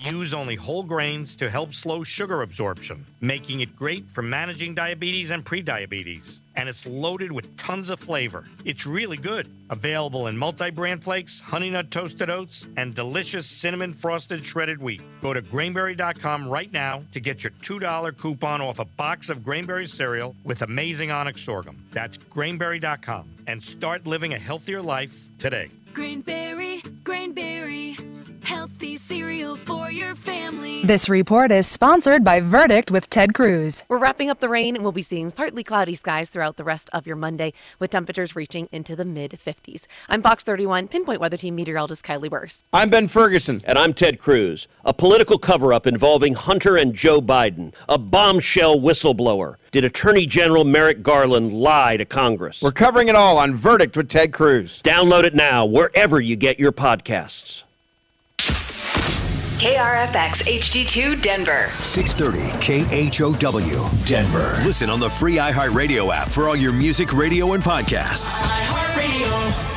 use only whole grains to help slow sugar absorption, making it great for managing diabetes and prediabetes. And it's loaded with tons of flavor. It's really good. Available in multi-bran flakes, honey nut toasted oats, and delicious cinnamon frosted shredded wheat. Go to Grainberry.com right now to get your $2 coupon off a box of Grainberry cereal with amazing onyx sorghum. That's Grainberry.com. And start living a healthier life today. Grainberry, Grainberry, healthy cereal for your family. This report is sponsored by Verdict with Ted Cruz. We're wrapping up the rain, and we'll be seeing partly cloudy skies throughout the rest of your Monday, with temperatures reaching into the mid-50s. I'm Fox 31 Pinpoint Weather Team meteorologist Kylie Burse. I'm Ben Ferguson. And I'm Ted Cruz. A political cover-up involving Hunter and Joe Biden. A bombshell whistleblower. Did Attorney General Merrick Garland lie to Congress? We're covering it all on Verdict with Ted Cruz. Download it now, wherever you get your podcasts. KRFX HD2 Denver. 630 KHOW Denver. Listen on the free iHeartRadio app for all your music, radio, and podcasts. iHeartRadio.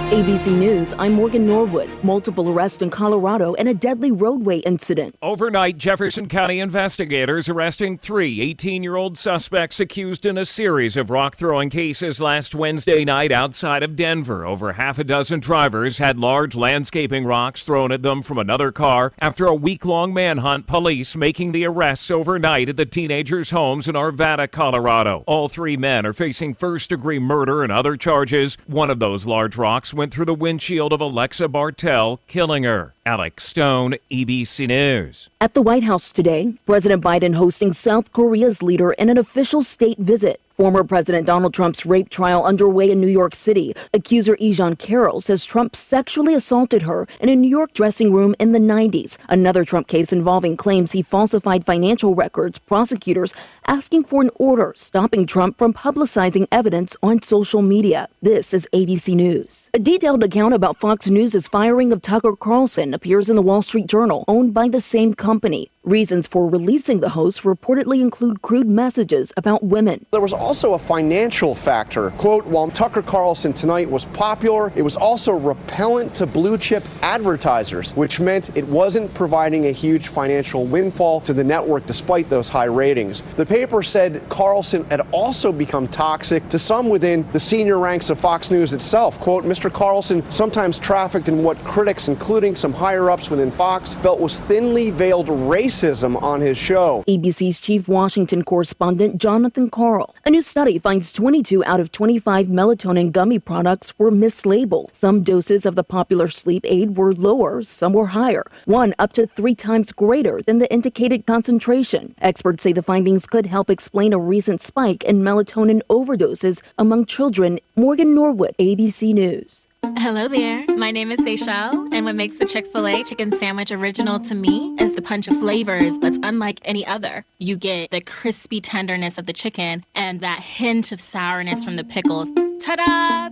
ABC News, I'm Morgan Norwood. Multiple arrests in Colorado and a deadly roadway incident. Overnight, Jefferson County investigators arresting 3 18-year-old suspects accused in a series of rock-throwing cases last Wednesday night outside of Denver. Over half a dozen drivers had large landscaping rocks thrown at them from another car after a week-long manhunt, police making the arrests overnight at the teenagers' homes in Arvada, Colorado. All 3 men are facing first-degree murder and other charges. One of those large rocks went through the windshield of Alexa Bartell, killing her. Alex Stone, ABC News. At the White House today, President Biden hosting South Korea's leader in an official state visit. Former President Donald Trump's rape trial underway in New York City. Accuser Ejon Carroll says Trump sexually assaulted her in a New York dressing room in the 90s. Another Trump case involving claims he falsified financial records. Prosecutors asking for an order stopping Trump from publicizing evidence on social media. This is ABC News. A detailed account about Fox News' firing of Tucker Carlson appears in the Wall Street Journal, owned by the same company. Reasons for releasing the host reportedly include crude messages about women. There was also a financial factor. Quote, while Tucker Carlson Tonight was popular, it was also repellent to blue chip advertisers, which meant it wasn't providing a huge financial windfall to the network despite those high ratings. The paper said Carlson had also become toxic to some within the senior ranks of Fox News itself. Quote, Mr. Carlson sometimes trafficked in what critics, including some higher-ups within Fox, felt was thinly veiled racism on his show. ABC's chief Washington correspondent Jonathan Karl. A new study finds 22 out of 25 melatonin gummy products were mislabeled. Some doses of the popular sleep aid were lower, some were higher, one up to 3 times greater than the indicated concentration. Experts say the findings could help explain a recent spike in melatonin overdoses among children. Morgan Norwood, ABC News. Hello there, my name is Seychelle, and what makes the Chick-fil-A chicken sandwich original to me is the punch of flavors that's unlike any other. You get the crispy tenderness of the chicken and that hint of sourness from the pickles. Ta-da!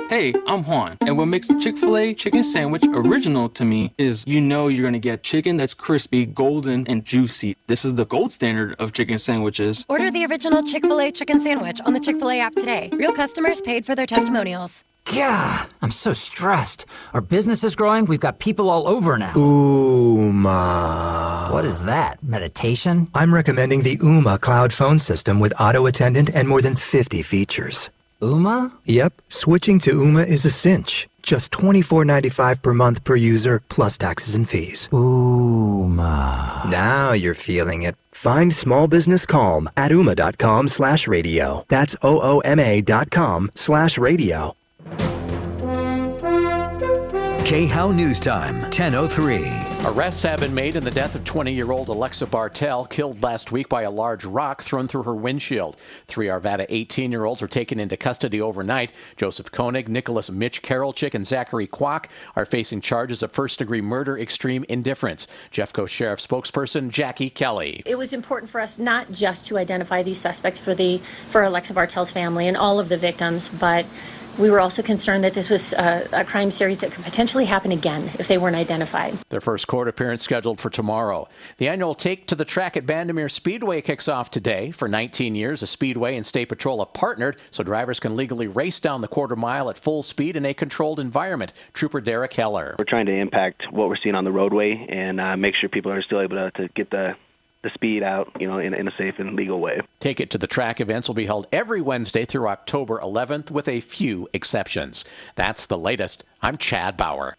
Hey, I'm Juan, and what makes the Chick-fil-A chicken sandwich original to me is you know you're going to get chicken that's crispy, golden, and juicy. This is the gold standard of chicken sandwiches. Order the original Chick-fil-A chicken sandwich on the Chick-fil-A app today. Real customers paid for their testimonials. Yeah, I'm so stressed. Our business is growing. We've got people all over now. Uma. What is that? Meditation? I'm recommending the Uma cloud phone system with auto attendant and more than 50 features. Uma? Yep. Switching to Uma is a cinch. Just $24.95 per month per user, plus taxes and fees. Uma. Now you're feeling it. Find small business calm at ooma.com/radio. That's OOMA.com/radio. KHOW News Time, 10:03. Arrests have been made in the death of 20-year-old Alexa Bartell, killed last week by a large rock thrown through her windshield. 3 Arvada 18-year-olds were taken into custody overnight. Joseph Koenig, Nicholas Mitch Carolchick, and Zachary Kwok are facing charges of first-degree murder, extreme indifference. Jeffco Sheriff spokesperson Jackie Kelly. It was important for us not just to identify these suspects for Alexa Bartell's family and all of the victims, but We were also concerned that this was a crime series that could potentially happen again if they weren't identified. Their first court appearance scheduled for tomorrow. The annual Take to the Track at Bandimere Speedway kicks off today. For 19 years, the Speedway and State Patrol have partnered so drivers can legally race down the quarter mile at full speed in a controlled environment. Trooper Derek Heller. We're trying to impact what we're seeing on the roadway and make sure people are still able to get the speed out, in a safe and legal way. Take It to the Track events will be held every Wednesday through October 11th with a few exceptions. That's the latest. I'm Chad Bauer.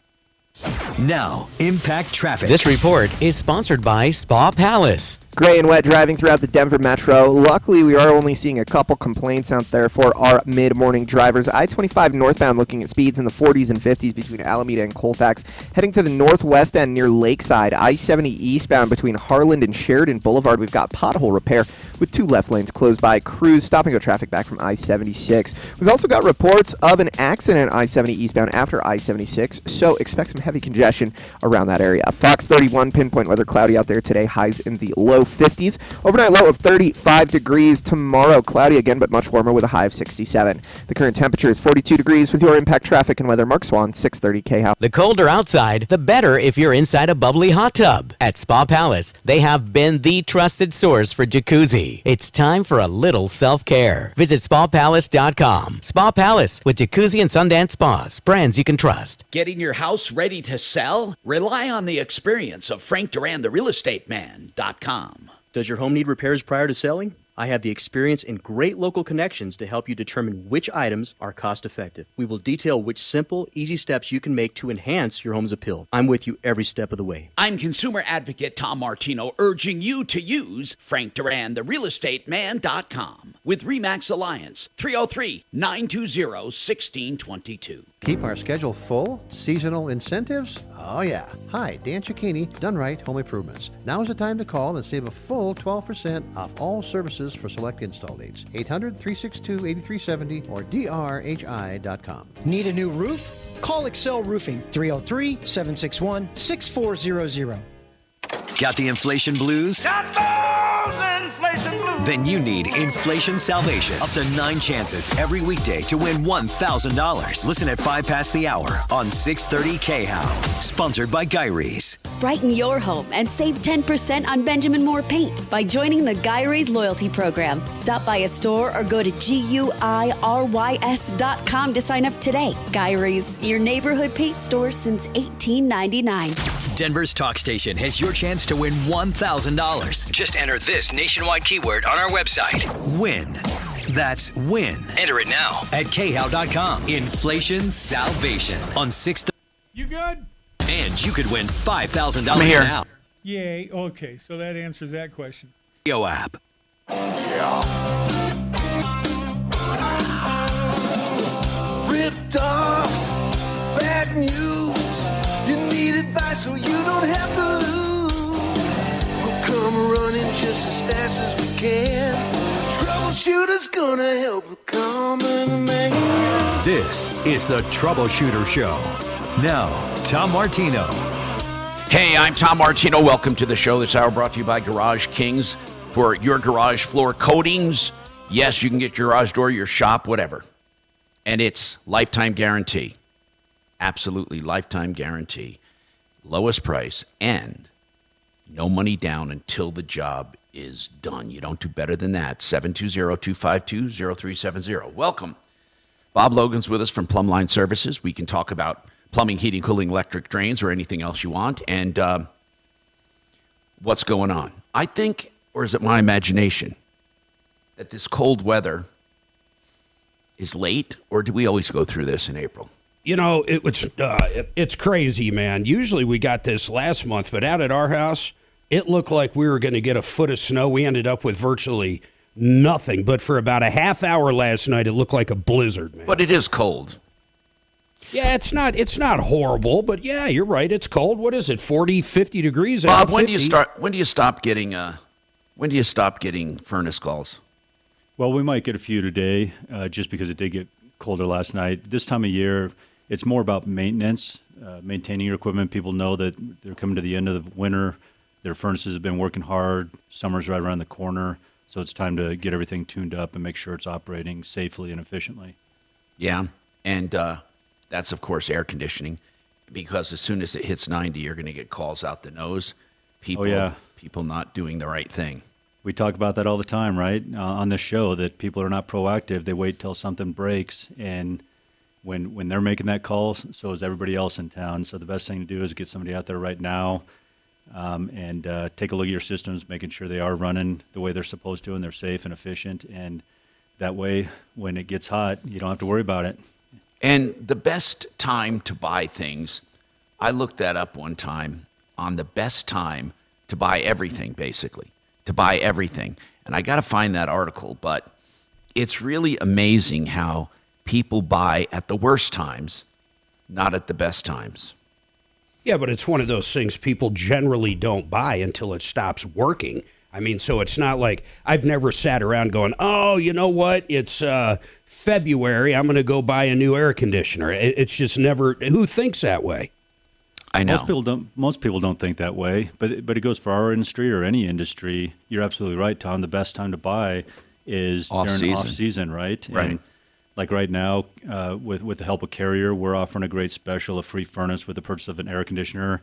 Now, Impact Traffic. This report is sponsored by Spa Palace. Gray and wet driving throughout the Denver metro. Luckily, we are only seeing a couple complaints out there for our mid-morning drivers. I-25 northbound looking at speeds in the 40s and 50s between Alameda and Colfax. Heading to the northwest end near Lakeside. I-70 eastbound between Harland and Sheridan Boulevard. We've got pothole repair with 2 left lanes closed by crews. Stop-and-go traffic back from I-76. We've also got reports of an accident I-70 eastbound after I-76, so expect some heavy congestion around that area. Fox 31 pinpoint weather cloudy out there today. Highs in the low 50s. Overnight low of 35 degrees. Tomorrow cloudy again, but much warmer with a high of 67. The current temperature is 42 degrees with your Impact Traffic and weather. Mark Swan, 630 KHOW. The colder outside, the better if you're inside a bubbly hot tub. At Spa Palace, they have been the trusted source for jacuzzi. It's time for a little self-care. Visit spapalace.com. Spa Palace with jacuzzi and Sundance Spas. Brands you can trust. Getting your house ready to sell? Rely on the experience of Frank Duran, the realestateman.com. Does your home need repairs prior to selling? I have the experience and great local connections to help you determine which items are cost-effective. We will detail which simple, easy steps you can make to enhance your home's appeal. I'm with you every step of the way. I'm consumer advocate Tom Martino, urging you to use Frank Duran, the realestateman.com with RE/MAX Alliance, 303-920-1622. Keep our schedule full? Seasonal incentives? Oh, yeah. Hi, Dan Cicchini, Done Right Home Improvements. Now is the time to call and save a full 12% off all services for select install dates. 800-362-8370 or drhi.com. Need a new roof? Call Excel Roofing, 303-761-6400. Got the inflation blues? Got those inflation blues. Then you need Inflation Salvation. Up to 9 chances every weekday to win $1,000. Listen at 5 past the hour on 630 KHOW. Sponsored by Guy Rees. Brighten your home and save 10% on Benjamin Moore paint by joining the Guy Rees loyalty program. Stop by a store or go to GUIRYS.com to sign up today. Guy Rees, your neighborhood paint store since 1899. Denver's Talk Station has your chance to win $1,000. Just enter this nationwide keyword on our website. WIN. That's WIN. Enter it now at KHOW.com. Inflation Salvation on 6. You good? And you could win $5,000 now. Yay. Okay, so that answers that question. Radio app. Ripped off. Bad news. You need advice so you don't have to lose. We'll come running just as fast as we can. Troubleshooter's gonna help the common man. This is the Troubleshooter Show. Now, Tom Martino. Hey, I'm Tom Martino. Welcome to the show. This hour brought to you by Garage Kings. For your garage floor coatings, yes, you can get your garage door, your shop, whatever. And it's lifetime guarantee. Absolutely lifetime guarantee. Lowest price and no money down until the job is done. You don't do better than that. 720-252-0370. Welcome. Bob Logan's with us from Plumbline Services. We can talk about plumbing, heating, cooling, electric drains, or anything else you want. And what's going on? I think, or is it my imagination, that this cold weather is late, or do we always go through this in April? You know, it's crazy, man. Usually we got this last month, but out at our house, it looked like we were going to get a foot of snow. We ended up with virtually nothing. But for about a half hour last night, it looked like a blizzard, man. But it is cold. Yeah, it's not horrible, but yeah, you're right. It's cold. What is it? 40, 50 degrees out. Bob, when do you stop getting furnace calls? Well, we might get a few today, just because it did get colder last night. This time of year, it's more about maintenance, maintaining your equipment. People know that they're coming to the end of the winter. Their furnaces have been working hard. Summer's right around the corner, so it's time to get everything tuned up and make sure it's operating safely and efficiently. Yeah, And that's, of course, air conditioning, because as soon as it hits 90, you're going to get calls out the nose. People not doing the right thing. We talk about that all the time, right? On this show, that people are not proactive. They wait till something breaks, and when they're making that call, so is everybody else in town. So the best thing to do is get somebody out there right now and take a look at your systems, making sure they are running the way they're supposed to and they're safe and efficient. And that way, when it gets hot, you don't have to worry about it. And the best time to buy things, I looked that up one time on the best time to buy everything, basically. To buy everything. And I got to find that article, but it's really amazing how people buy at the worst times, not at the best times. Yeah, but it's one of those things people generally don't buy until it stops working. I mean, so it's not like I've never sat around going, oh, you know what, it's February, I'm going to go buy a new air conditioner. It's just never, who thinks that way? I know. Most people don't think that way, but it goes for our industry or any industry. You're absolutely right, Tom. The best time to buy is during off-season, right? Right. And like right now, with the help of Carrier, we're offering a great special, a free furnace with the purchase of an air conditioner.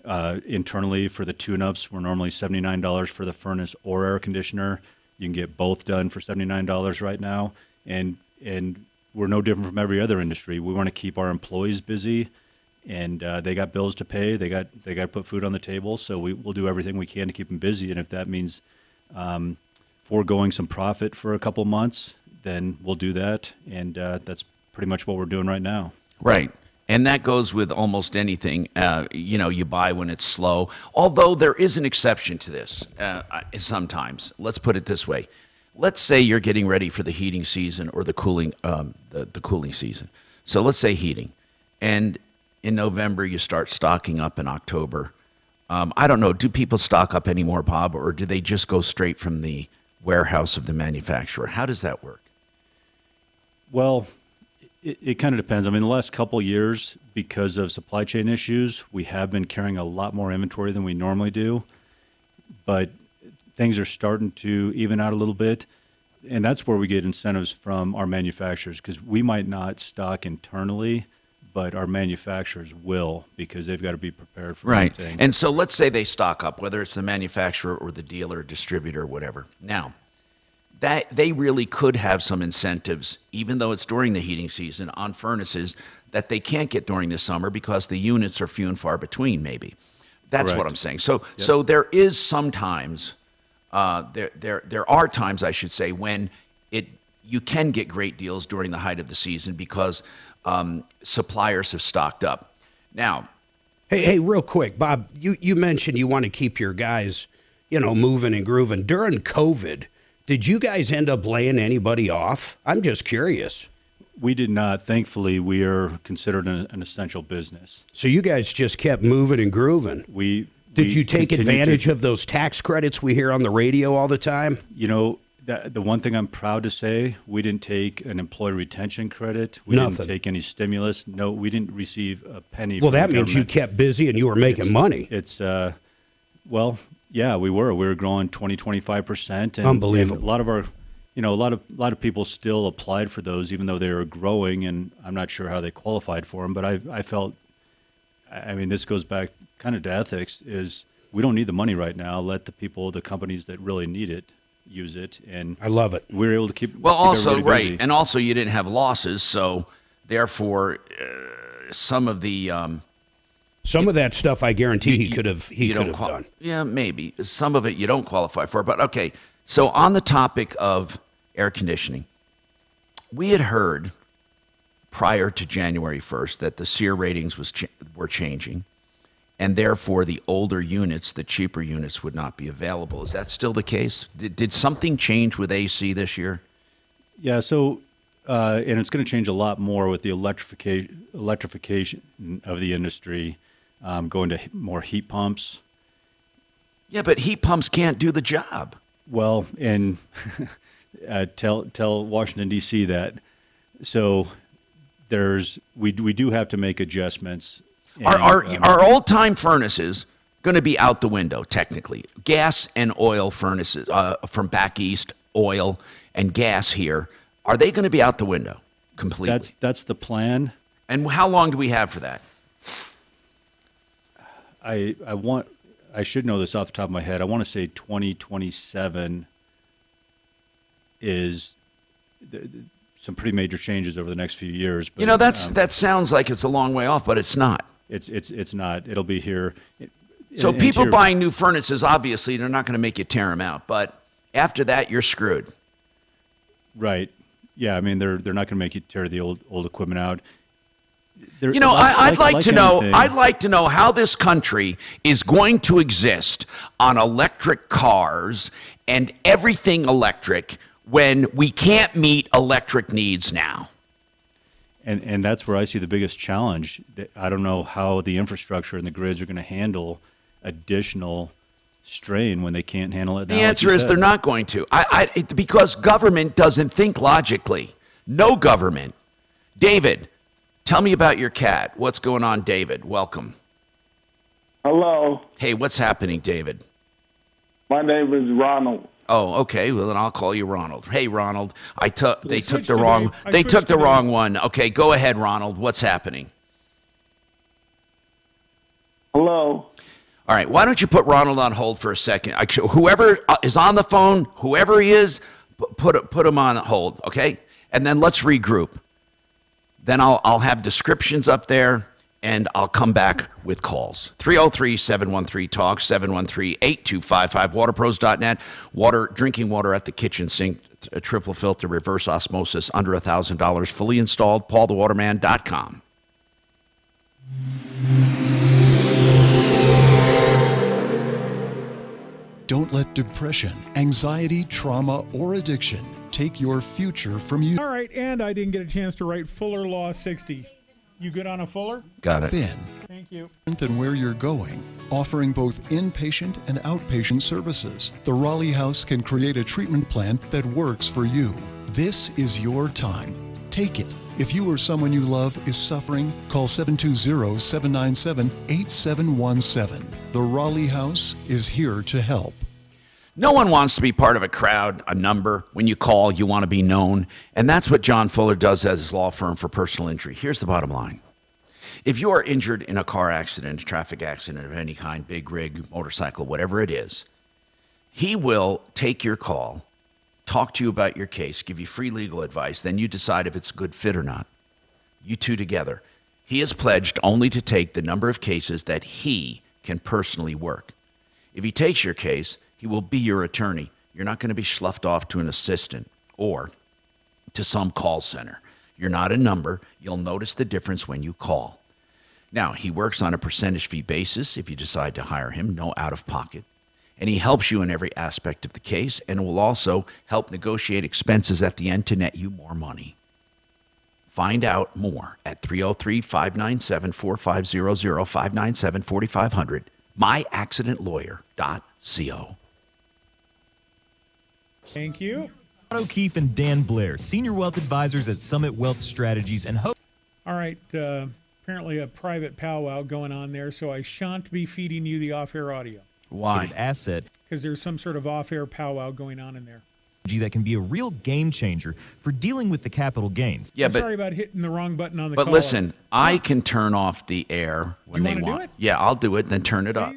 Internally, for the tune-ups, we're normally $79 for the furnace or air conditioner. You can get both done for $79 right now, and we're no different from every other industry. We want to keep our employees busy. And they got bills to pay. They got to put food on the table. So we'll do everything we can to keep them busy. And if that means foregoing some profit for a couple months, then we'll do that. And that's pretty much what we're doing right now. Right. And that goes with almost anything, you buy when it's slow. Although there is an exception to this sometimes. Let's put it this way. Let's say you're getting ready for the heating season or the cooling season. So let's say heating. And in November, you start stocking up in October. I don't know, do people stock up anymore, Bob, or do they just go straight from the warehouse of the manufacturer? How does that work? Well, it kind of depends. I mean, the last couple of years, because of supply chain issues, we have been carrying a lot more inventory than we normally do. But things are starting to even out a little bit. And that's where we get incentives from our manufacturers, because we might not stock internally, but our manufacturers will, because they've got to be prepared for everything. And so let's say they stock up, whether it's the manufacturer or the dealer, distributor, or whatever. Now, that they really could have some incentives, even though it's during the heating season, on furnaces that they can't get during the summer because the units are few and far between, maybe. That's what I'm saying. So there is sometimes, there are times, I should say, when you can get great deals during the height of the season because suppliers have stocked up. Now, hey, real quick, Bob, you mentioned you want to keep your guys, moving and grooving. During COVID, did you guys end up laying anybody off? I'm just curious. We did not. Thankfully, we are considered an essential business. So you guys just kept moving and grooving. Did you take advantage of those tax credits we hear on the radio all the time? The one thing I'm proud to say, we didn't take an employee retention credit. We didn't take any stimulus. No, we didn't receive a penny. Well, that means you kept busy and you were making money. It's well, yeah, we were. We were growing 20-25%. And, unbelievable. And a lot of our, a lot of people still applied for those, even though they were growing. And I'm not sure how they qualified for them. But I felt, this goes back kind of to ethics. Is we don't need the money right now. Let the companies that really need it, use it. And I love it. We were able to keep also everybody busy. And also you didn't have losses, so therefore some of that stuff I guarantee he could have done. Yeah, maybe some of it you don't qualify for. But okay, so on the topic of air conditioning, we had heard prior to January 1st that the SEER ratings were changing. And therefore, the older units, the cheaper units, would not be available. Is that still the case? Did something change with AC this year? Yeah, so, and it's going to change a lot more with the electrification of the industry, going to more heat pumps. Yeah, but heat pumps can't do the job. Well, and tell Washington, D.C. that. So we do have to make adjustments. Are old-time furnaces going to be out the window, technically? Gas and oil furnaces from back east, oil and gas here, are they going to be out the window? completely. That's the plan. And how long do we have for that? I should know this off the top of my head. I want to say 2027 is some pretty major changes over the next few years. But, that sounds like it's a long way off, but it's not. It's not. It'll be here. So people buying new furnaces, obviously, they're not going to make you tear them out. But after that, you're screwed. Right. Yeah. I mean, they're not going to make you tear the old equipment out. I'd like to know how this country is going to exist on electric cars and everything electric when we can't meet electric needs now. And that's where I see the biggest challenge. I don't know how the infrastructure and the grids are going to handle additional strain when they can't handle it now. The answer is they're not going to. Because government doesn't think logically. No government. David, tell me about your cat. What's going on, David? Welcome. Hello. Hey, what's happening, David? My name is Ronald. Oh, okay. Well, then I'll call you Ronald. Hey, Ronald. They took the wrong one. Okay, go ahead, Ronald. What's happening? Hello. All right. Why don't you put Ronald on hold for a second? Whoever is on the phone, whoever he is, put him on hold. Okay, and then let's regroup. Then I'll have descriptions up there, and I'll come back with calls. 303-713-TALK, 713-8255, waterpros.net. Drinking water at the kitchen sink, a triple filter, reverse osmosis, under $1,000, fully installed, paulthewaterman.com. Don't let depression, anxiety, trauma, or addiction take your future from you. All right, and I didn't get a chance to write Fuller Law 60. You good on a Fuller? Got it. Thank you. Than where you're going, offering both inpatient and outpatient services. The Raleigh House can create a treatment plan that works for you. This is your time. Take it. If you or someone you love is suffering, call 720-797-8717. The Raleigh House is here to help. No one wants to be part of a crowd, a number. When you call, you want to be known. And that's what John Fuller does as his law firm for personal injury. Here's the bottom line. If you are injured in a car accident, a traffic accident of any kind, big rig, motorcycle, whatever it is, he will take your call, talk to you about your case, give you free legal advice, then you decide if it's a good fit or not. You two together. He has pledged only to take the number of cases that he can personally work. If he takes your case, he will be your attorney. You're not going to be sloughed off to an assistant or to some call center. You're not a number. You'll notice the difference when you call. Now, he works on a percentage fee basis if you decide to hire him, no out of pocket. And he helps you in every aspect of the case and will also help negotiate expenses at the end to net you more money. Find out more at 303-597-4500, 597-4500, myaccidentlawyer.co. Thank you. O'Keefe and Dan Blair, Senior Wealth Advisors at Summit Wealth Strategies and host. All right. Apparently a private powwow going on there, so I shan't be feeding you the off-air audio. Why? Asset. Because there's some sort of off-air powwow going on in there. That can be a real game changer for dealing with the capital gains. Yeah, I'm sorry about hitting the wrong button on the call. But listen, I can turn off the air when they want. Do it? Yeah, I'll do it, then turn it up.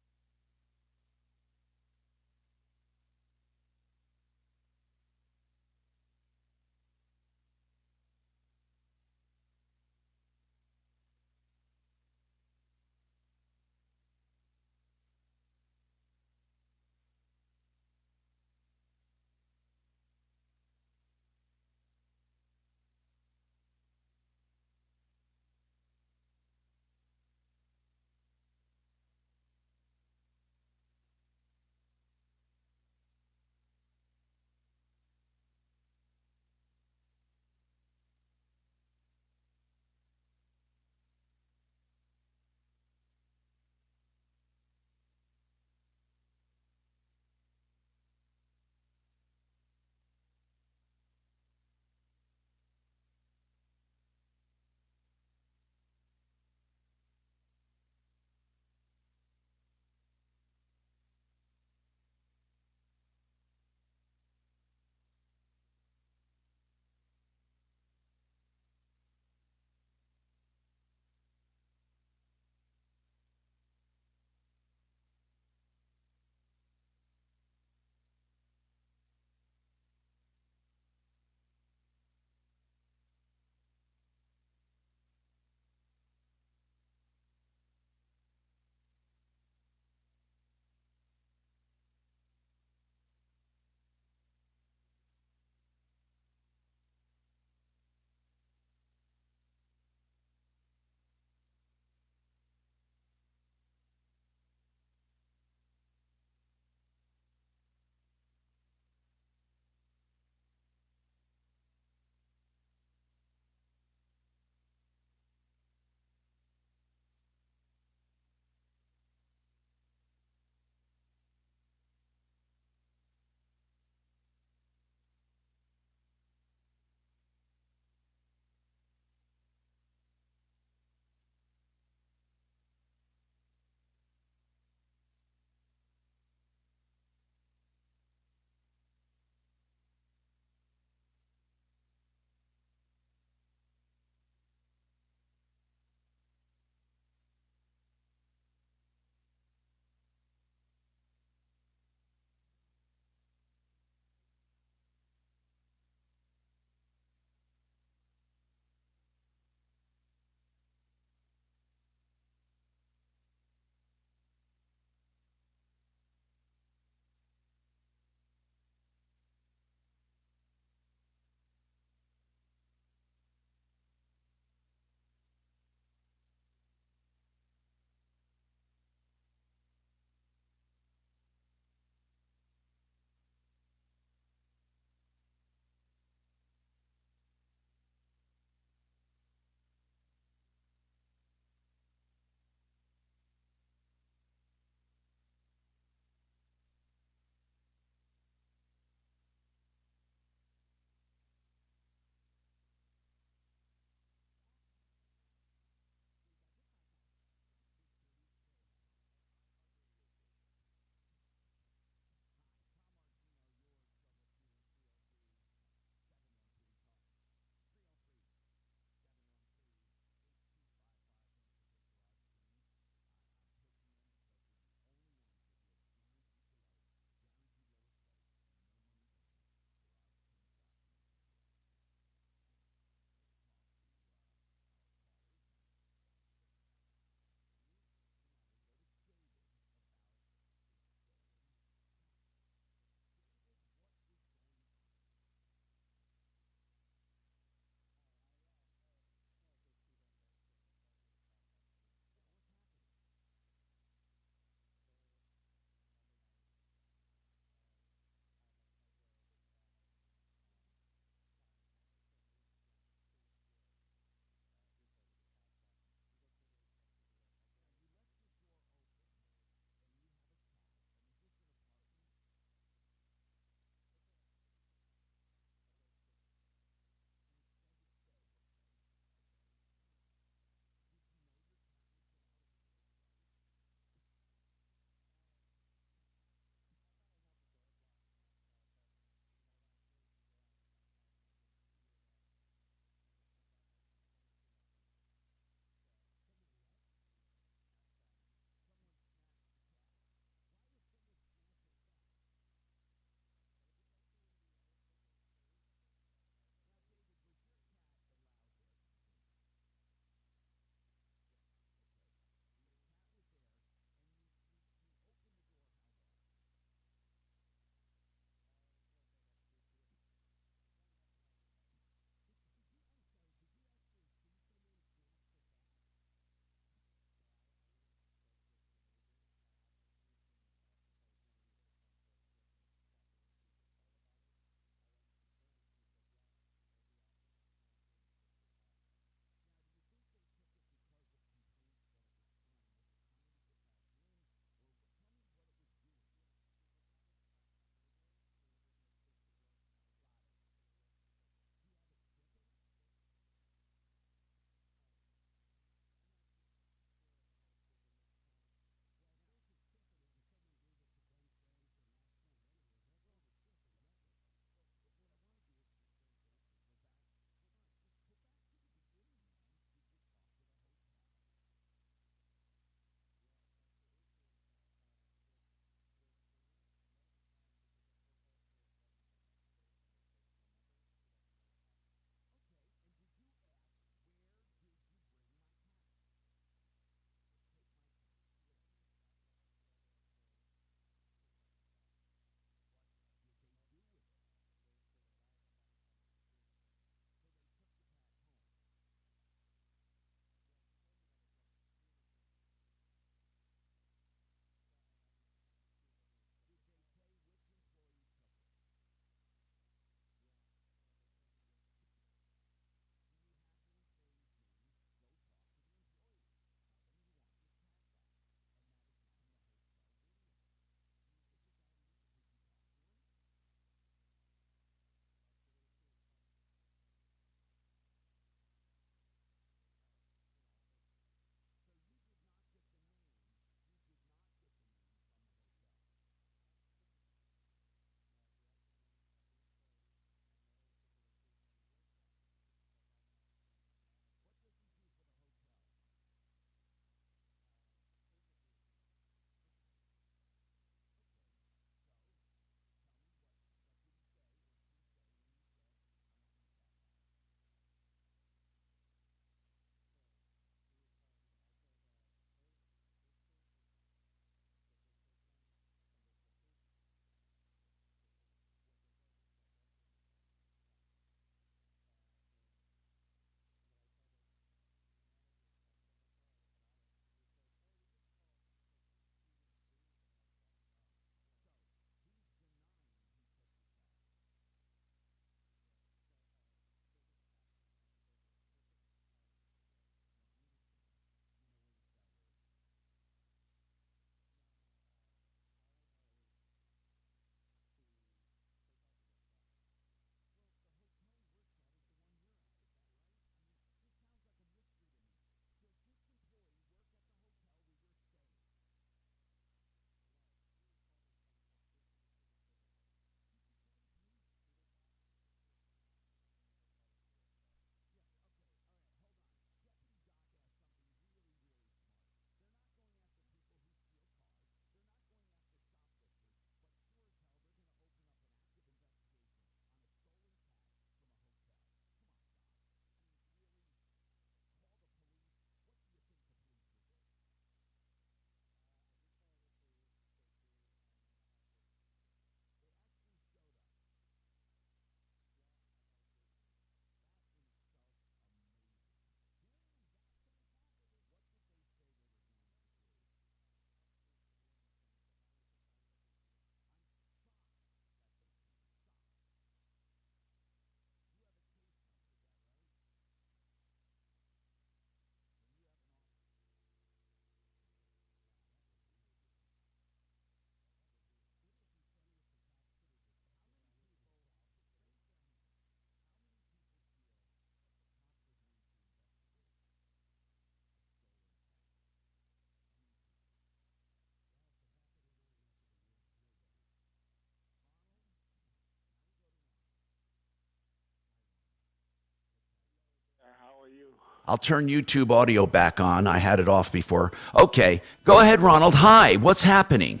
I'll turn YouTube audio back on. I had it off before. Okay, go ahead, Ronald. Hi, what's happening?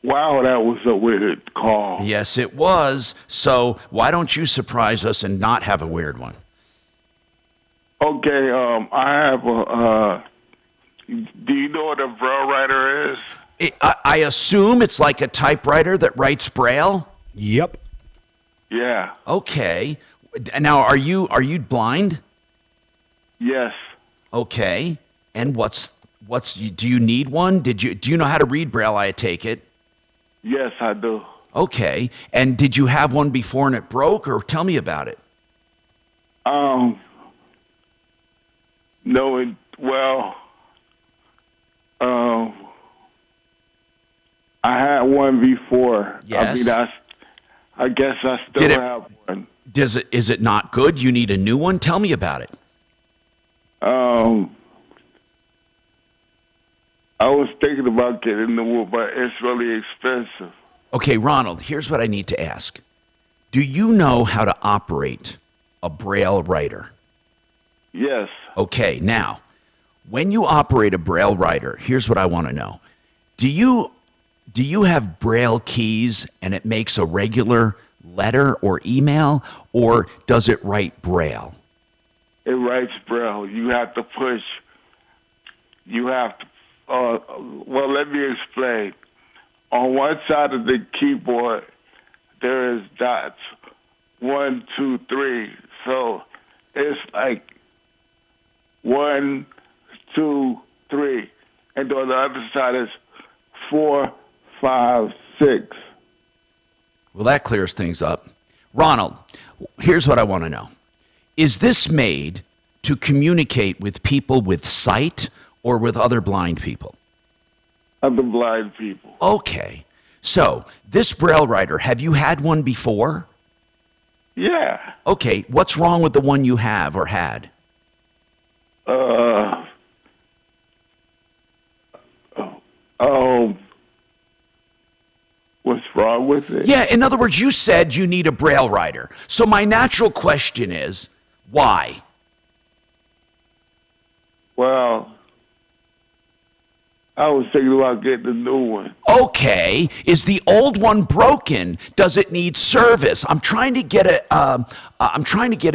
Wow, that was a weird call. Yes, it was. So why don't you surprise us and not have a weird one? Okay, I have a, do you know what a Braille writer is? I assume it's like a typewriter that writes Braille? Yep. Yeah. Okay. Now, are you blind? Yes. Okay. And do you need one? Do you know how to read Braille, I take it? Yes, I do. Okay. And did you have one before and it broke, or tell me about it? No, I had one before. Yes. I guess I still have one. Is it not good? You need a new one? Tell me about it. I was thinking about getting a new one, but it's really expensive. Okay, Ronald, here's what I need to ask. Do you know how to operate a Braille writer? Yes. Okay, now, when you operate a Braille writer, here's what I want to know. Do you have Braille keys and it makes a regular letter or email, or does it write Braille? It writes Braille. You have to push. You have to. Well, let me explain. On one side of the keyboard, there is dots. 1, 2, 3. So it's like 1, 2, 3, and on the other side is 4, 5, 6. Well, that clears things up. Ronald, here's what I want to know. Is this made to communicate with people with sight or with other blind people? Other blind people. Okay. So, this Braille writer, have you had one before? Yeah. Okay. What's wrong with the one you have or had? What's wrong with it? Yeah, in other words, you said you need a Braille writer. So my natural question is, why? Well, I was thinking about getting a new one. Okay, is the old one broken? Does it need service? I'm trying to get a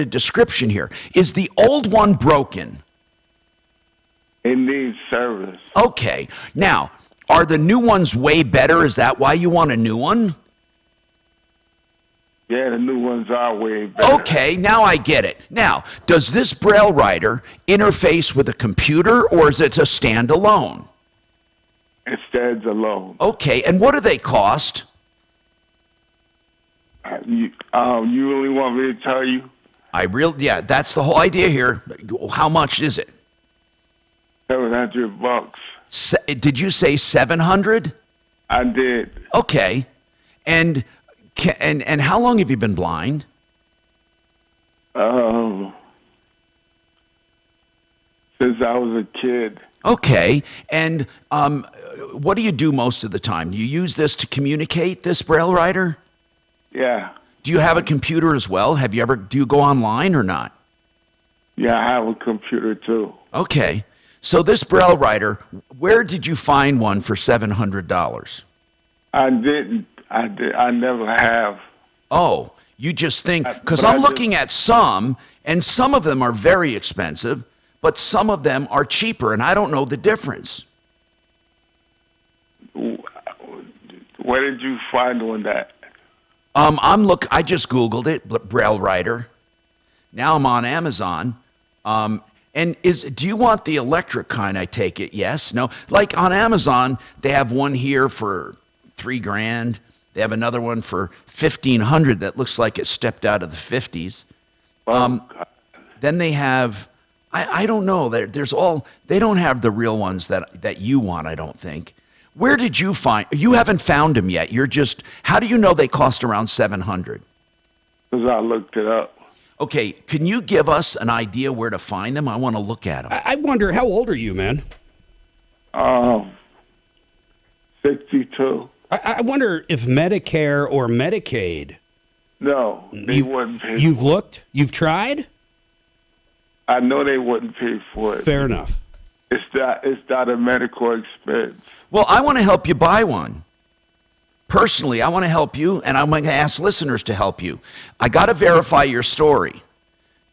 description here. Is the old one broken? It needs service. Okay. Now, are the new ones way better? Is that why you want a new one? Yeah, the new ones are way better. Okay, now I get it. Now, does this Braille writer interface with a computer, or is it a standalone? It stands alone. Okay, and what do they cost? You really want me to tell you? Yeah, that's the whole idea here. How much is it? $700. Did you say 700? I did. Okay, and how long have you been blind? Since I was a kid. Okay, and what do you do most of the time? Do you use this to communicate, this Braille writer? Yeah. Do you have a computer as well? Do you go online or not? Yeah, I have a computer too. Okay, so this Braille writer, where did you find one for $700? I didn't. I never have. Oh, you just think, because I'm looking at some, and some of them are very expensive, but some of them are cheaper, and I don't know the difference. Where did you find one that? I just Googled it, Braille writer. Now I'm on Amazon. Do you want the electric kind, I take it? Yes? No? Like on Amazon, they have one here for $3,000. They have another one for $1,500 that looks like it stepped out of the 50s. Then they have, I don't know. They don't have the real ones that you want, I don't think. Where did you find? You haven't found them yet. How do you know they cost around $700? Because I looked it up. Okay, can you give us an idea where to find them? I want to look at them. I wonder, how old are you, man? 62. I wonder if Medicare or Medicaid. No, they wouldn't pay. You've looked? You've tried? I know they wouldn't pay for it. Fair enough. It's not a medical expense. Well, I want to help you buy one. Personally, I want to help you, and I'm going to ask listeners to help you. I got to verify your story,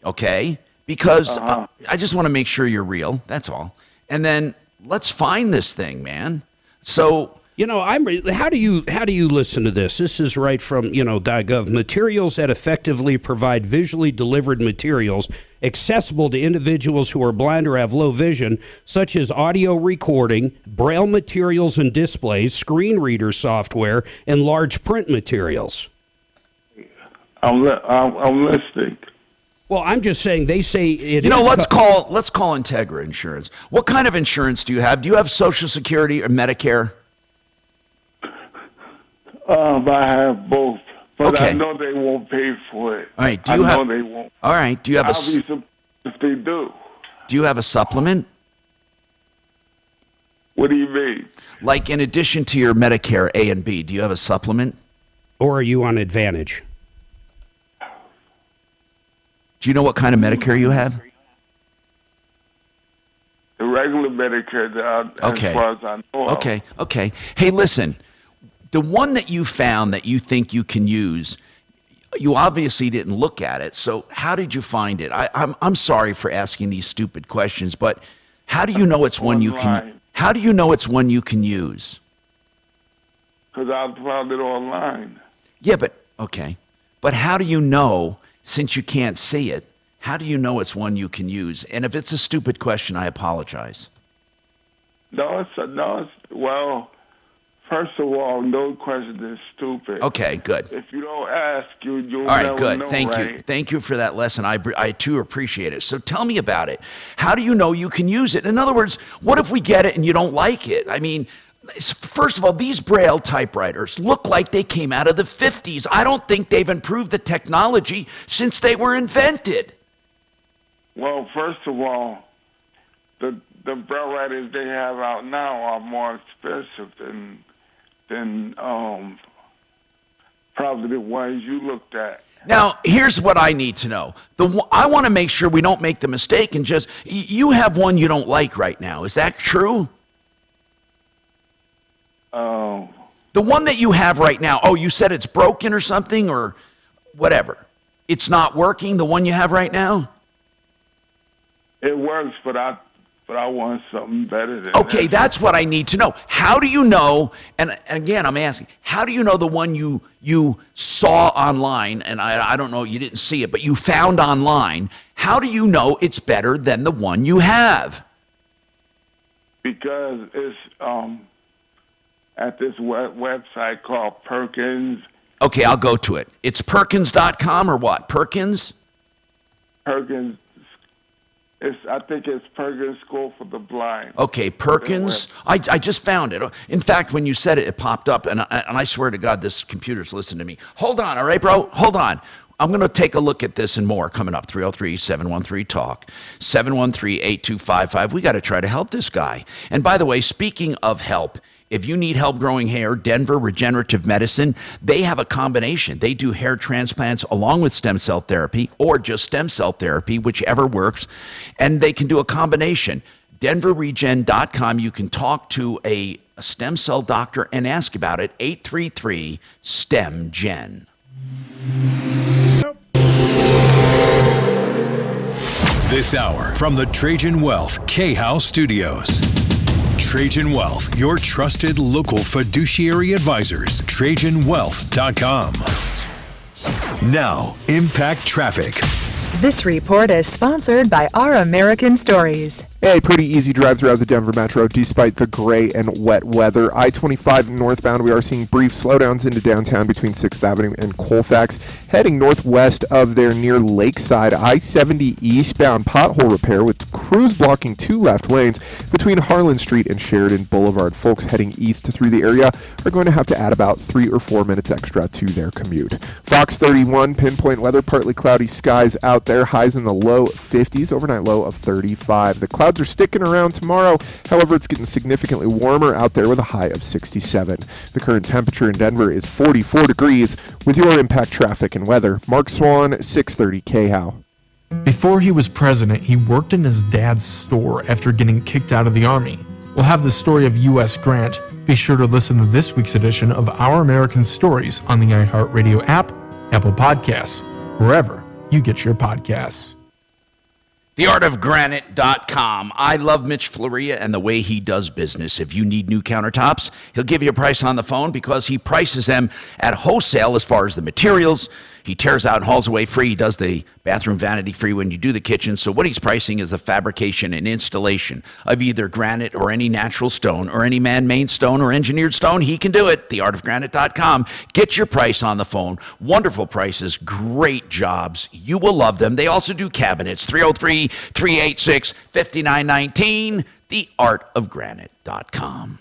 okay? Because I just want to make sure you're real. That's all. And then let's find this thing, man. So, you know, how do you listen to this? This is right from, .gov. Materials that effectively provide visually delivered materials accessible to individuals who are blind or have low vision, such as audio recording, Braille materials and displays, screen reader software, and large print materials. I'm listening. Well, I'm just saying, they say it. Let's call Integra Insurance. What kind of insurance do you have? Do you have Social Security or Medicare? I have both, but okay. I know they won't pay for it. All right. I know they won't. All right. Do you have I'll be surprised if they do. Do you have a supplement? What do you mean? Like, in addition to your Medicare A and B, do you have a supplement? Or are you on Advantage? Do you know what kind of Medicare you have? The regular Medicare, as far as I know. Okay. Hey, listen. The one that you found that you think you can use, you obviously didn't look at it. So how did you find it? I'm sorry for asking these stupid questions, but how do you know it's one you can? How do you know it's one you can use? Because I found it online. Yeah, but okay. But how do you know, since you can't see it? How do you know it's one you can use? And if it's a stupid question, I apologize. Well. First of all, no question is stupid. Okay, good. If you don't ask, you'll all right, never good. know, Thank right? you. Thank you for that lesson. I too appreciate it. So tell me about it. How do you know you can use it? In other words, what if we get it and you don't like it? I mean, first of all, these Braille typewriters look like they came out of the 50s. I don't think they've improved the technology since they were invented. Well, first of all, the Braille writers they have out now are more expensive than probably the ones you looked at. Now, here's what I need to know. I want to make sure we don't make the mistake and just... You have one you don't like right now. Is that true? Oh. The one that you have right now, you said it's broken or something or whatever. It's not working, the one you have right now? It works, but I want something better than okay, that's what I need to know. How do you know, and again, I'm asking, how do you know the one you saw online, and I don't know, you didn't see it, but you found online, how do you know it's better than the one you have? Because it's at this website called Perkins. Okay, I'll go to it. It's Perkins.com or what? Perkins? Perkins. I think it's Perkins School for the Blind. Okay, Perkins. I just found it. In fact, when you said it, it popped up, and I swear to God, this computer's listening to me. Hold on, all right, bro? Hold on. I'm going to take a look at this and more coming up. 303-713-TALK, 713-8255. We got to try to help this guy. And by the way, speaking of help, if you need help growing hair, Denver Regenerative Medicine, they have a combination. They do hair transplants along with stem cell therapy or just stem cell therapy, whichever works. And they can do a combination. DenverRegen.com. You can talk to a stem cell doctor and ask about it. 833-STEM-GEN. This hour from the Trajan Wealth K-House Studios. Trajan Wealth, your trusted local fiduciary advisors. TrajanWealth.com. Now, Impact Traffic. This report is sponsored by Our American Stories. A pretty easy drive throughout the Denver metro despite the gray and wet weather. I-25 northbound, we are seeing brief slowdowns into downtown between 6th Avenue and Colfax. Heading northwest of there near Lakeside, I-70 eastbound pothole repair with crews blocking 2 left lanes between Harlan Street and Sheridan Boulevard. Folks heading east through the area are going to have to add about 3 or 4 minutes extra to their commute. Fox 31, pinpoint weather, partly cloudy skies out there, highs in the low 50s, overnight low of 35. The clouds are sticking around tomorrow. However, it's getting significantly warmer out there with a high of 67. The current temperature in Denver is 44 degrees. With your Impact Traffic and weather, Mark Swan, 630 KHOW. Before he was president, he worked in his dad's store after getting kicked out of the Army. We'll have the story of U.S. Grant. Be sure to listen to this week's edition of Our American Stories on the iHeartRadio app, Apple Podcasts, wherever you get your podcasts. TheArtOfGranite.com. I love Mitch Floria and the way he does business. If you need new countertops, he'll give you a price on the phone because he prices them at wholesale as far as the materials. He tears out and hauls away free. He does the bathroom vanity free when you do the kitchen. So what he's pricing is the fabrication and installation of either granite or any natural stone or any man-made stone or engineered stone. He can do it. TheArtOfGranite.com. Get your price on the phone. Wonderful prices. Great jobs. You will love them. They also do cabinets. 303-386-5919. TheArtOfGranite.com.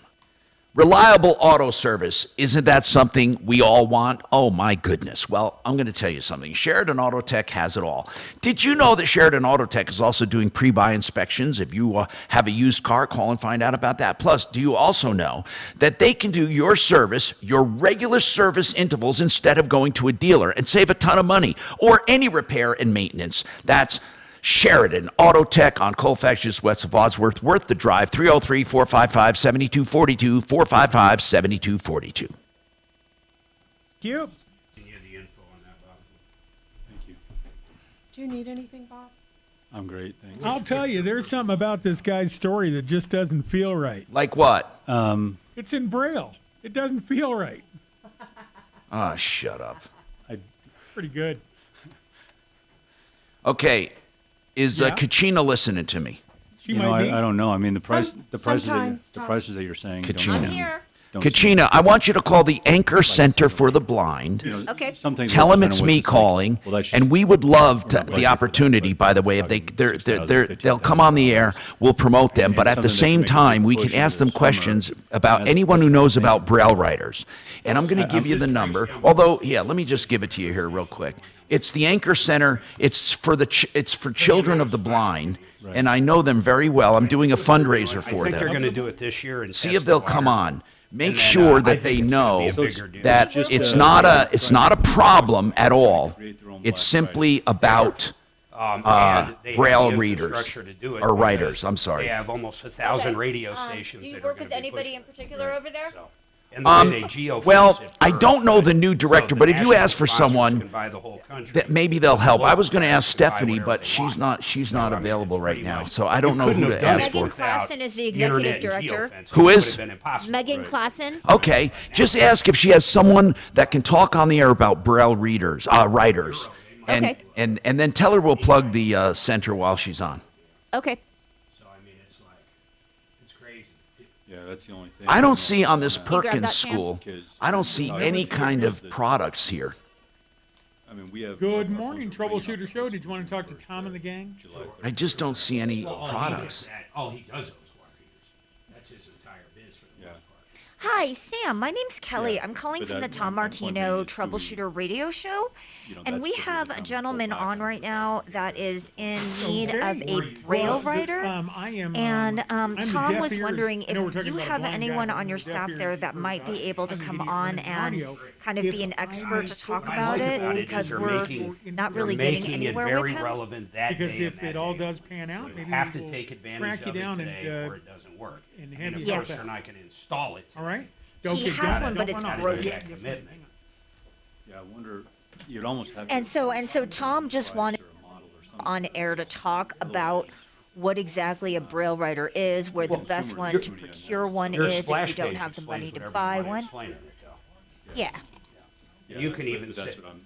Reliable auto service, isn't that something we all want? Oh, my goodness. Well, I'm going to tell you something. Sheridan Auto Tech has it all. Did you know that Sheridan Auto Tech is also doing pre-buy inspections? If you have a used car, call and find out about that. Plus, do you also know that they can do your service, your regular service intervals, instead of going to a dealer and save a ton of money, or any repair and maintenance? That's Sheridan Auto Tech on Colfax, just west of Wadsworth. Worth the drive. 303-455-7242, 455-7242. Cute. Thank you. Do you need anything, Bob? I'm great, thanks. I'll tell you, there's something about this guy's story that just doesn't feel right. Like what? It's in Braille. It doesn't feel right. Ah, shut up. Pretty good. Okay. Is Kachina listening to me? I don't know. I mean, the prices that you're saying. Kachina. Kachina, I want you to call the Anchor Center for the Blind. Okay. Tell them it's me calling, and we would love the opportunity. By the way, if they'll come on the air, we'll promote them. But at the same time, we can ask them questions about anyone who knows about Braille writers. And I'm going to give you the number. Although, let me just give it to you here real quick. It's the Anchor Center. It's for children of the blind, and I know them very well. I'm doing a fundraiser for them. I think they're going to do it this year and see if they'll come on. Make sure that they know that it's not a problem at all. It's simply about Braille readers or writers. I'm sorry. They have almost 1,000 radio stations. Do you work with anybody in particular over there? Well, I don't know the new director, but if you ask for someone, that maybe they'll help. I was going to ask Stephanie, but she's not available right now, so I don't know who to ask for. Megan Klassen is the executive director. Who is? Megan Klassen. Okay, just ask if she has someone that can talk on the air about Braille writers, and then tell her we'll plug the center while she's on. Okay. Yeah, that's the only thing. I don't see on this Perkins school, I don't see any kind of products here. I mean, we have. Good morning, Troubleshooter Show. Did you want to talk to Tom and the gang? I just don't see any products. All he does those water heaters. That's his entire biz for the most part. Hi, Sam. My name's Kelly. I'm calling from the Tom Martino Troubleshooter radio show. And we have a gentleman on right now that is in need of a Braille writer. And Tom was wondering if you have anyone on your staff there that might be able to come on and kind of be an expert to talk about it, because we're not really getting anywhere with him. Because if it all does pan out, maybe have to take advantage of it today or it doesn't work. And the person I can install it. All right. He has one, but it's broken. Yeah, I wonder. You'd almost have. And so Tom just wanted on air to talk about what exactly a Braille writer is, where the best one to procure one is if you don't have the money to buy one. Yeah. You can even say. That's what I'm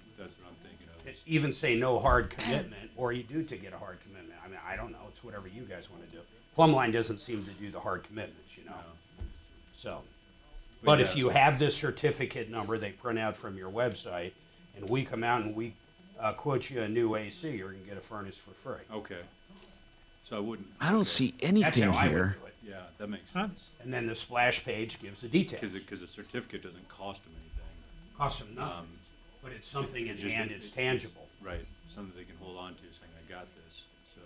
thinking of. Even say no hard commitment, or you do to get a hard commitment. I mean, I don't know. It's whatever you guys want to do. Plumbline doesn't seem to do the hard commitments, So. But if you have this certificate number they print out from your website, and we come out and we quote you a new AC, you're going to get a furnace for free. Okay. So I wouldn't. I don't see anything here. Yeah, that makes sense. And then the splash page gives the details. Because the certificate doesn't cost them anything. Costs them nothing. But it's something in hand, it's tangible. Right. Something they can hold on to, saying, I got this. So.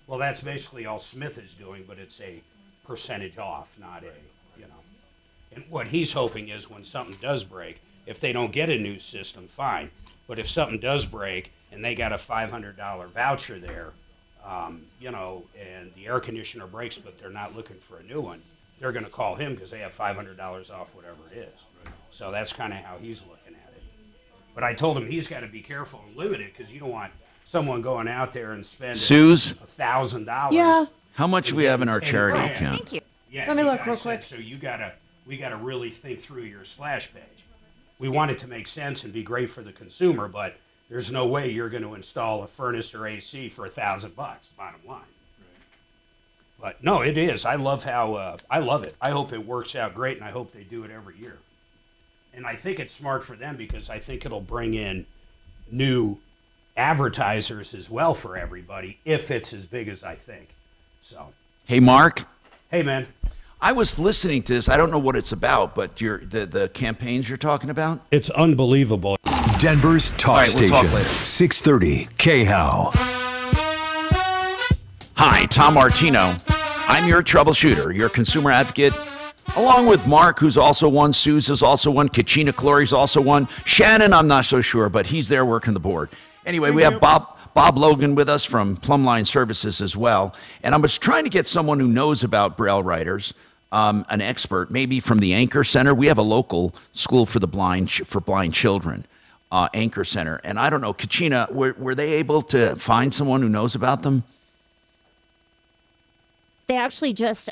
Well, that's basically all Smith is doing, but it's a percentage off, not And what he's hoping is when something does break, if they don't get a new system, fine. But if something does break and they got a $500 voucher there, you know, and the air conditioner breaks, but they're not looking for a new one, they're going to call him because they have $500 off whatever it is. Right. So that's kind of how he's looking at it. But I told him he's got to be careful and limited because you don't want someone going out there and spending $1,000. Yeah. How much do we have in our charity account? Thank you. Yeah, Let me you look guys real said, quick. So we gotta really think through your splash page. We want it to make sense and be great for the consumer, but there's no way you're going to install a furnace or AC for $1,000. Bottom line. But no, it is. I love how I love it. I hope it works out great, and I hope they do it every year. And I think it's smart for them because I think it'll bring in new advertisers as well for everybody if it's as big as I think. So. Hey, Mark. Hey, man. I was listening to this. I don't know what it's about, but the campaigns you're talking about? It's unbelievable. Denver's talk All right, we'll station. talk later. 630 KHOW. Hi, Tom Martino. I'm your troubleshooter, your consumer advocate, along with Mark, who's also one, Suze is also one, Kachina Clory's also one, Shannon, I'm not so sure, but he's there working the board. Anyway, we have Bob Logan with us from Plumbline Services as well, and I was trying to get someone who knows about Braille writers, an expert, maybe from the Anchor Center. We have a local school for the blind for blind children, Anchor Center, and I don't know, Kachina, were they able to find someone who knows about them? They actually just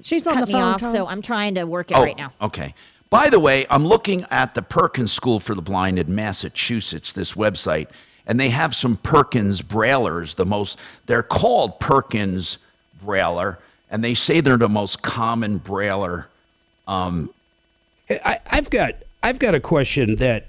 She's on cut the me phone, off, Tom. so I'm trying to work it right now. Okay. By the way, I'm looking at the Perkins School for the Blind in Massachusetts, this website, and they have some Perkins Braillers, they're called Perkins Brailler, and they say they're the most common Brailler. I've got a question that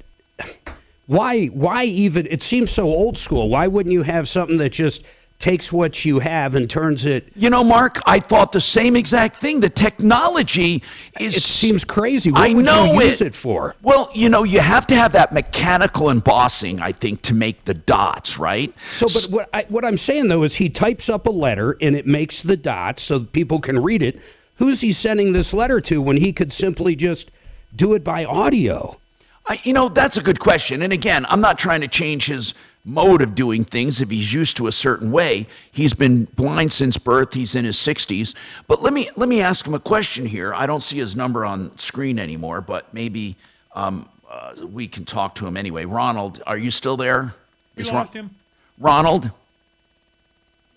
why even, it seems so old school. Why wouldn't you have something that just takes what you have and turns it... You know, Mark, I thought the same exact thing. The technology is... It seems crazy. What would you use it for? Well, you know, you have to have that mechanical embossing, I think, to make the dots, right? So, but what I'm saying, though, is he types up a letter and it makes the dots so people can read it. Who's he sending this letter to when he could simply just do it by audio? You know, that's a good question. And again, I'm not trying to change his mode of doing things if he's used to a certain way. He's been blind since birth. He's in his 60s. But let me ask him a question here. I don't see his number on screen anymore, but maybe we can talk to him anyway. Ronald, are you still there? We lost him. Ronald?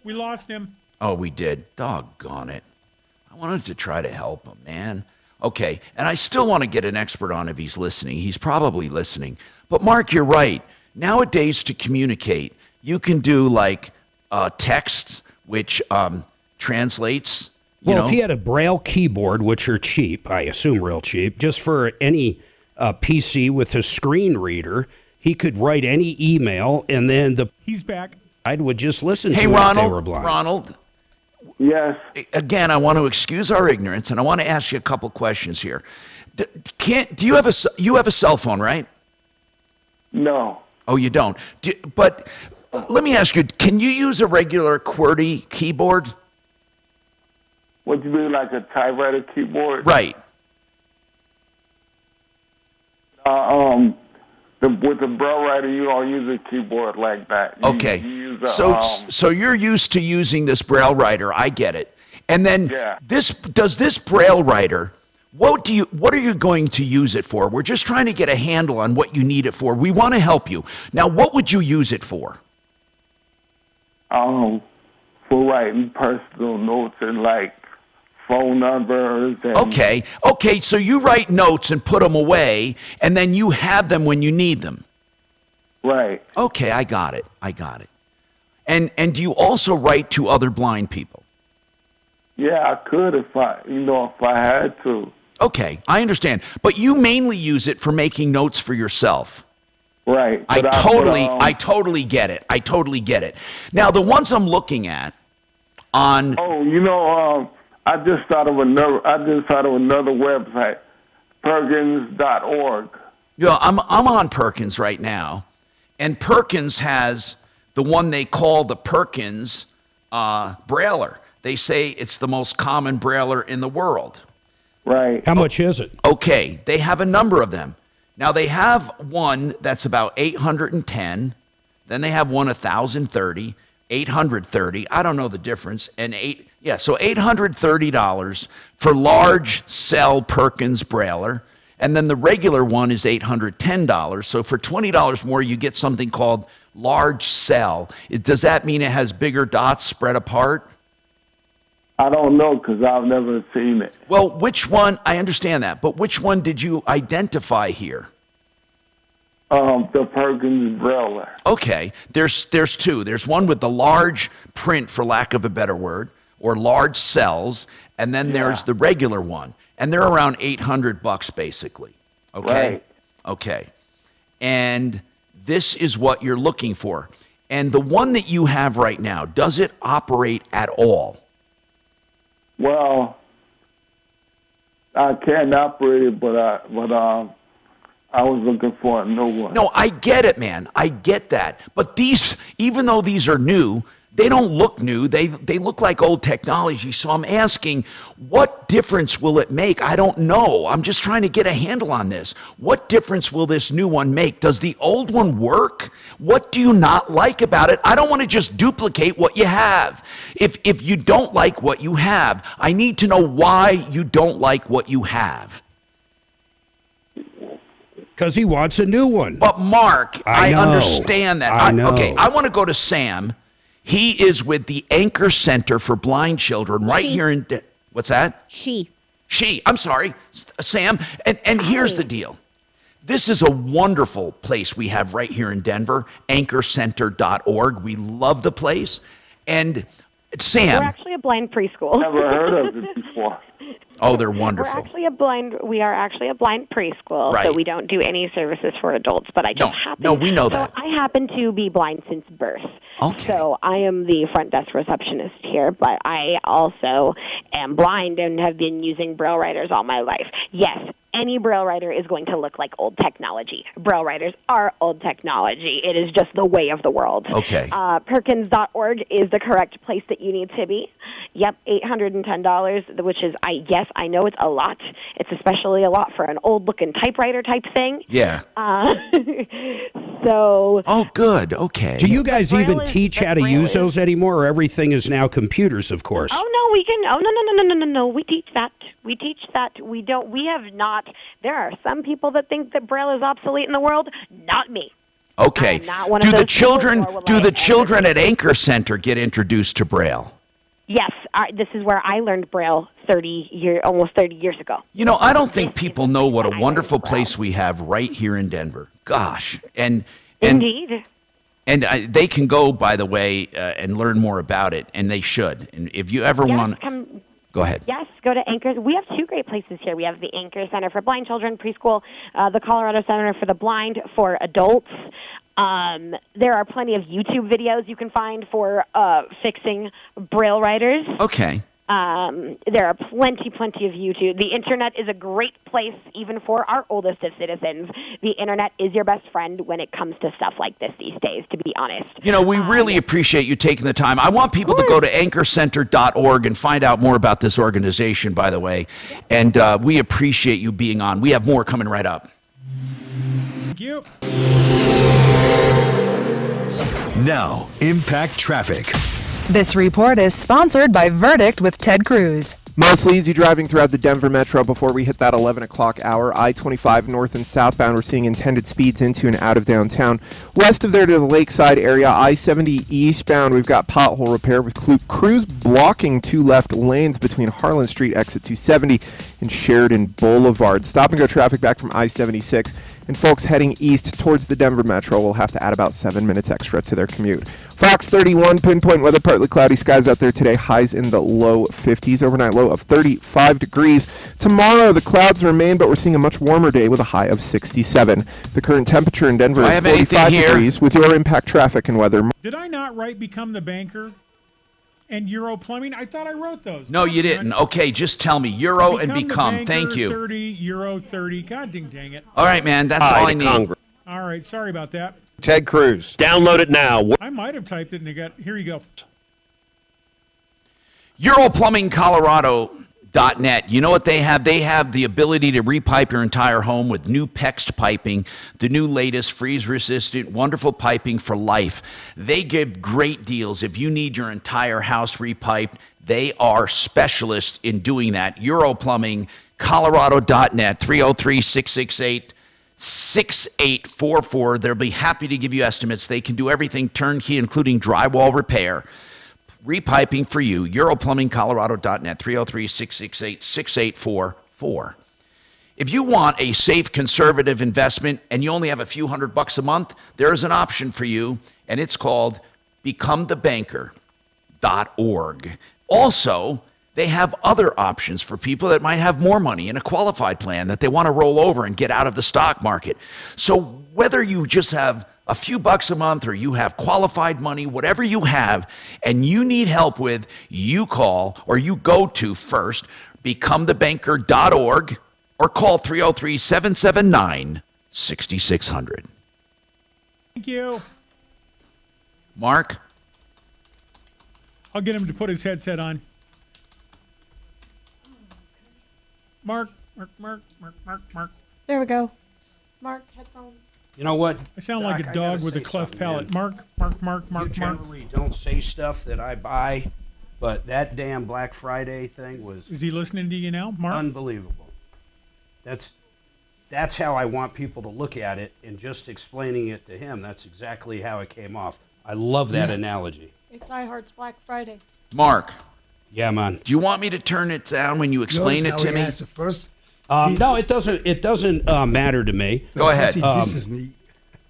We lost him. Oh, we did. Doggone it. I wanted to try to help him, man. Okay, and I still want to get an expert on if he's listening. He's probably listening. But Mark, you're right. Nowadays, to communicate, you can do like text, which translates. Well, if he had a Braille keyboard, which are cheap, I assume real cheap, just for any PC with a screen reader, he could write any email, and then He's back. I would just listen to Hey, it Ronald, if they were blind. Ronald. Yes. Again, I want to excuse our ignorance, and I want to ask you a couple questions here. Do you have a cell phone, right? No. Oh, you don't. But let me ask you: can you use a regular QWERTY keyboard? What do you mean, like a typewriter keyboard? Right. With the Braille writer, you don't use a keyboard like that. Okay. You use a, so you're used to using this Braille writer. I get it. And then Yeah. does this Braille writer? What are you going to use it for? We're just trying to get a handle on what you need it for. We want to help you. Now, what would you use it for? for writing personal notes and like phone numbers. And Okay, so you write notes and put them away, and then you have them when you need them. Right. Okay, I got it. And do you also write to other blind people? Yeah, I could if I had to. Okay, I understand. But you mainly use it for making notes for yourself. Right. I totally get it. I totally get it. Now, the ones I'm looking at on... Oh, I just thought of another website, Perkins.org. Yeah, I'm on Perkins right now, and Perkins has the one they call the Perkins Brailler. They say it's the most common Brailler in the world. Right. How much is it? Okay, they have a number of them. Now, they have one that's about $810. Then they have one 1,030, 830. I don't know the difference. And so $830 for large cell Perkins Brailler. And then the regular one is $810. So for $20 more, you get something called large cell. Does that mean it has bigger dots spread apart? I don't know because I've never seen it. Well, which one? I understand that, but which one did you identify here? The Perkins Braille. Okay, there's two. There's one with the large print, for lack of a better word, or large cells, and then there's the regular one, and they're around $800 basically. Okay. Right. Okay, and this is what you're looking for. And the one that you have right now, does it operate at all? Well, I can't operate it, but I was looking for a new one. No, I get it, man. I get that. But these, even though these are new, they don't look new. They look like old technology. So I'm asking, what difference will it make? I don't know. I'm just trying to get a handle on this. What difference will this new one make? Does the old one work? What do you not like about it? I don't want to just duplicate what you have. If you don't like what you have, I need to know why you don't like what you have. Because he wants a new one. But Mark, I know. understand that. I know. Okay, I want to go to Sam. He is with the Anchor Center for Blind Children right here in... What's that? She. I'm sorry, Sam. And here's the deal. This is a wonderful place we have right here in Denver, anchorcenter.org. We love the place. And Sam... We're actually a blind preschool. Never heard of it before. Oh, they're wonderful. We are actually a blind preschool, Right. so we don't do any services for adults. But I just happen. No, we know that. So I happen to be blind since birth. Okay. So I am the front desk receptionist here, but I also am blind and have been using Braille writers all my life. Yes, any Braille writer is going to look like old technology. Braille writers are old technology. It is just the way of the world. Okay. Perkins.org is the correct place that you need to be. Yep, $810, which is, I know it's a lot. It's especially a lot for an old-looking typewriter type thing. Yeah. So. Oh, good. Okay. Do you guys even is- teach how to Braille use is- those anymore, or everything is now computers, of course? Oh no, we can. Oh no. We teach that. We teach that. We don't. We have not. There are some people that think that Braille is obsolete in the world. Not me. Okay. I'm not one Do of the those people, children nor will do I the ever children be. at Anchor Center get introduced to Braille? Yes, this is where I learned Braille almost 30 years ago. You know, I don't think people know what a wonderful place we have right here in Denver. Gosh, and Indeed. And they can go, by the way, and learn more about it, and they should. And if you ever want, go ahead. Yes, go to Anchor. We have two great places here. We have the Anchor Center for Blind Children, preschool, the Colorado Center for the Blind for adults. There are plenty of YouTube videos you can find for fixing Braille writers. Okay. There are plenty of YouTube. The Internet is a great place even for our oldest of citizens. The Internet is your best friend when it comes to stuff like this these days, to be honest. You know, we really appreciate you taking the time. I want people to go to anchorcenter.org and find out more about this organization, by the way. And we appreciate you being on. We have more coming right up. Thank you. Now, Impact Traffic. This report is sponsored by Verdict with Ted Cruz. Mostly easy driving throughout the Denver metro before we hit that 11 o'clock hour. I-25 north and southbound, we're seeing intended speeds into and out of downtown. West of there to the lakeside area, I-70 eastbound, we've got pothole repair with crews blocking two left lanes between Harlan Street, exit 270, and Sheridan Boulevard. Stop-and-go traffic back from I-76. And folks heading east towards the Denver metro will have to add about 7 minutes extra to their commute. Fox 31, pinpoint weather, partly cloudy skies out there today, highs in the low 50s, overnight low of 35 degrees. Tomorrow the clouds remain, but we're seeing a much warmer day with a high of 67. The current temperature in Denver is 45 degrees with your Impact Traffic and weather. Did I not write Become the Banker and Euro Plumbing? I thought I wrote those. No, you didn't. Okay, just tell me. Euro and Become. The Thank Banker, you. 30, Euro 30. God dang it. All right, man. That's all I need. All right. Sorry about that. Ted Cruz. Download it now. I might have typed it and it got... Here you go. EuroPlumbing Colorado .net. You know what they have? They have the ability to repipe your entire home with new PEX piping, the new latest freeze-resistant, wonderful piping for life. They give great deals. If you need your entire house repiped, they are specialists in doing that. Euro Plumbing, Colorado.net, 303-668-6844. They'll be happy to give you estimates. They can do everything turnkey, including drywall repair. Repiping for you, EuroPlumbingColorado.net, 303-668-6844. If you want a safe, conservative investment and you only have a few $100 a month, there is an option for you, and it's called BecomeTheBanker.org. Also, they have other options for people that might have more money in a qualified plan that they want to roll over and get out of the stock market. So whether you just have a few bucks a month or you have qualified money, whatever you have, and you need help with, you call or you go to first, BecomeTheBanker.org, or call 303-779-6600. Thank you. Mark? I'll get him to put his headset on. Mark. There we go. Mark, headphones. You know what? I sound like a dog with a cleft palate. Mark. You generally don't say stuff that I buy, but that damn Black Friday thing was... Is he listening to you now, Mark? Unbelievable. That's how I want people to look at it, and just explaining it to him, that's exactly how it came off. I love that analogy. It's iHeart's Black Friday. Mark. Yeah, man. Do you want me to turn it down when you explain it to me? First? No, it doesn't. It doesn't matter to me. Go ahead.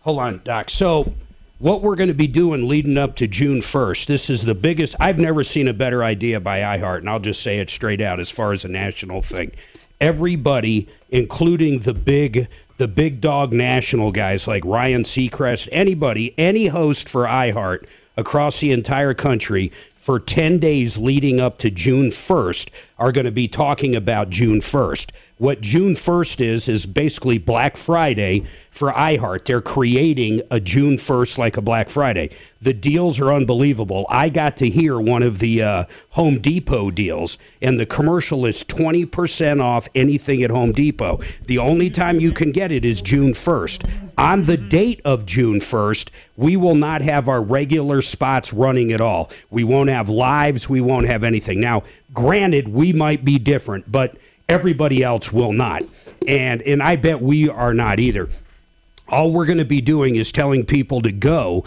Hold on, Doc. So, what we're going to be doing leading up to June 1st, this is the biggest. I've never seen a better idea by iHeart, and I'll just say it straight out as far as a national thing. Everybody, including the big dog national guys like Ryan Seacrest, anybody, any host for iHeart across the entire country, for 10 days leading up to June 1st are going to be talking about June 1st. What June 1st is basically Black Friday for iHeart. They're creating a June 1st like a Black Friday. The deals are unbelievable. I got to hear one of the Home Depot deals, and the commercial is 20% off anything at Home Depot. The only time you can get it is June 1st. On the date of June 1st, we will not have our regular spots running at all. We won't have lives. We won't have anything. Now, granted, we might be different, but everybody else will not. And I bet we are not either. All we're going to be doing is telling people to go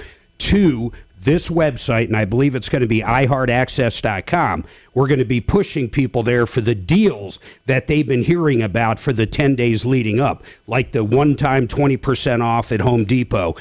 to this website, and I believe it's going to be iHeartAccess.com. We're going to be pushing people there for the deals that they've been hearing about for the 10 days leading up, like the one-time 20% off at Home Depot,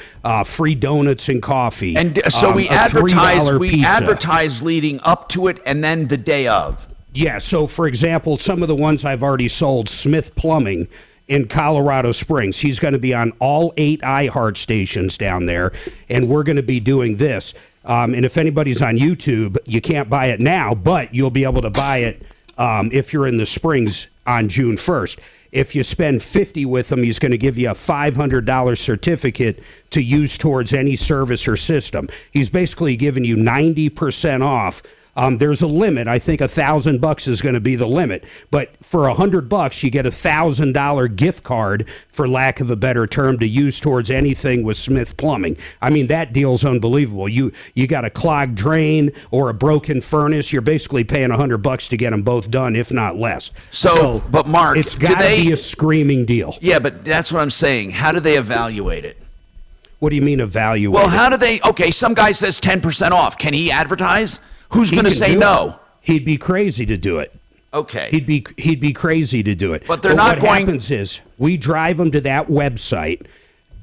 free donuts and coffee. And so we advertise leading up to it and then the day of. Yeah, so for example, some of the ones I've already sold, Smith Plumbing in Colorado Springs. He's going to be on all 8 iHeart stations down there, and we're going to be doing this. And if anybody's on YouTube, you can't buy it now, but you'll be able to buy it if you're in the Springs on June 1st. If you spend $50 with him, he's going to give you a $500 certificate to use towards any service or system. He's basically giving you 90% off. There's a limit. I think $1,000 is going to be the limit. But for $100, you get a $1,000 gift card, for lack of a better term, to use towards anything with Smith Plumbing. I mean, that deal's unbelievable. You got a clogged drain or a broken furnace, you're basically paying $100 to get them both done, if not less. So but Mark, it's got to be a screaming deal. Yeah, but that's what I'm saying. How do they evaluate it? What do you mean evaluate? Well, how do they? Okay, some guy says 10% off. Can he advertise? Who's going to say no? He'd be crazy to do it. Okay. He'd be crazy to do it. But they're not going. What happens is we drive them to that website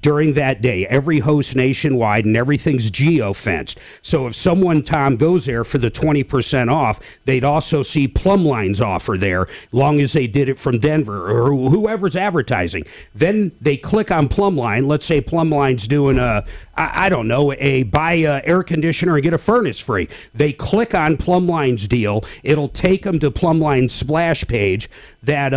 during that day. Every host nationwide, and everything's geo-fenced. So if someone, Tom, goes there for the 20% off, they'd also see Plumbline's offer there, long as they did it from Denver or whoever's advertising. Then they click on Plumbline. Let's say Plumbline's doing a buy a air conditioner and get a furnace free. They click on Plumbline's deal. It'll take them to Plumbline's splash page that,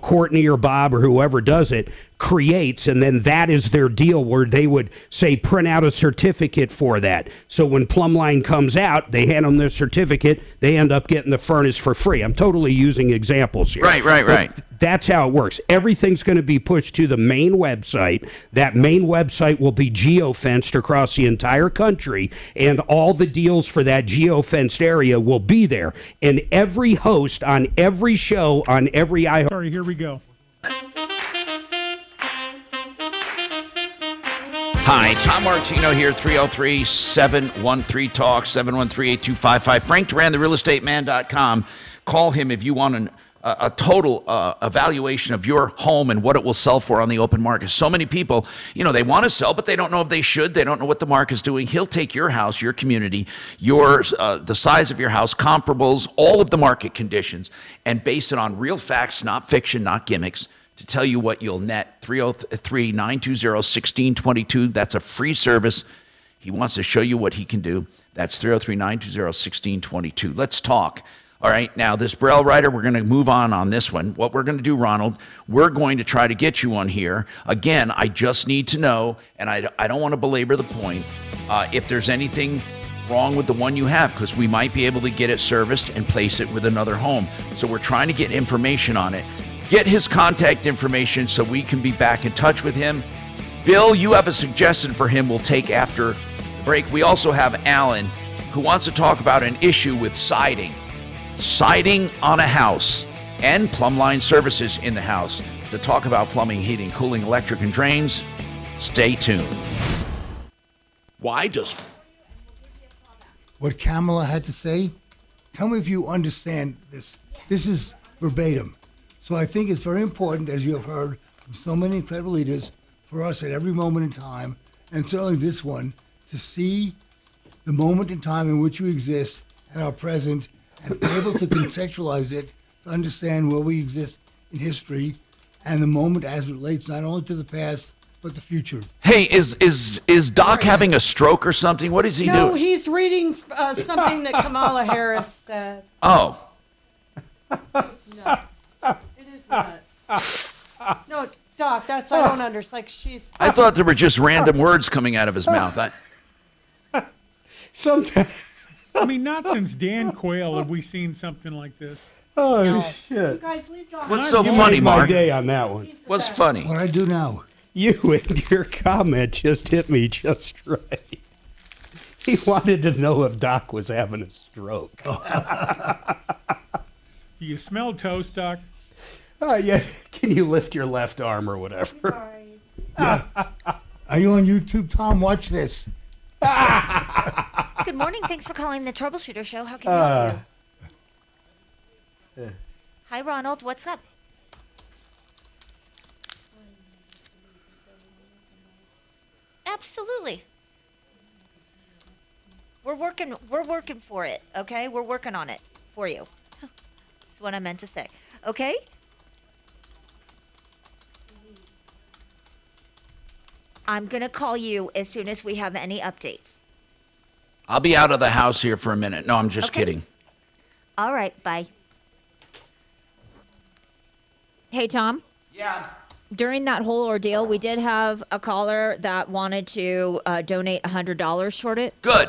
Courtney or Bob or whoever does it creates, and then that is their deal where they would say print out a certificate for that. So when Plumbline comes out, they hand them their certificate, they end up getting the furnace for free. I'm totally using examples here. Right. That's how it works. Everything's going to be pushed to the main website. That main website will be geo-fenced across the entire country, and all the deals for that geo-fenced area will be there. And every host on every show on every iHeart... Sorry, here we go. Hi, Tom Martino here, 303-713-TALK, 713-8255. Frank Duran, therealestateman.com. Call him if you want a total evaluation of your home and what it will sell for on the open market. So many people, they want to sell, but they don't know if they should. They don't know what the market's doing. He'll take your house, your community, the size of your house, comparables, all of the market conditions, and base it on real facts, not fiction, not gimmicks, to tell you what you'll net. 303-920-1622. That's a free service. He wants to show you what he can do. That's 303-920-1622. Let's talk. All right, now this Braille writer, we're going to move on this one. What we're going to do, Ronald, we're going to try to get you on here. Again, I just need to know, and I don't want to belabor the point, if there's anything wrong with the one you have, because we might be able to get it serviced and place it with another home. So we're trying to get information on it. Get his contact information so we can be back in touch with him. Bill, you have a suggestion for him we'll take after the break. We also have Alan, who wants to talk about an issue with siding. Siding on a house and Plumbline services in the house. To talk about plumbing, heating, cooling, electric, and drains, stay tuned. Why does... What Kamala had to say? Tell me if you understand this. This is verbatim. So I think it's very important, as you have heard from so many incredible leaders, for us at every moment in time, and certainly this one, to see the moment in time in which we exist and are present, and be able to contextualize it, to understand where we exist in history, and the moment as it relates not only to the past, but the future. Hey, is Doc having a stroke or something? What is he doing? No, he's reading something that Kamala Harris said. Oh. It is nuts. No, Doc, that's I don't understand. Like she's. I thought there were just random words coming out of his mouth. Sometimes. I mean, not since Dan Quayle have we seen something like this. Oh, No. shit. You guys leave Doc. What's so funny, Mark? Day on that one. What's funny? What I do now? You and your comment just hit me just right. He wanted to know if Doc was having a stroke. You smell toast, Doc? Yeah. Can you lift your left arm or whatever? Sorry. Yeah. Are you on YouTube, Tom? Watch this. Good morning. Thanks for calling the Troubleshooter Show. How can I help you? Hi, Ronald. What's up? Absolutely. We're working for it, okay? We're working on it for you. That's what I meant to say. Okay? I'm going to call you as soon as we have any updates. I'll be out of the house here for a minute. No, I'm just kidding. All right, bye. Hey, Tom? Yeah. During that whole ordeal, we did have a caller that wanted to donate $100 toward it. Good.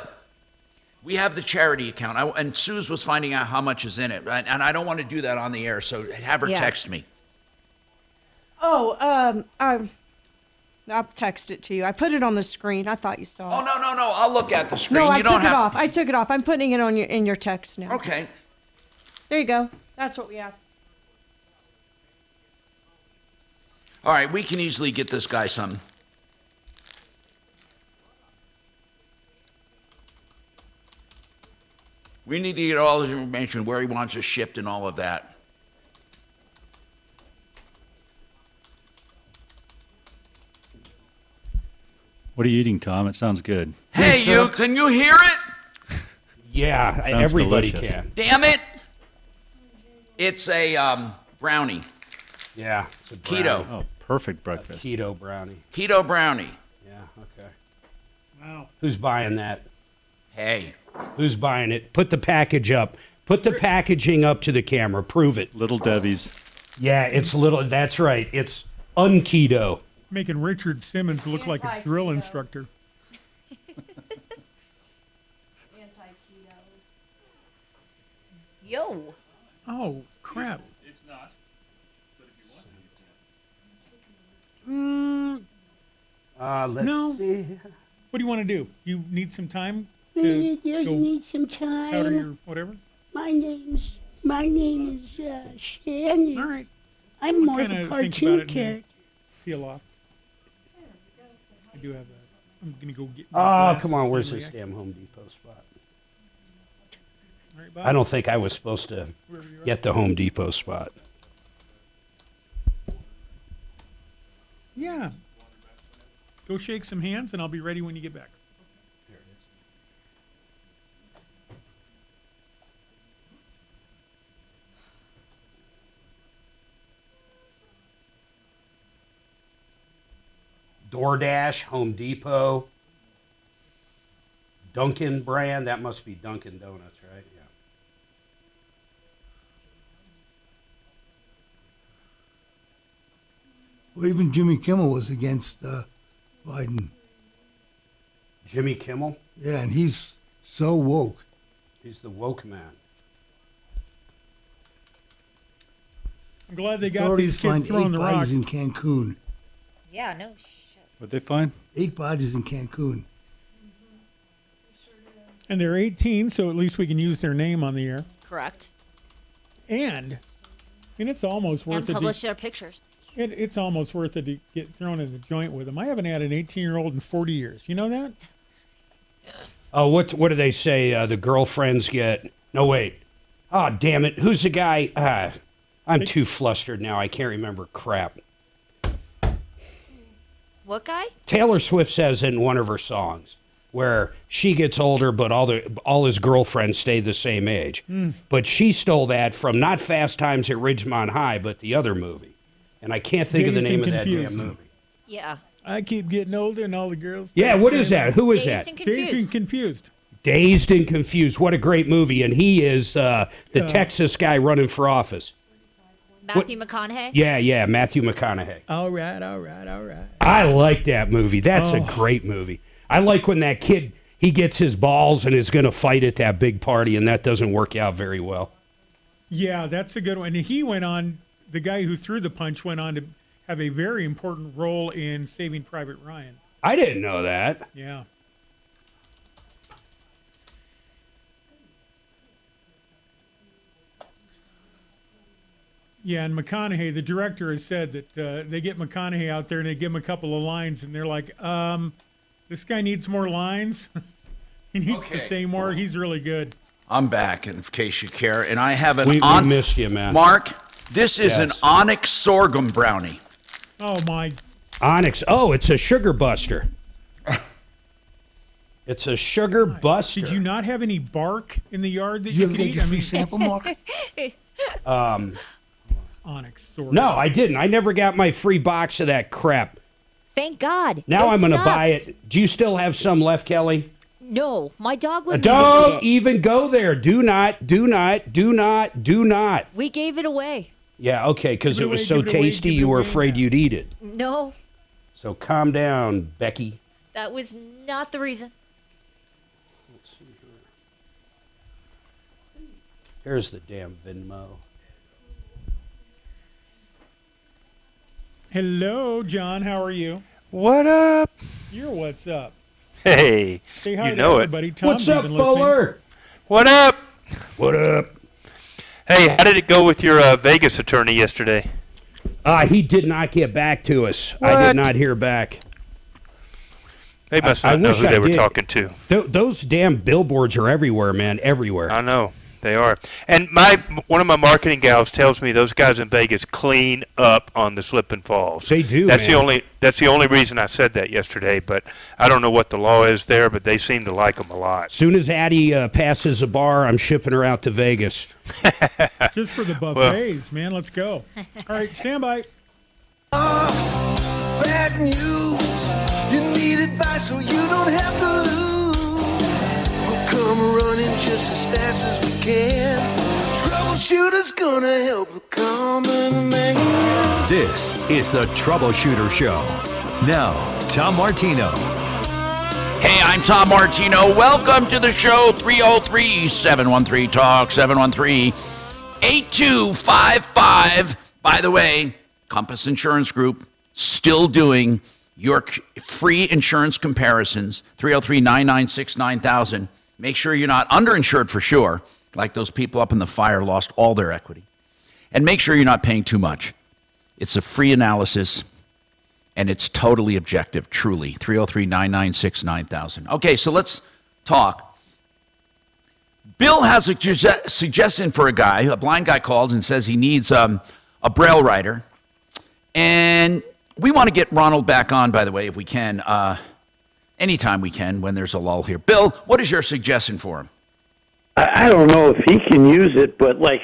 We have the charity account, and Suze was finding out how much is in it, and I don't want to do that on the air, so have her text me. Oh, I'll text it to you. I put it on the screen. I thought you saw it. Oh, no. I'll look at the screen. No, I you don't took it off. I took it off. I'm putting it on in your text now. Okay. There you go. That's what we have. All right, we can easily get this guy something. We need to get all his information, where he wants it shipped and all of that. What are you eating, Tom? It sounds good. Hey, you, can you hear it? Yeah, Sounds everybody delicious. can. Damn it. It's a brownie. Yeah. It's a Keto. Oh, perfect breakfast. Keto brownie. Keto brownie. Yeah, okay. Wow. Who's buying that? Hey. Who's buying it? Put the package up. Put the packaging up to the camera. Prove it. Little Debbie's. Yeah, it's little. That's right. It's Unketo. Making Richard Simmons look like a drill instructor. Yo. Oh, crap. It's not. But if you want Let's see. What do you want to do? You need some time to You go need some time. powder your whatever? My name is Shannon. All right. I'm more Kinda of a think about cartoon it and character. Peel off. I do have a... I'm going to go get... Come on. Where's this damn Home Depot spot? All right, Bob. I don't think I was supposed to get the Home Depot spot. Yeah. Go shake some hands, and I'll be ready when you get back. DoorDash, Home Depot, Dunkin' brand. That must be Dunkin' Donuts, right? Yeah. Well, even Jimmy Kimmel was against Biden. Jimmy Kimmel? Yeah, and he's so woke. He's the woke man. I'm glad they got Authorities these kids find 8 throwing the rock. bodies in Cancun. Yeah, no shit. What'd they find? 8 bodies in Cancun. And they're 18, so at least we can use their name on the air. Correct. And it's almost worth And it. publish their pictures. It's almost worth it to get thrown in the joint with them. I haven't had an 18-year-old in 40 years. You know that? Oh, what do they say? The girlfriends get... No, wait. Oh, damn it. Who's the guy? I'm too flustered now. I can't remember crap. What guy? Taylor Swift says in one of her songs where she gets older, but all his girlfriends stay the same age. But she stole that from not Fast Times at Ridgemont High, but the other movie. And I can't think of the name of that damn movie. Yeah. I keep getting older and all the girls... Yeah, what is that? Who is that? Dazed and Confused. Dazed and Confused. What a great movie. And he is the Texas guy running for office. Matthew McConaughey? Yeah, Matthew McConaughey. All right. I like that movie. That's a great movie. I like when that kid, he gets his balls and is going to fight at that big party, and that doesn't work out very well. Yeah, that's a good one. And he went on, the guy who threw the punch went on to have a very important role in Saving Private Ryan. I didn't know that. Yeah. Yeah, and McConaughey, the director, has said that they get McConaughey out there and they give him a couple of lines, and they're like, this guy needs more lines. He needs to say more. He's really good. I'm back, in case you care, and I have an... We missed you, man. Mark, this is an Onyx sorghum brownie. Oh, my... Onyx. Oh, it's a sugar buster. It's a sugar buster. Did you not have any bark in the yard that you could eat? I mean, Free sample, Mark? Onyx sorghum. No, I didn't. I never got my free box of that crap. Thank God. Now I'm going to buy it. Do you still have some left, Kelly? No, my dog would. Don't even go there. Do not. We gave it away. Yeah, okay, because it was so tasty you were afraid you'd eat it. No. So calm down, Becky. That was not the reason. Let's see here. Here's the damn Venmo. Hello, John. How are you? What up? You're what's up. Hey, say hi you to know everybody. it. Tom's What's up, Fuller? What up? What up? Hey, how did it go with your Vegas attorney yesterday? He did not get back to us. What? I did not hear back. They must not know who they were talking to. Those damn billboards are everywhere, man, everywhere. I know. They are. And one of my marketing gals tells me those guys in Vegas clean up on the slip and falls. They do, That's man. the only reason I said that yesterday, but I don't know what the law is there, but they seem to like them a lot. Soon as Addie passes a bar, I'm shipping her out to Vegas. Just for the buffets, man. Let's go. All right, stand by. Bad news. You need advice so you don't have to lose. We'll come running just as fast as we can. Troubleshooter's gonna help the common man. This is the Troubleshooter Show. Now, Tom Martino. Hey, I'm Tom Martino. Welcome to the show. 303-713-TALK, 713-8255. By the way, Compass Insurance Group still doing your free insurance comparisons. 303-996-9000. Make sure you're not underinsured for sure, like those people up in the fire lost all their equity. And make sure you're not paying too much. It's a free analysis, and it's totally objective, truly. 303-996-9000. Okay, so let's talk. Bill has a suggestion for a guy. A blind guy calls and says he needs a Braille writer. And we want to get Ronald back on, by the way, if we can, anytime we can when there's a lull here. Bill, what is your suggestion for him? I don't know if he can use it, but like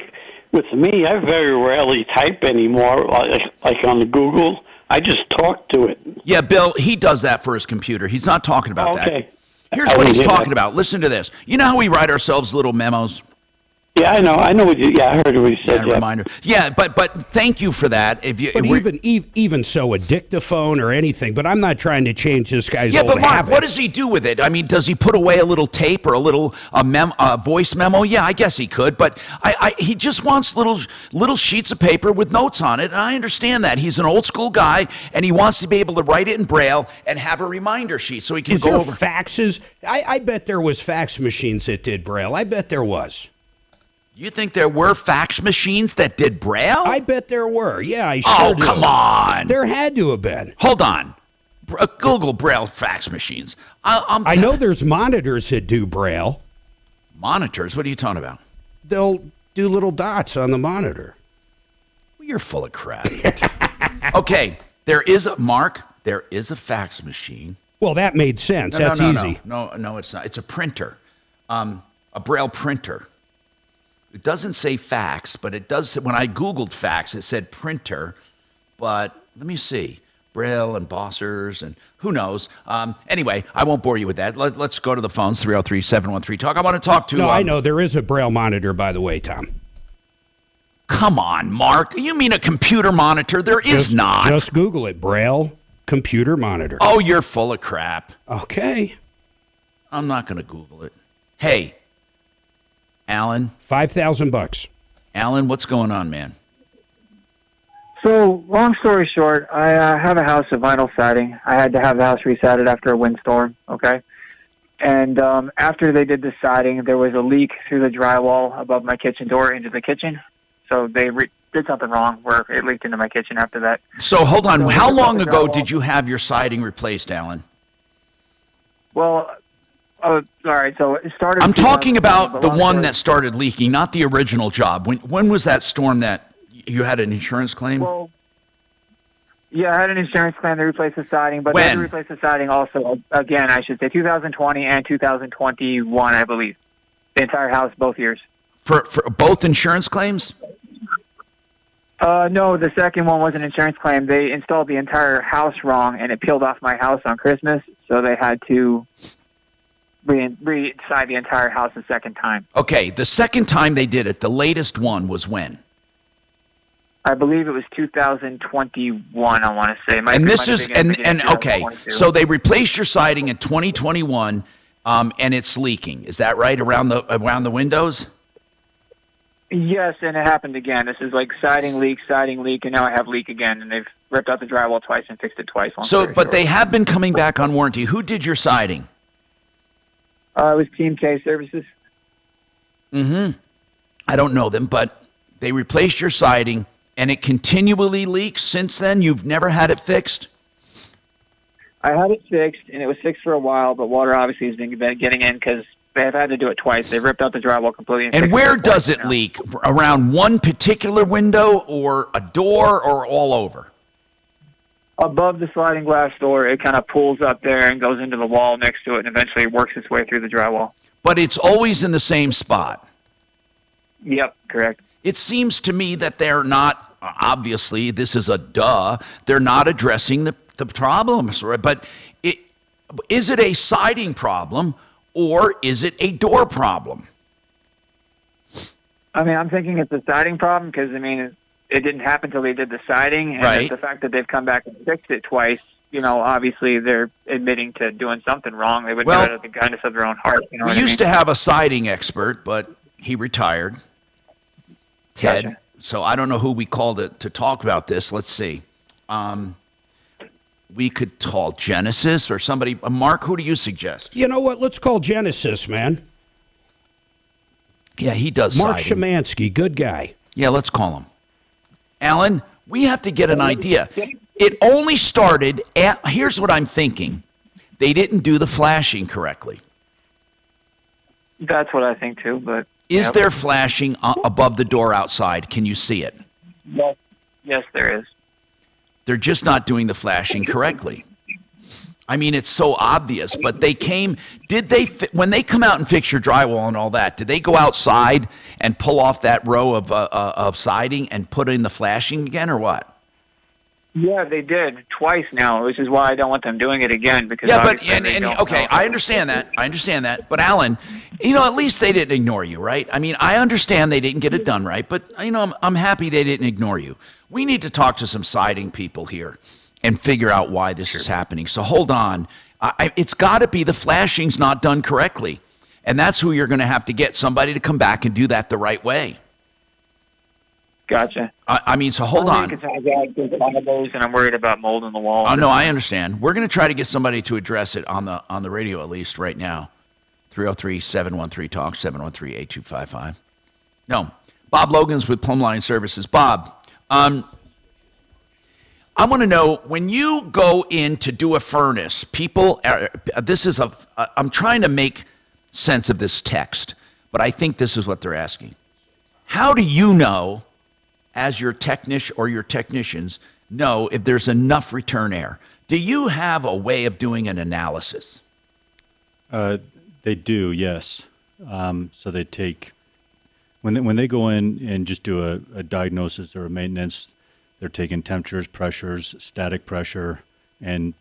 with me, I very rarely type anymore, like on the Google. I just talk to it. Yeah, Bill, he does that for his computer. He's not talking about that. Here's what he's talking about. Listen to this. You know how we write ourselves little memos? Yeah, I know. I know what you. Yeah, I heard what you said. Yeah, reminder. Yeah, but thank you for that. If you, but even so, a dictaphone or anything. But I'm not trying to change this guy's old but Mark, habit. what does he do with it? I mean, does he put away a little tape or a little voice memo? Yeah, I guess he could. But he just wants little sheets of paper with notes on it. And I understand that he's an old school guy and he wants to be able to write it in Braille and have a reminder sheet so he can go over faxes. I bet there was fax machines that did Braille. I bet there was. You think there were fax machines that did Braille? I bet there were. Yeah, I sure do. Oh, come on. There had to have been. Hold on. Google Braille fax machines. I know there's monitors that do Braille. Monitors? What are you talking about? They'll do little dots on the monitor. Well, you're full of crap. Okay, there is a fax machine. Well, that made sense. That's easy. No, it's not. It's a printer. A Braille printer. It doesn't say fax, but it does. When I Googled fax, it said printer. But let me see. Braille and Bossers and who knows. Anyway, I won't bore you with that. Let's go to the phones, 303-713-TALK. I want to talk to... No, I know. There is a Braille monitor, by the way, Tom. Come on, Mark. You mean a computer monitor? There is not. Just Google it. Braille computer monitor. Oh, you're full of crap. Okay. I'm not going to Google it. Hey. Alan? $5,000. Alan, what's going on, man? So, long story short, I have a house of vinyl siding. I had to have the house resided after a windstorm, okay? And after they did the siding, there was a leak through the drywall above my kitchen door into the kitchen. So they did something wrong where it leaked into my kitchen after that. So, hold on. How long ago did you have your siding replaced, Alan? Well... all right, so it started... I'm talking about the one that started leaking, not the original job. When was that storm that you had an insurance claim? Well, yeah, I had an insurance claim to replace the siding, but they had to replace the siding also, again, I should say, 2020 and 2021, I believe. The entire house, both years. For both insurance claims? No, the second one was an insurance claim. They installed the entire house wrong, and it peeled off my house on Christmas, so they had to... re-side the entire house a second time. Okay, the second time they did it, the latest one was when? I believe it was 2021, I want to say. Okay, so they replaced your siding in 2021, and it's leaking. Is that right, around the windows? Yes, and it happened again. This is like siding leak, and now I have leak again, and they've ripped out the drywall twice and fixed it twice. But they have been coming back on warranty. Who did your siding? It was Team K Services. Mm-hmm. I don't know them, but they replaced your siding, and it continually leaks since then? You've never had it fixed? I had it fixed, and it was fixed for a while, but water obviously has been getting in because they've had to do it twice. They ripped out the drywall completely. And where does it leak? Around one particular window or a door or all over? Above the sliding glass door, it kind of pulls up there and goes into the wall next to it and eventually works its way through the drywall. But it's always in the same spot? Yep, correct. It seems to me that they're not, obviously, this is a duh, they're not addressing the problems, right? But is it a siding problem or is it a door problem? I mean, I'm thinking it's a siding problem because, I mean, it didn't happen until they did the siding, and Right. the fact that they've come back and fixed it twice, you know, obviously they're admitting to doing something wrong. They would do it out of the kindness of their own heart. You know We what I used mean? to have a siding expert, but he retired. Ted. Gotcha. So I don't know who we called it to talk about this. Let's see. We could call Genesis or somebody. Mark, who do you suggest? You know what? Let's call Genesis, man. Yeah, he does Mark siding. Szymanski, good guy. Yeah, let's call him. Alan, we have to get an idea. It only started at, here's what I'm thinking. They didn't do the flashing correctly. That's what I think too. But Is yep. there flashing above the door outside? Can you see it? Yes, yes, there is. They're just not doing the flashing correctly. I mean, it's so obvious, but they came, when they come out and fix your drywall and all that, did they go outside and pull off that row of siding and put in the flashing again, or what? Yeah, they did twice now, which is why I don't want them doing it again. Because Yeah, but, obviously they don't okay, know. I understand that, but Alan, you know, at least they didn't ignore you, right? I mean, I understand they didn't get it done right, but, you know, I'm happy they didn't ignore you. We need to talk to some siding people here and figure out why this is happening. So hold on. It's got to be the flashing's not done correctly. And that's who you're going to have to get, somebody to come back and do that the right way. Gotcha. I mean, so hold on. Because I got good combos and I'm worried about mold in the wall. Oh, no, I understand. We're going to try to get somebody to address it on the radio, at least right now. 303-713-TALK, 713-8255. No. Bob Logan's with Plumbline Services. Bob, I want to know, when you go in to do a furnace, people, I'm trying to make sense of this text, but I think this is what they're asking. How do you know, as your technician or your technicians, know if there's enough return air? Do you have a way of doing an analysis? They do, yes. So they take, when they go in and just do a diagnosis or a maintenance, they're taking temperatures, pressures, static pressure, and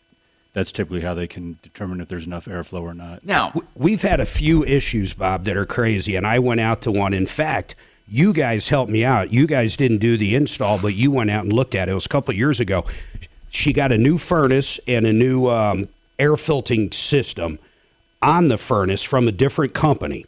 that's typically how they can determine if there's enough airflow or not. Now, we've had a few issues, Bob, that are crazy, and I went out to one. In fact, you guys helped me out. You guys didn't do the install, but you went out and looked at it. It was a couple of years ago. She got a new furnace and a new air filtering system on the furnace from a different company.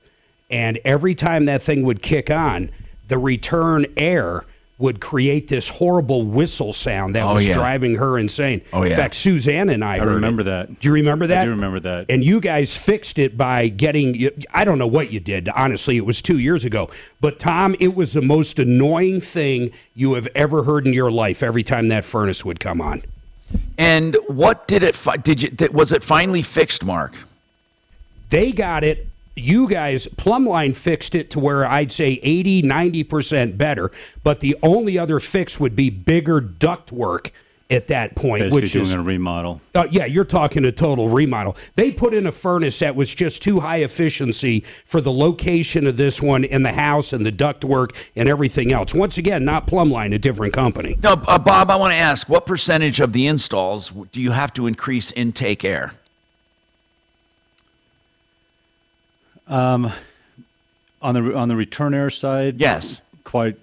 And every time that thing would kick on, the return air would create this horrible whistle sound that was driving her insane. In fact, Suzanne and I heard remember it. that. Do you remember that? I do remember that. And you guys fixed it by getting, I don't know what you did. Honestly, it was 2 years ago. But, Tom, it was the most annoying thing you have ever heard in your life every time that furnace would come on. And what did it, was it finally fixed, Mark? They got it. You guys, Plumbline fixed it to where I'd say 80, 90% better, but the only other fix would be bigger duct work at that point. Basically which doing is a remodel. Yeah, you're talking a total remodel. They put in a furnace that was just too high efficiency for the location of this one in the house and the duct work and everything else. Once again, not Plumbline, a different company. No, Bob, I want to ask, what percentage of the installs do you have to increase intake air? On the return air side, yes, quite.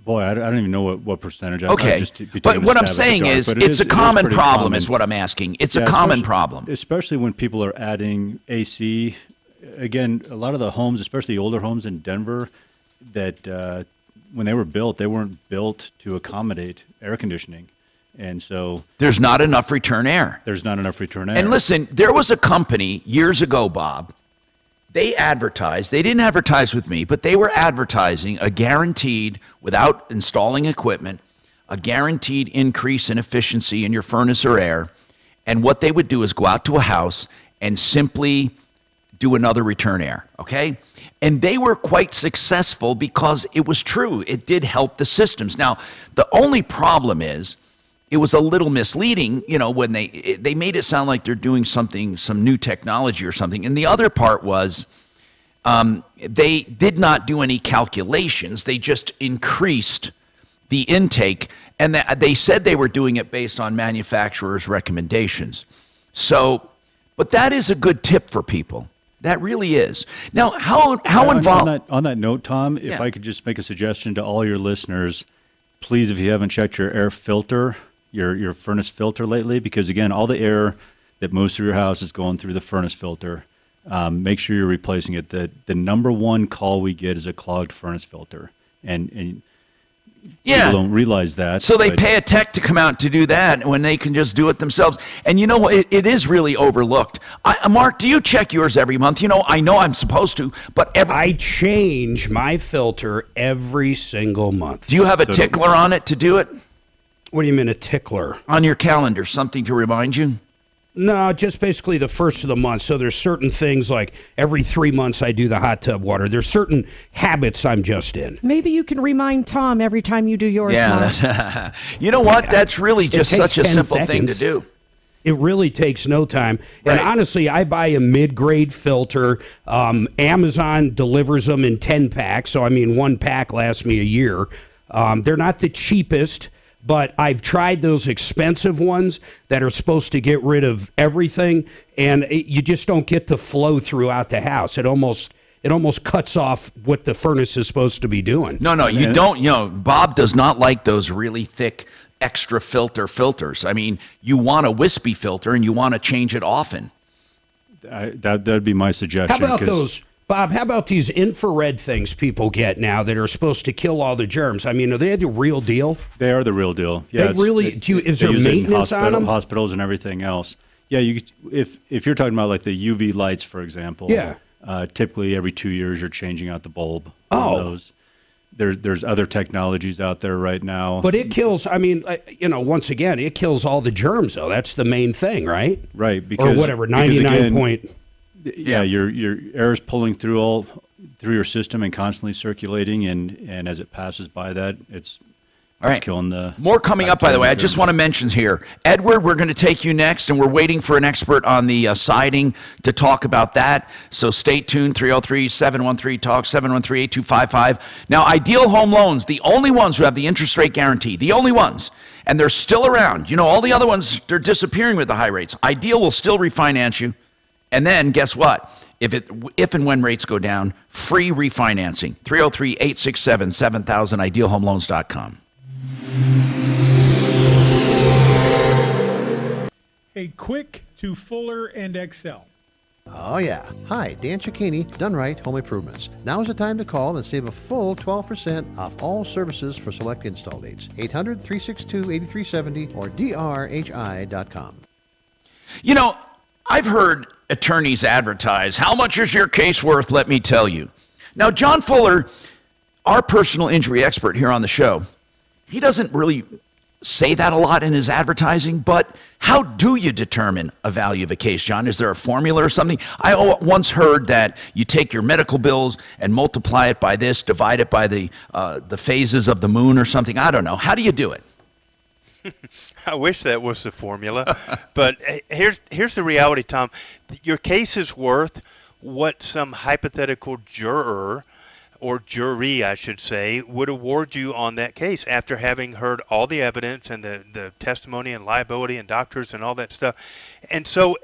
Boy, I don't even know what percentage. Okay, but what I'm saying is, it's a common problem, is what I'm asking. It's a common problem, especially when people are adding AC. Again, a lot of the homes, especially older homes in Denver, that when they were built, they weren't built to accommodate air conditioning. And so there's not enough return air. There's not enough return air. And listen, there was a company years ago, Bob. They advertised. They didn't advertise with me, but they were advertising a guaranteed, without installing equipment, a guaranteed increase in efficiency in your furnace or air. And what they would do is go out to a house and simply do another return air, okay? And they were quite successful because it was true. It did help the systems. Now, the only problem is, it was a little misleading, you know, when they made it sound like they're doing something, some new technology or something. And the other part was they did not do any calculations. They just increased the intake, and they said they were doing it based on manufacturers' recommendations. So, but that is a good tip for people. That really is. Now, how involved? On that note, Tom, if Yeah. I could just make a suggestion to all your listeners, please, if you haven't checked your air filter, your furnace filter lately, because again, all the air that moves through your house is going through the furnace filter. Make sure you're replacing it. The number one call we get is a clogged furnace filter, and Yeah. people don't realize that. So they but- pay a tech to come out to do that when they can just do it themselves. And you know what? It is really overlooked. Mark, do you check yours every month? You know I'm supposed to, but I change my filter every single month. Do you have a tickler on it to do it? What do you mean a tickler? On your calendar, something to remind you? No, just basically the first of the month. So there's certain things like every 3 months I do the hot tub water. There's certain habits I'm just in. Maybe you can remind Tom every time you do yours, Mark. Yeah. You know what? That's really It just takes such a 10 simple thing to seconds. do. It really takes no time. Right. And honestly, I buy a mid-grade filter. Amazon delivers them in 10 packs. So, I mean, one pack lasts me a year. They're not the cheapest, but I've tried those expensive ones that are supposed to get rid of everything, and you just don't get the flow throughout the house. It almost cuts off what the furnace is supposed to be doing. No, you don't. You know, Bob does not like those really thick extra filters. I mean, you want a wispy filter, and you want to change it often. That'd be my suggestion. How about 'cause- those, Bob? How about these infrared things people get now that are supposed to kill all the germs? I mean, are they the real deal? They are the real deal. Yeah, They really? Is they there use it in maintenance on them? hospitals and everything else. Yeah, if you're talking about like the UV lights, for example. Yeah. Typically, every 2 years, you're changing out the bulb. Oh. On those. There's other technologies out there right now. But it kills. I mean, once again, it kills all the germs, though. That's the main thing, right? Right. Because or whatever, because 99 again, point. Yeah, your air is pulling through your system and constantly circulating, and as it passes by that, it's killing the... More coming up, by the way. I just want to mention here. Edward, we're going to take you next, and we're waiting for an expert on the siding to talk about that. So stay tuned, 303-713-TALK, 713-8255. Now, Ideal Home Loans, the only ones who have the interest rate guarantee, the only ones, and they're still around. You know, all the other ones, they're disappearing with the high rates. Ideal will still refinance you. And then, guess what? If and when rates go down, free refinancing. 303-867-7000, idealhomeloans.com. A quick to Fuller and Excel. Oh, yeah. Hi, Dan Cicchini, Done Right Home Improvements. Now is the time to call and save a full 12% off all services for select install dates. 800-362-8370 or drhi.com. You know, I've heard attorneys advertise, how much is your case worth, let me tell you. Now, John Fuller, our personal injury expert here on the show, he doesn't really say that a lot in his advertising, but how do you determine a value of a case, John? Is there a formula or something? I once heard that you take your medical bills and multiply it by this, divide it by the phases of the moon or something. I don't know. How do you do it? I wish that was the formula, but here's the reality, Tom. Your case is worth what some hypothetical juror, or jury, I should say, would award you on that case after having heard all the evidence and the testimony and liability and doctors and all that stuff. And so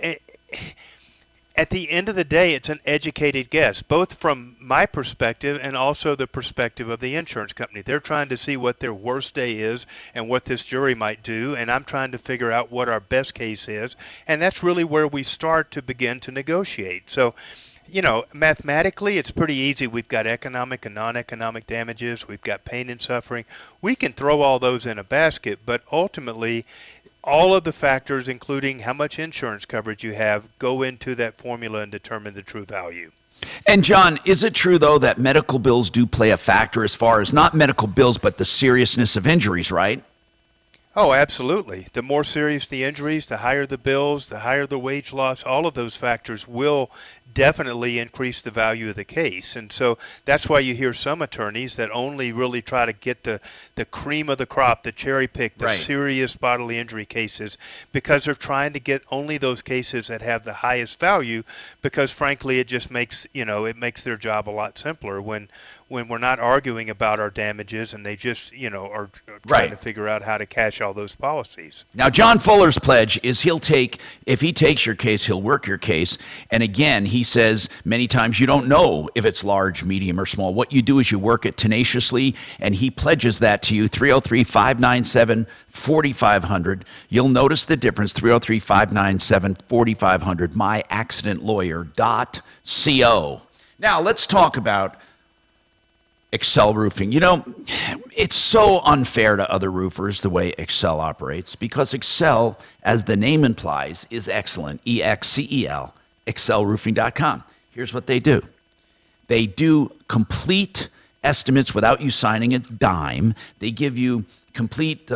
at the end of the day, it's an educated guess, both from my perspective and also the perspective of the insurance company. They're trying to see what their worst day is and what this jury might do, and I'm trying to figure out what our best case is, and that's really where we start to begin to negotiate. So, you know, mathematically, it's pretty easy. We've got economic and non-economic damages. We've got pain and suffering. We can throw all those in a basket, but ultimately, all of the factors, including how much insurance coverage you have, go into that formula and determine the true value. And, John, is it true, though, that medical bills do play a factor as far as not medical bills, but the seriousness of injuries, right? Oh, absolutely. The more serious the injuries, the higher the bills, the higher the wage loss, all of those factors will definitely increase the value of the case. And so that's why you hear some attorneys that only really try to get the cream of the crop, the cherry pick, the serious bodily injury cases, because they're trying to get only those cases that have the highest value, because frankly it just makes, it makes their job a lot simpler when we're not arguing about our damages and they just, are trying to figure out how to cash all those policies. Now, John Fuller's pledge is if he takes your case, he'll work your case. And again, he he says many times you don't know if it's large, medium, or small. What you do is you work it tenaciously, and he pledges that to you. 303-597-4500. You'll notice the difference. 303-597-4500. myaccidentlawyer.co. Now, let's talk about Excel Roofing. You know, it's so unfair to other roofers the way Excel operates, because Excel, as the name implies, is excellent. E-X-C-E-L, excelroofing.com. Here's what they do. They do complete estimates without you signing a dime. They give you complete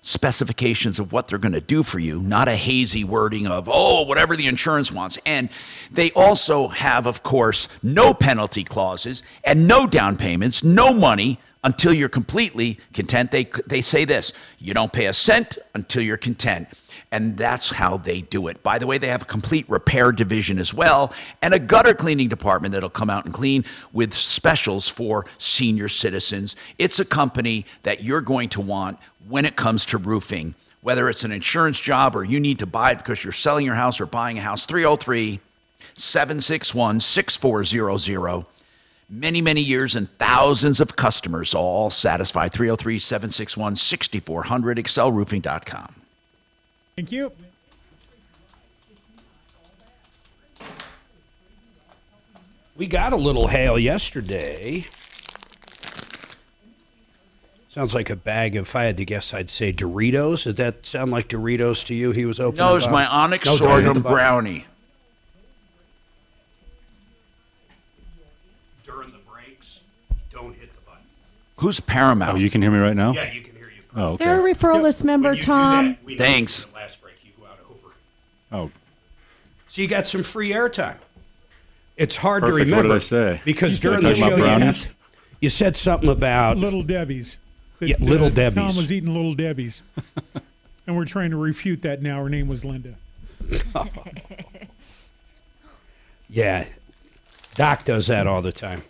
specifications of what they're going to do for you, not a hazy wording of, oh, whatever the insurance wants. And they also have, of course, no penalty clauses and no down payments, no money until you're completely content. They say this: you don't pay a cent until you're content. And that's how they do it. By the way, they have a complete repair division as well, and a gutter cleaning department that'll come out and clean, with specials for senior citizens. It's a company that you're going to want when it comes to roofing, whether it's an insurance job or you need to buy it because you're selling your house or buying a house. 303-761-6400. Many, many years and thousands of customers, all satisfied. 303-761-6400, excelroofing.com. Thank you. We got a little hail yesterday. Sounds like a bag of, if I had to guess, I'd say Doritos. Did that sound like Doritos to you? He was opening. No, it's my Onyx sorghum brownie. During the breaks, don't hit the button. Who's Paramount? Oh, you can hear me right now? Yeah, you can hear you. Oh, okay. They're a referral list member, Tom. Thanks. Last break, you go out over. Oh. So you got some free airtime. It's hard Perfect. to remember. What did I say? Because Did I during the talk about show brownies? you said something about Little Debbie's. Yeah, Little Debbie's. Tom was eating Little Debbie's. And we're trying to refute that now. Her name was Linda. Yeah, Doc does that all the time.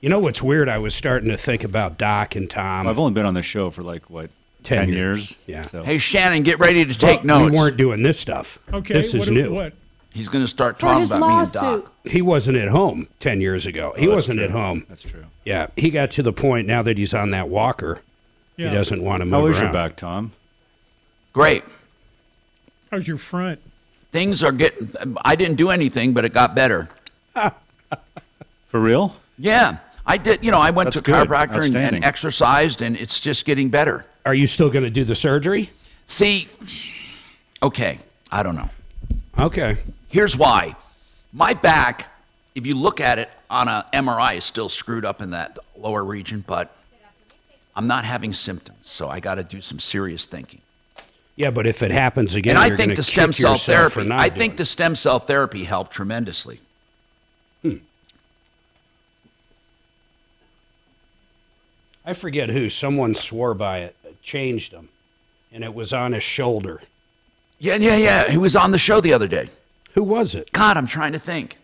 You know what's weird? I was starting to think about Doc and Tom. Well, I've only been on this show for like, what, 10 years? Yeah. So. Hey, Shannon, get ready to take notes. We weren't doing this stuff. Okay, this is new. What? He's going to start talking about me and Doc. He wasn't at home 10 years ago. He wasn't at home. That's true. Yeah, he got to the point now that he's on that walker, Yeah. he doesn't want to move How around. is your back, Tom? Great. How's your front? Things are getting... I didn't do anything, but it got better. For real? Yeah. I did. You know, I went That's to a good. chiropractor and Outstanding. exercised, and it's just getting better. Are you still going to do the surgery? See, okay, I don't know. Okay. Here's why. My back, if you look at it on a MRI, is still screwed up in that lower region, but I'm not having symptoms, so I got to do some serious thinking. Yeah, but if it happens again, And I you're think gonna the stem kick cell yourself for therapy. not I doing think it. the stem cell therapy helped tremendously. I forget who. Someone swore by it, changed him, and it was on his shoulder. Yeah. He was on the show the other day. Who was it? God, I'm trying to think.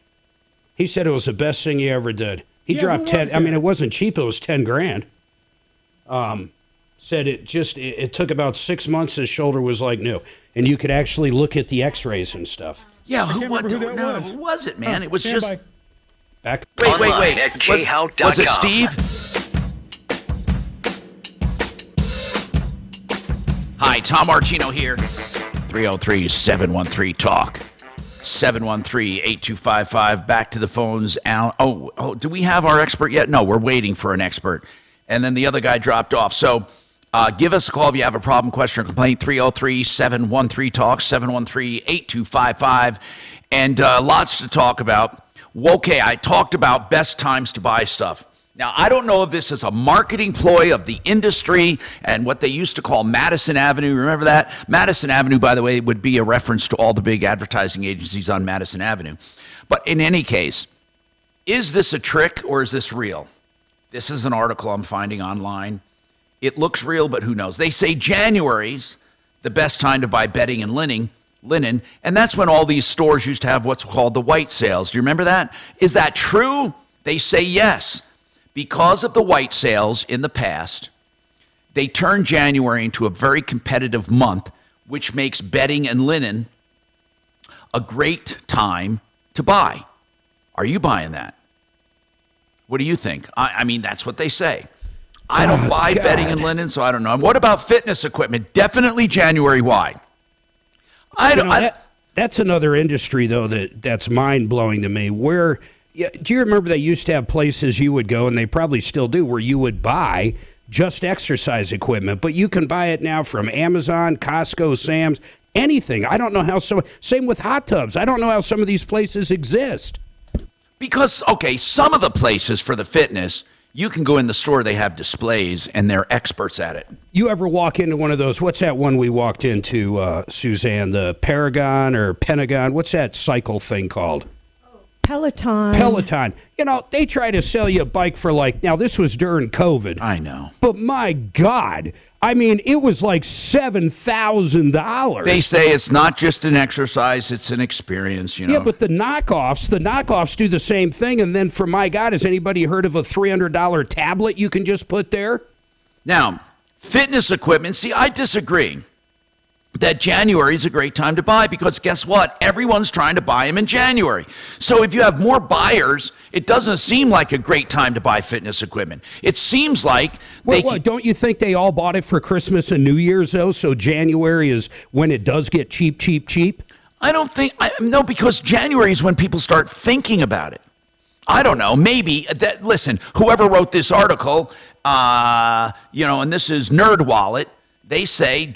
He said it was the best thing he ever did. He dropped who 10. was I mean, that? it wasn't cheap. It was 10 grand. Said it took about 6 months. His shoulder was like new, and you could actually look at the X-rays and stuff. Yeah, I can't remember who that was. Who was it, man? Oh, it was stand just... by. Back. Wait. at Was it Steve? Hi, Tom Martino here. 303-713-TALK. 713-8255. Back to the phones. Oh, do we have our expert yet? No, we're waiting for an expert. And then the other guy dropped off. So give us a call if you have a problem, question, or complaint. 303-713-TALK. 713-8255. And lots to talk about. Okay, I talked about best times to buy stuff. Now, I don't know if this is a marketing ploy of the industry and what they used to call Madison Avenue. Remember that? Madison Avenue, by the way, would be a reference to all the big advertising agencies on Madison Avenue. But in any case, is this a trick or is this real? This is an article I'm finding online. It looks real, but who knows? They say January's the best time to buy bedding and linen, and that's when all these stores used to have what's called the white sales. Do you remember that? Is that true? They say yes. Because of the white sales in the past, they turned January into a very competitive month, which makes bedding and linen a great time to buy. Are you buying that? What do you think? I mean, that's what they say. I don't buy bedding and linen, so I don't know. And what about fitness equipment? Definitely January. Why? That's another industry, though, that's mind-blowing to me. Where, do you remember they used to have places you would go, and they probably still do, where you would buy just exercise equipment, but you can buy it now from Amazon, Costco, Sam's, anything. I don't know how same with hot tubs. I don't know how some of these places exist. Because, okay, some of the places for the fitness, you can go in the store, they have displays, and they're experts at it. You ever walk into one of those, what's that one we walked into, Suzanne, the Paragon or Pentagon? What's that cycle thing called? Peloton. You know, they try to sell you a bike for now this was during COVID. I know. But my God, I mean, it was like $7,000. They say it's not just an exercise, it's an experience, you know. Yeah, but the knockoffs do the same thing. And then, for my God, has anybody heard of a $300 tablet you can just put there? Now, fitness equipment, see, I disagree that January is a great time to buy, because guess what? Everyone's trying to buy them in January. So if you have more buyers, it doesn't seem like a great time to buy fitness equipment. It seems like don't you think they all bought it for Christmas and New Year's, though? So January is when it does get cheap? I don't think no, because January is when people start thinking about it. I don't know. Maybe listen, whoever wrote this article, and this is NerdWallet. They say,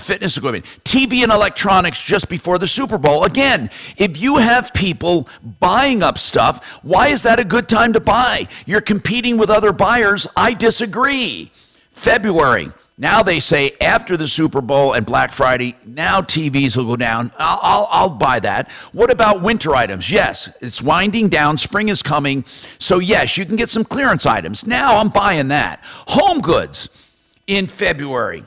fitness equipment, TV and electronics just before the Super Bowl. Again, if you have people buying up stuff, why is that a good time to buy? You're competing with other buyers. I disagree. February. Now they say after the Super Bowl and Black Friday, now TVs will go down. I'll buy that. What about winter items? Yes, it's winding down. Spring is coming. So, yes, you can get some clearance items. Now I'm buying that. Home goods in February.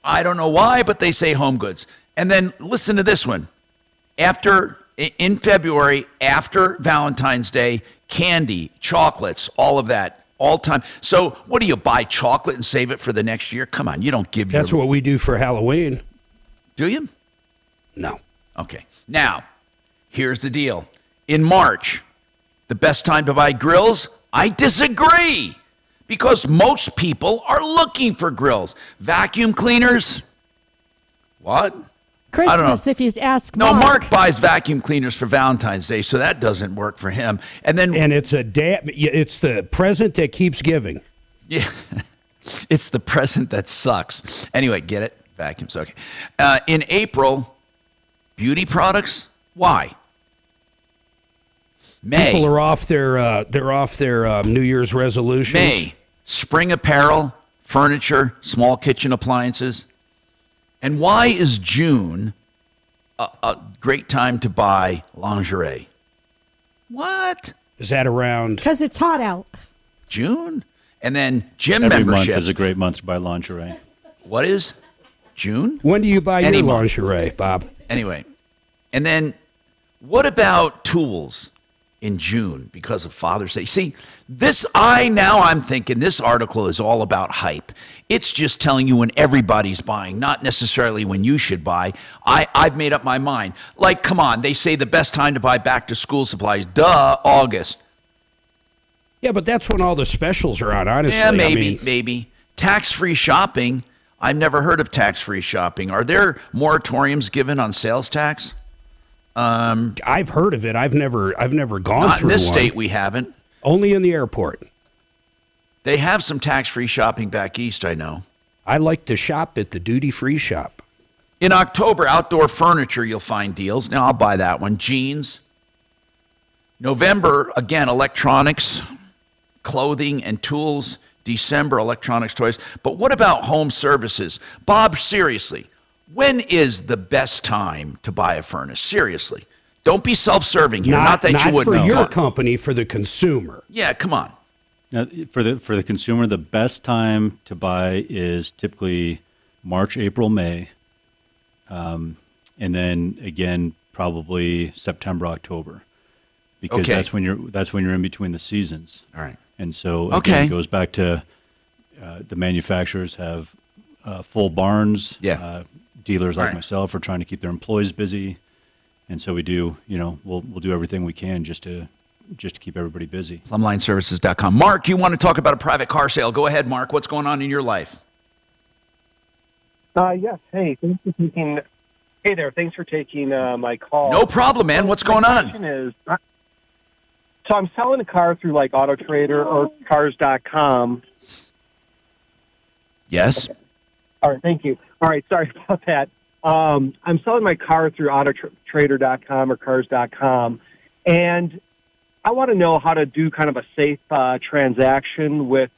I don't know why, but they say home goods. And then listen to this one. In February, after Valentine's Day, candy, chocolates, all of that, all time. So what do you buy, chocolate and save it for the next year? Come on, you don't give That's what we do for Halloween. Do you? No. Okay. Now, here's the deal. In March, the best time to buy grills? I disagree. Because most people are looking for grills. Vacuum cleaners? What? Christmas, I don't know. if you ask No, Mark. Mark buys vacuum cleaners for Valentine's Day, so that doesn't work for him. And it's it's the present that keeps giving. Yeah, it's the present that sucks. Anyway, get it? Vacuums, okay. In April, beauty products. Why? May. People are off their New Year's resolutions. May. Spring apparel, furniture, small kitchen appliances. And why is June a great time to buy lingerie? What? Is that around? Because it's hot out. June? And then gym Every membership. month is a great month to buy lingerie. What is June? When do you buy your lingerie, Bob? Anyway. And then what about tools in June because of Father's Day? See, I'm thinking this article is all about hype. It's just telling you when everybody's buying, not necessarily when you should buy. I've made up my mind. Like, come on, they say the best time to buy back-to-school supplies. Duh, August. Yeah, but that's when all the specials are on, honestly. Yeah, maybe. Tax-free shopping. I've never heard of tax-free shopping. Are there moratoriums given on sales tax? I've heard of it. I've never gone through one. Not in this state, we haven't. Only in the airport. They have some tax-free shopping back east, I know. I like to shop at the duty-free shop. In October, outdoor furniture, you'll find deals. Now, I'll buy that one. Jeans. November, again, electronics, clothing, and tools. December, electronics, toys. But what about home services? Bob, seriously, when is the best time to buy a furnace? Seriously. Don't be self-serving here. Not that you wouldn't know. Not for your company, for the consumer. Yeah, come on. Now, for the consumer, the best time to buy is typically March, April, May, and then again probably September, October, because that's when you're in between the seasons. All right. And so again, it goes back to the manufacturers have full barns. Yeah. Dealers like myself are trying to keep their employees busy. And so we do, we'll do everything we can just to keep everybody busy. PlumblineServices.com. Mark, you want to talk about a private car sale? Go ahead, Mark. What's going on in your life? Yes. Hey, thanks for taking. Hey there. Thanks for taking my call. No problem, man. What's going on? My question is, so I'm selling a car through like Auto Trader or Cars.com. Yes. Okay. All right. Thank you. All right. Sorry about that. I'm selling my car through AutoTrader.com or Cars.com, and I want to know how to do kind of a safe transaction with,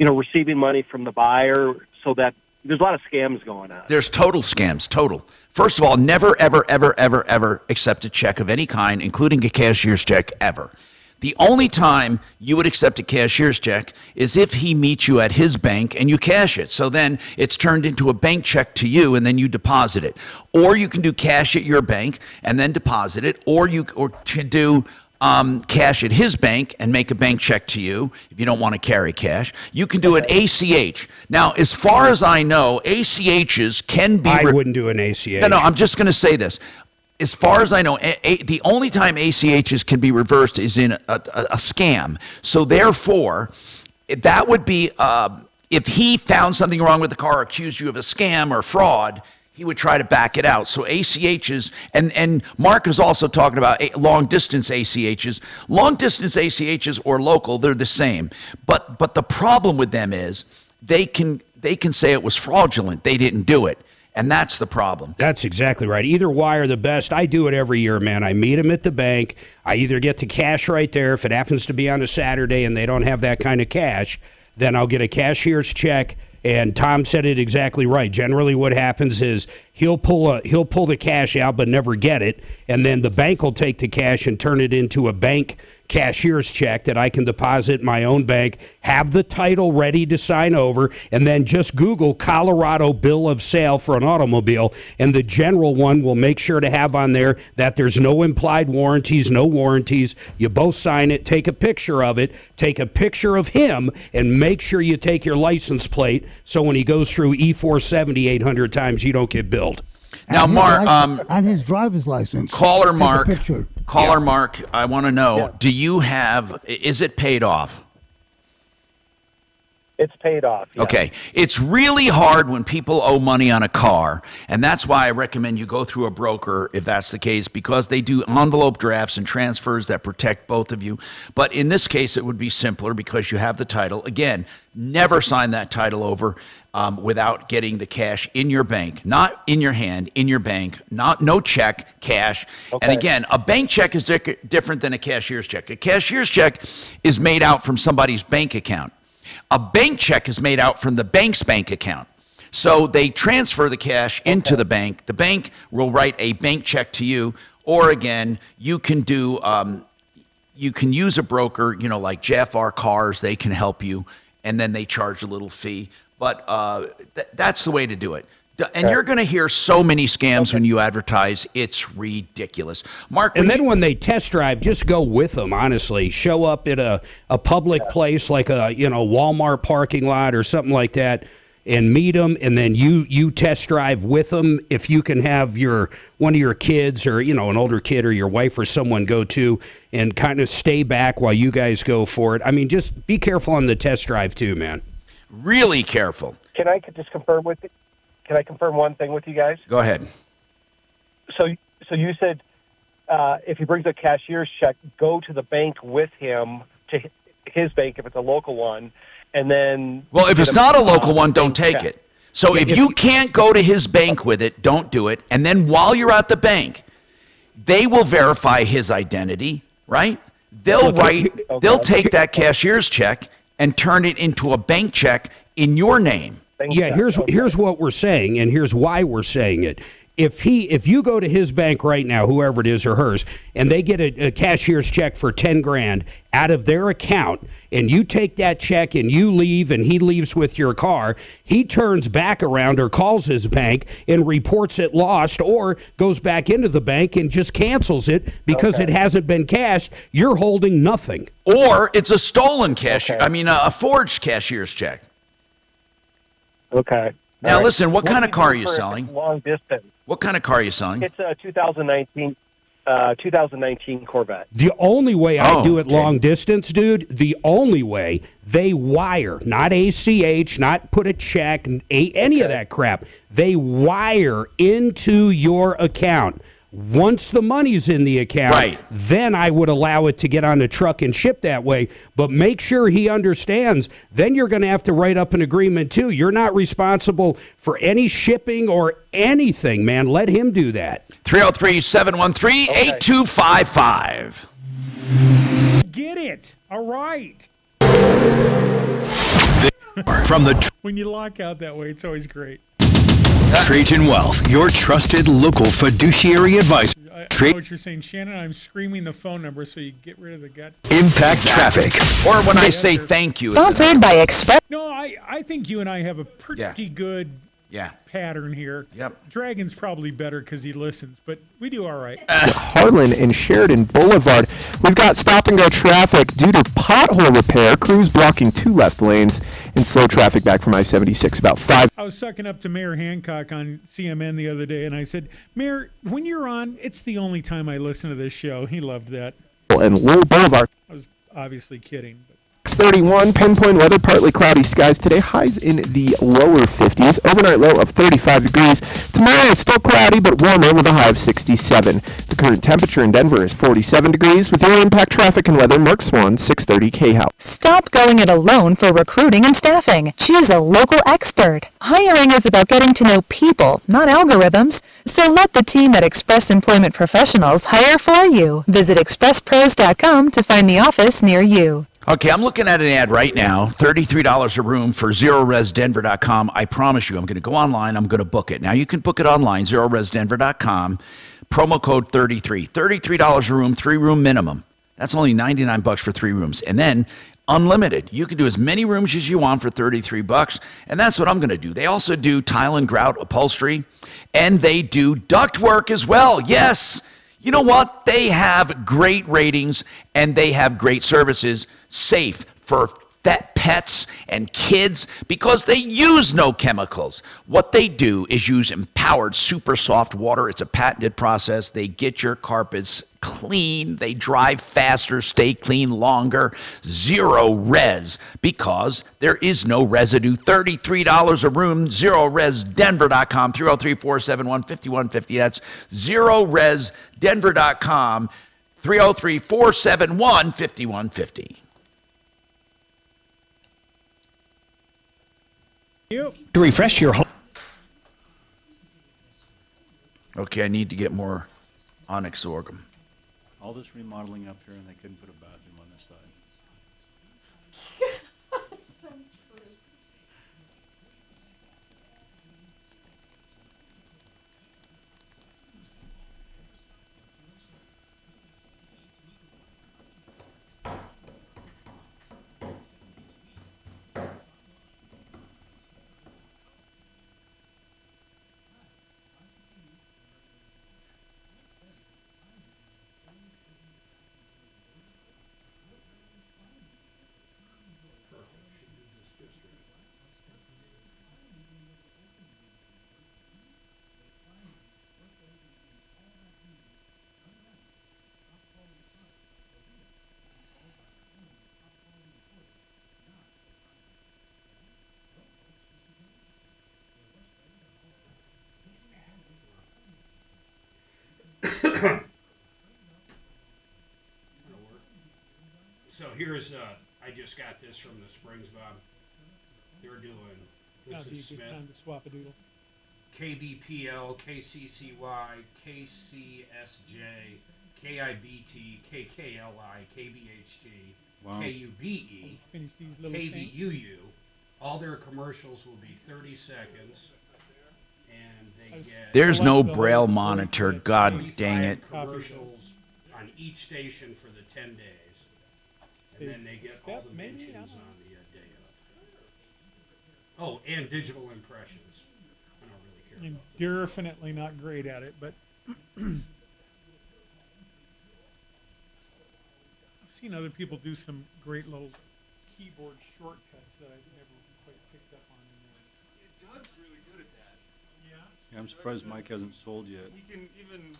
receiving money from the buyer, so that there's a lot of scams going on. There's total scams, total. First of all, never, ever, ever, ever, ever accept a check of any kind, including a cashier's check, ever. The only time you would accept a cashier's check is if he meets you at his bank and you cash it. So then it's turned into a bank check to you, and then you deposit it. Or you can do cash at your bank and then deposit it, or to do cash at his bank and make a bank check to you if you don't want to carry cash. You can do an ACH. Now, as far as I know, ACHs can be... I wouldn't do an ACH. No, I'm just going to say this. As far as I know, the only time ACHs can be reversed is in a scam. So therefore, that would be if he found something wrong with the car, accused you of a scam or fraud, he would try to back it out. So ACHs, and Mark is also talking about long-distance ACHs. Long-distance ACHs or local, they're the same. But the problem with them is they can say it was fraudulent. They didn't do it. And that's the problem. That's exactly right. Either way are the best. I do it every year, man. I meet them at the bank. I either get the cash right there. If it happens to be on a Saturday and they don't have that kind of cash, then I'll get a cashier's check. And Tom said it exactly right. Generally what happens is he'll pull the cash out but never get it, and then the bank will take the cash and turn it into a bank cashier's check that I can deposit in my own bank, have the title ready to sign over, and then just Google Colorado bill of sale for an automobile, and the general one will make sure to have on there that there's no implied warranties, no warranties. You both sign it, take a picture of it, take a picture of him, and make sure you take your license plate so when he goes through E470 800 times, you don't get billed. Now, Mark, and his driver's license. Caller Mark, Caller Mark, I want to know, do you have, is it paid off? It's paid off. Yeah. Okay. It's really hard when people owe money on a car, and that's why I recommend you go through a broker if that's the case, because they do envelope drafts and transfers that protect both of you. But in this case, it would be simpler because you have the title. Again, never sign that title over without getting the cash in your bank, not in your hand, in your bank, no check, cash. Okay. And again, a bank check is different than a cashier's check. A cashier's check is made out from somebody's bank account. A bank check is made out from the bank's bank account. So they transfer the cash into the bank. The bank will write a bank check to you, or again, you can do you can use a broker, like JFR Cars. They can help you, and then they charge a little fee. But that's the way to do it. And you're going to hear so many scams when you advertise. It's ridiculous. Mark, and then when they test drive, just go with them, honestly. Show up at a public place like a Walmart parking lot or something like that and meet them, and then you test drive with them. If you can have one of your kids or, an older kid or your wife or someone go to and kind of stay back while you guys go for it. I mean, just be careful on the test drive too, man. Really careful. Can I just confirm with you? Can I confirm one thing with you guys? Go ahead. So you said if he brings a cashier's check, go to the bank with him, to his bank if it's a local one, and then... Well, if it's not a local one, don't take it. So if you can't go to his bank with it, don't do it. And then while you're at the bank, they will verify his identity, right? They'll take that cashier's check and turn it into a bank check in your name. Yeah, here's what we're saying, and here's why we're saying it. If you go to his bank right now, whoever it is or hers, and they get a cashier's check for $10,000 out of their account, and you take that check and you leave, and he leaves with your car, he turns back around or calls his bank and reports it lost, or goes back into the bank and just cancels it because it hasn't been cashed. You're holding nothing. Or it's a stolen a forged cashier's check. Okay. Now listen, what kind of car are you selling? Long distance. What kind of car are you selling? It's a 2019 Corvette. The only way I do it okay. long distance, dude, the only way, they wire, not ACH, not put a check, any of that crap. They wire into your account. Once the money's in the account, then I would allow it to get on the truck and ship that way. But make sure he understands, then you're going to have to write up an agreement, too. You're not responsible for any shipping or anything, man. Let him do that. 303-713-8255. Get it. All right. From the When you lock out that way, it's always great. Trajan Wealth, your trusted local fiduciary advisor. I know what you're saying, Shannon. I'm screaming the phone number so you get rid of the gut. Impact traffic. Or when I say thank you. Sponsored by Express. No, I think you and I have a pretty good pattern here. Yep. Dragon's probably better because he listens, but we do all right. Harlan and Sheridan Boulevard. We've got stop-and-go traffic due to pothole repair. Crews blocking 2 left lanes and slow traffic back from I-76 about 5. I was sucking up to Mayor Hancock on CMN the other day, and I said, Mayor, when you're on, it's the only time I listen to this show. He loved that. And Lowell Boulevard. I was obviously kidding. 6:31, pinpoint weather, partly cloudy skies today, highs in the lower 50s, overnight low of 35 degrees. Tomorrow it's still cloudy but warmer with a high of 67. The current temperature in Denver is 47 degrees. With your impact traffic and weather, Mark Swan, 630 K-House. Stop going it alone for recruiting and staffing. Choose a local expert. Hiring is about getting to know people, not algorithms. So let the team at Express Employment Professionals hire for you. Visit expresspros.com to find the office near you. Okay, I'm looking at an ad right now, $33 a room for ZeroResDenver.com. I promise you, I'm going to go online, I'm going to book it. Now, you can book it online, ZeroResDenver.com, promo code 33. $33 a room, 3-room minimum. That's only $99 for 3 rooms. And then, unlimited. You can do as many rooms as you want for $33, and that's what I'm going to do. They also do tile and grout upholstery, and they do ductwork as well. Yes! You know what? They have great ratings, and they have great services, safe for pets and kids because they use no chemicals. What they do is use empowered super soft water. It's a patented process. They get your carpets clean. They dry faster, stay clean longer. Zero res because there is no residue. $33 a room. ZeroResDenver.com. 303-471-5150. That's ZeroResDenver.com. 303-471-5150. To refresh your home. Okay, I need to get more onyx sorghum. All this remodeling up here, and they couldn't put a bathroom on this side. So here's, I just got this from the Springs, Bob. They're doing, this is Smith. Time to swap a doodle. KBPL, KCCY, KCSJ, KIBT, KKLI, KBHT, Wow. KUBE, Finish these little KBUU. All their commercials will be 30 seconds. And they get... There's no Braille monitor. God dang it. Commercials on each station for the 10 days. And then they get all the mentions on the day of. Oh, and digital impressions. I don't really care about You're definitely not great at it, but I've seen other people do some great little keyboard shortcuts that I've never quite picked up on. Doug's really good at that. Yeah, I'm surprised Mike hasn't sold yet. You can even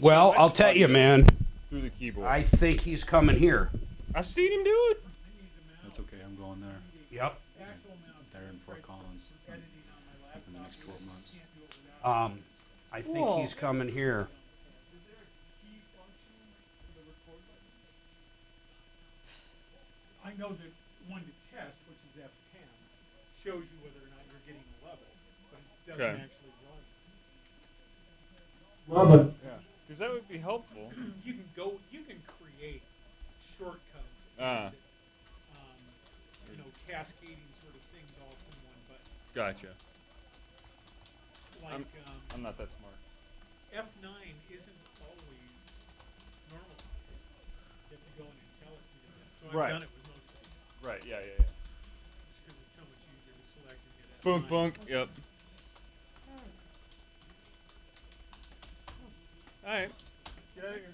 Well, I'll tell you, man. through the keyboard. I think he's coming here. I've seen him do it. That's okay. I'm going there. Yep. There in Fort Collins in the next 12 months. I think he's coming here. I know that one to test, which is F10, shows you whether or not you're getting the level, but it doesn't actually run. Love it. Yeah, because that would be helpful. You can create shortcuts. Cascading sort of things all from one button. Gotcha. Like, I'm not that smart. F9 isn't always normal. You have to go in and tell it to do that. So I've done it with most things. Right, yeah. Just because it's so much easier to select and get Boom, F9. boom, yep. Alright. Get out of here.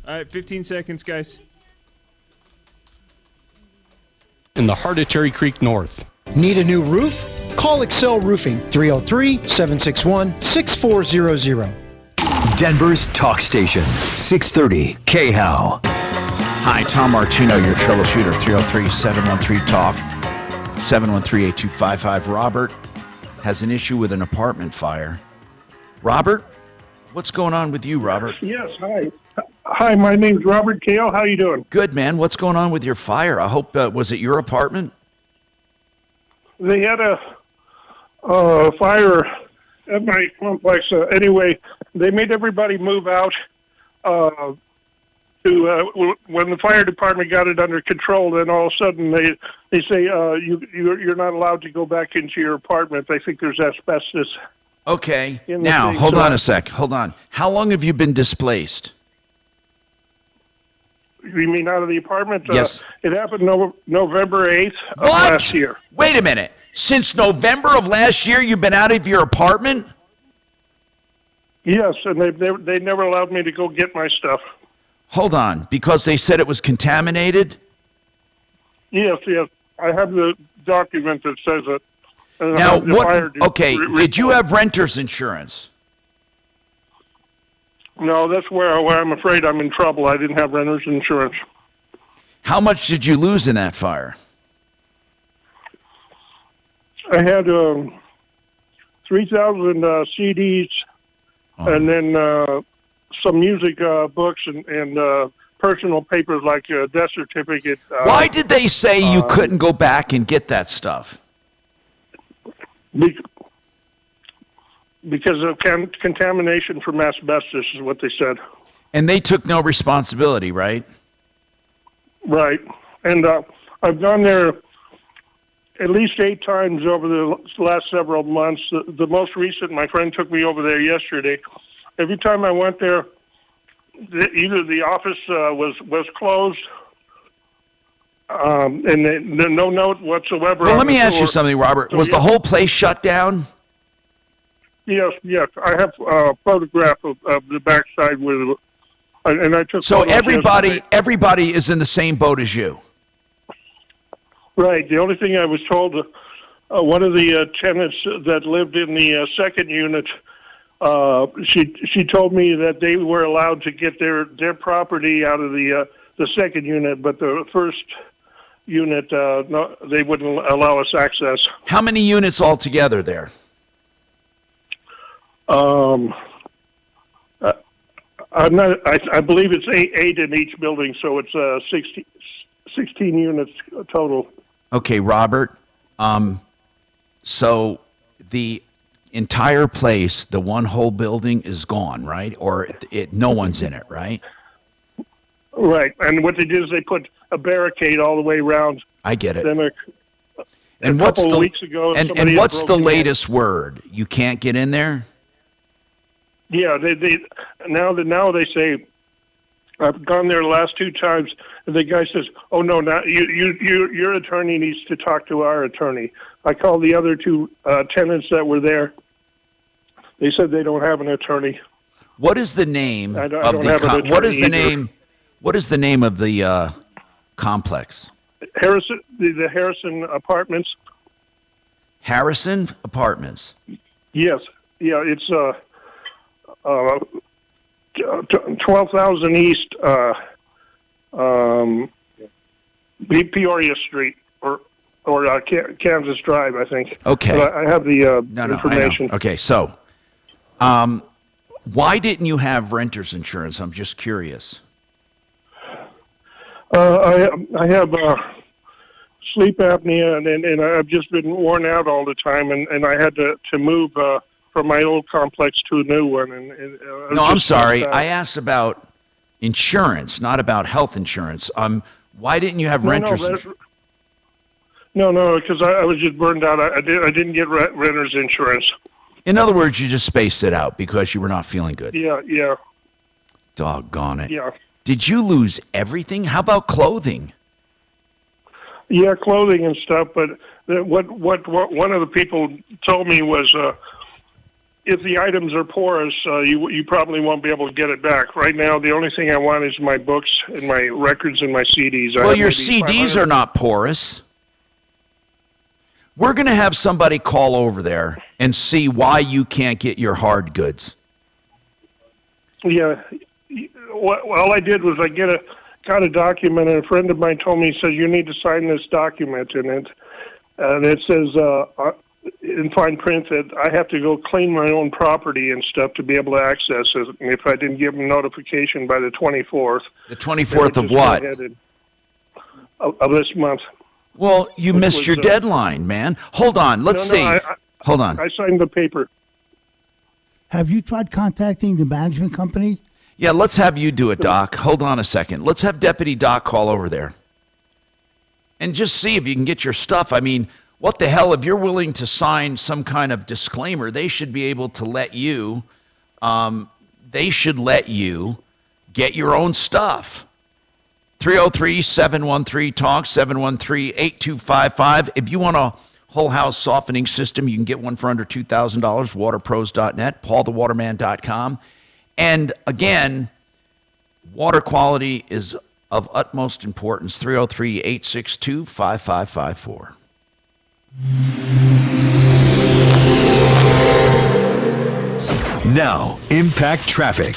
All right, 15 seconds, guys. In the heart of Cherry Creek North. Need a new roof? Call Excel Roofing, 303-761-6400. Denver's talk station, 630 KHOW. Hi, Tom Martino, your troubleshooter, 303-713-TALK, 713-8255. Robert has an issue with an apartment fire. Robert, what's going on with you, Robert? Yes, hi. Hi, my name's Robert Kale. How you doing? Good, man. What's going on with your fire? I hope, was it your apartment? They had a fire at my complex. Anyway, they made everybody move out when the fire department got it under control. Then all of a sudden they say you're not allowed to go back into your apartment. They think there's asbestos. Okay. Now, hold on a sec. Hold on. How long have you been displaced? You mean out of the apartment? Yes. It happened November 8th of last year. Wait a minute. Since November of last year, you've been out of your apartment? Yes, and they never allowed me to go get my stuff. Hold on. Because they said it was contaminated? Yes. I have the document that says it. Now, did you have renter's insurance? No, that's where I'm afraid I'm in trouble. I didn't have renter's insurance. How much did you lose in that fire? I had 3,000 CDs and then some music books and personal papers like a death certificate. Why did they say you couldn't go back and get that stuff? Because of contamination from asbestos is what they said. And they took no responsibility, right? Right. And I've gone there at least 8 times over the last several months. The most recent, my friend took me over there yesterday. Every time I went there, either the office was closed and no note whatsoever. Well, let me ask you something, Robert. So was the whole place shut down? Yes. I have a photograph of the backside with, and I took. So everybody is in the same boat as you. Right. The only thing I was told, one of the tenants that lived in the second unit, she told me that they were allowed to get their property out of the second unit, but the first unit, no, they wouldn't allow us access. How many units altogether there? I believe it's eight in each building, so it's 16 units total. Okay, Robert. So the entire place, the one whole building is gone, right? Or no one's in it, right? Right. And what they did is they put a barricade all the way around. I get it. Then and a couple of weeks ago, and what's the latest word? You can't get in there? Yeah, now they say, I've gone there the last 2 times, and the guy says, "Oh no, now your attorney needs to talk to our attorney." I called the other 2 tenants that were there. They said they don't have an attorney. What is the name I of don't have an the attorney what is the either. name? What is the name of the complex? Harrison, the Harrison Apartments. Harrison Apartments. Yes, yeah, it's 12,000 East Peoria Street or Kansas Drive, I think. Okay. But I have the No, I know. information. Okay, so why didn't you have renter's insurance? I'm just curious. I have sleep apnea, and I've just been worn out all the time, and I had to move from my old complex to a new one. No, I'm sorry. I asked about insurance, not about health insurance. Why didn't you have renter's insurance? No, because I was just burned out. I didn't get renter's insurance. In other words, you just spaced it out because you were not feeling good. Yeah. Doggone it. Yeah. Did you lose everything? How about clothing? Yeah, clothing and stuff. But what one of the people told me was, if the items are porous, you probably won't be able to get it back. Right now, the only thing I want is my books and my records and my CDs. Well, your CDs are not porous. We're going to have somebody call over there and see why you can't get your hard goods. Yeah. All I did was got a document, and a friend of mine told me, he said, you need to sign this document, and it says in fine print that I have to go clean my own property and stuff to be able to access it. And if I didn't give them notification by the 24th. The 24th of what? Of this month. Well, you missed your deadline, man. Hold on. Let's see. Hold on. I signed the paper. Have you tried contacting the management company? Yeah, let's have you do it, Doc. Hold on a second. Let's have Deputy Doc call over there. And just see if you can get your stuff. I mean, what the hell? If you're willing to sign some kind of disclaimer, they should be able to let you, get your own stuff. 303-713-TALK, 713-8255. If you want a whole house softening system, you can get one for under $2,000, waterpros.net, paulthewaterman.com. And again, water quality is of utmost importance. 303-862-5554. Now, impact traffic.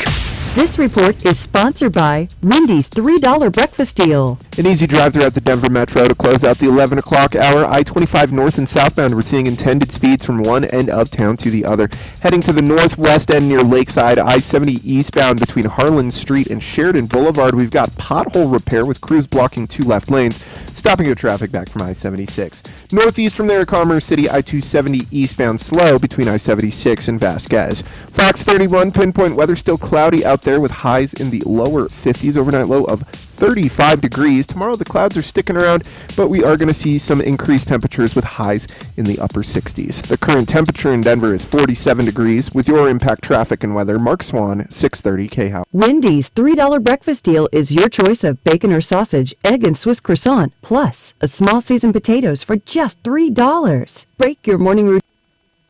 This report is sponsored by Wendy's $3 breakfast deal. An easy drive throughout the Denver Metro to close out the 11 o'clock hour. I-25 north and southbound, we're seeing intended speeds from one end of town to the other. Heading to the northwest end near Lakeside, I-70 eastbound between Harlan Street and Sheridan Boulevard, we've got pothole repair with crews blocking two left lanes, stopping your traffic back from I-76. Northeast from there at Commerce City, I-270 eastbound slow between I-76 and Vasquez. Fox 31 pinpoint weather still cloudy out there with highs in the lower 50s, overnight low of 35 degrees. Tomorrow the clouds are sticking around, but we are going to see some increased temperatures with highs in the upper 60s. The current temperature in Denver is 47 degrees. With your impact traffic and weather, Mark Swan, 630 KHOW. Wendy's $3 breakfast deal is your choice of bacon or sausage, egg and Swiss croissant, plus a small seasoned potatoes for just $3. Break your morning routine.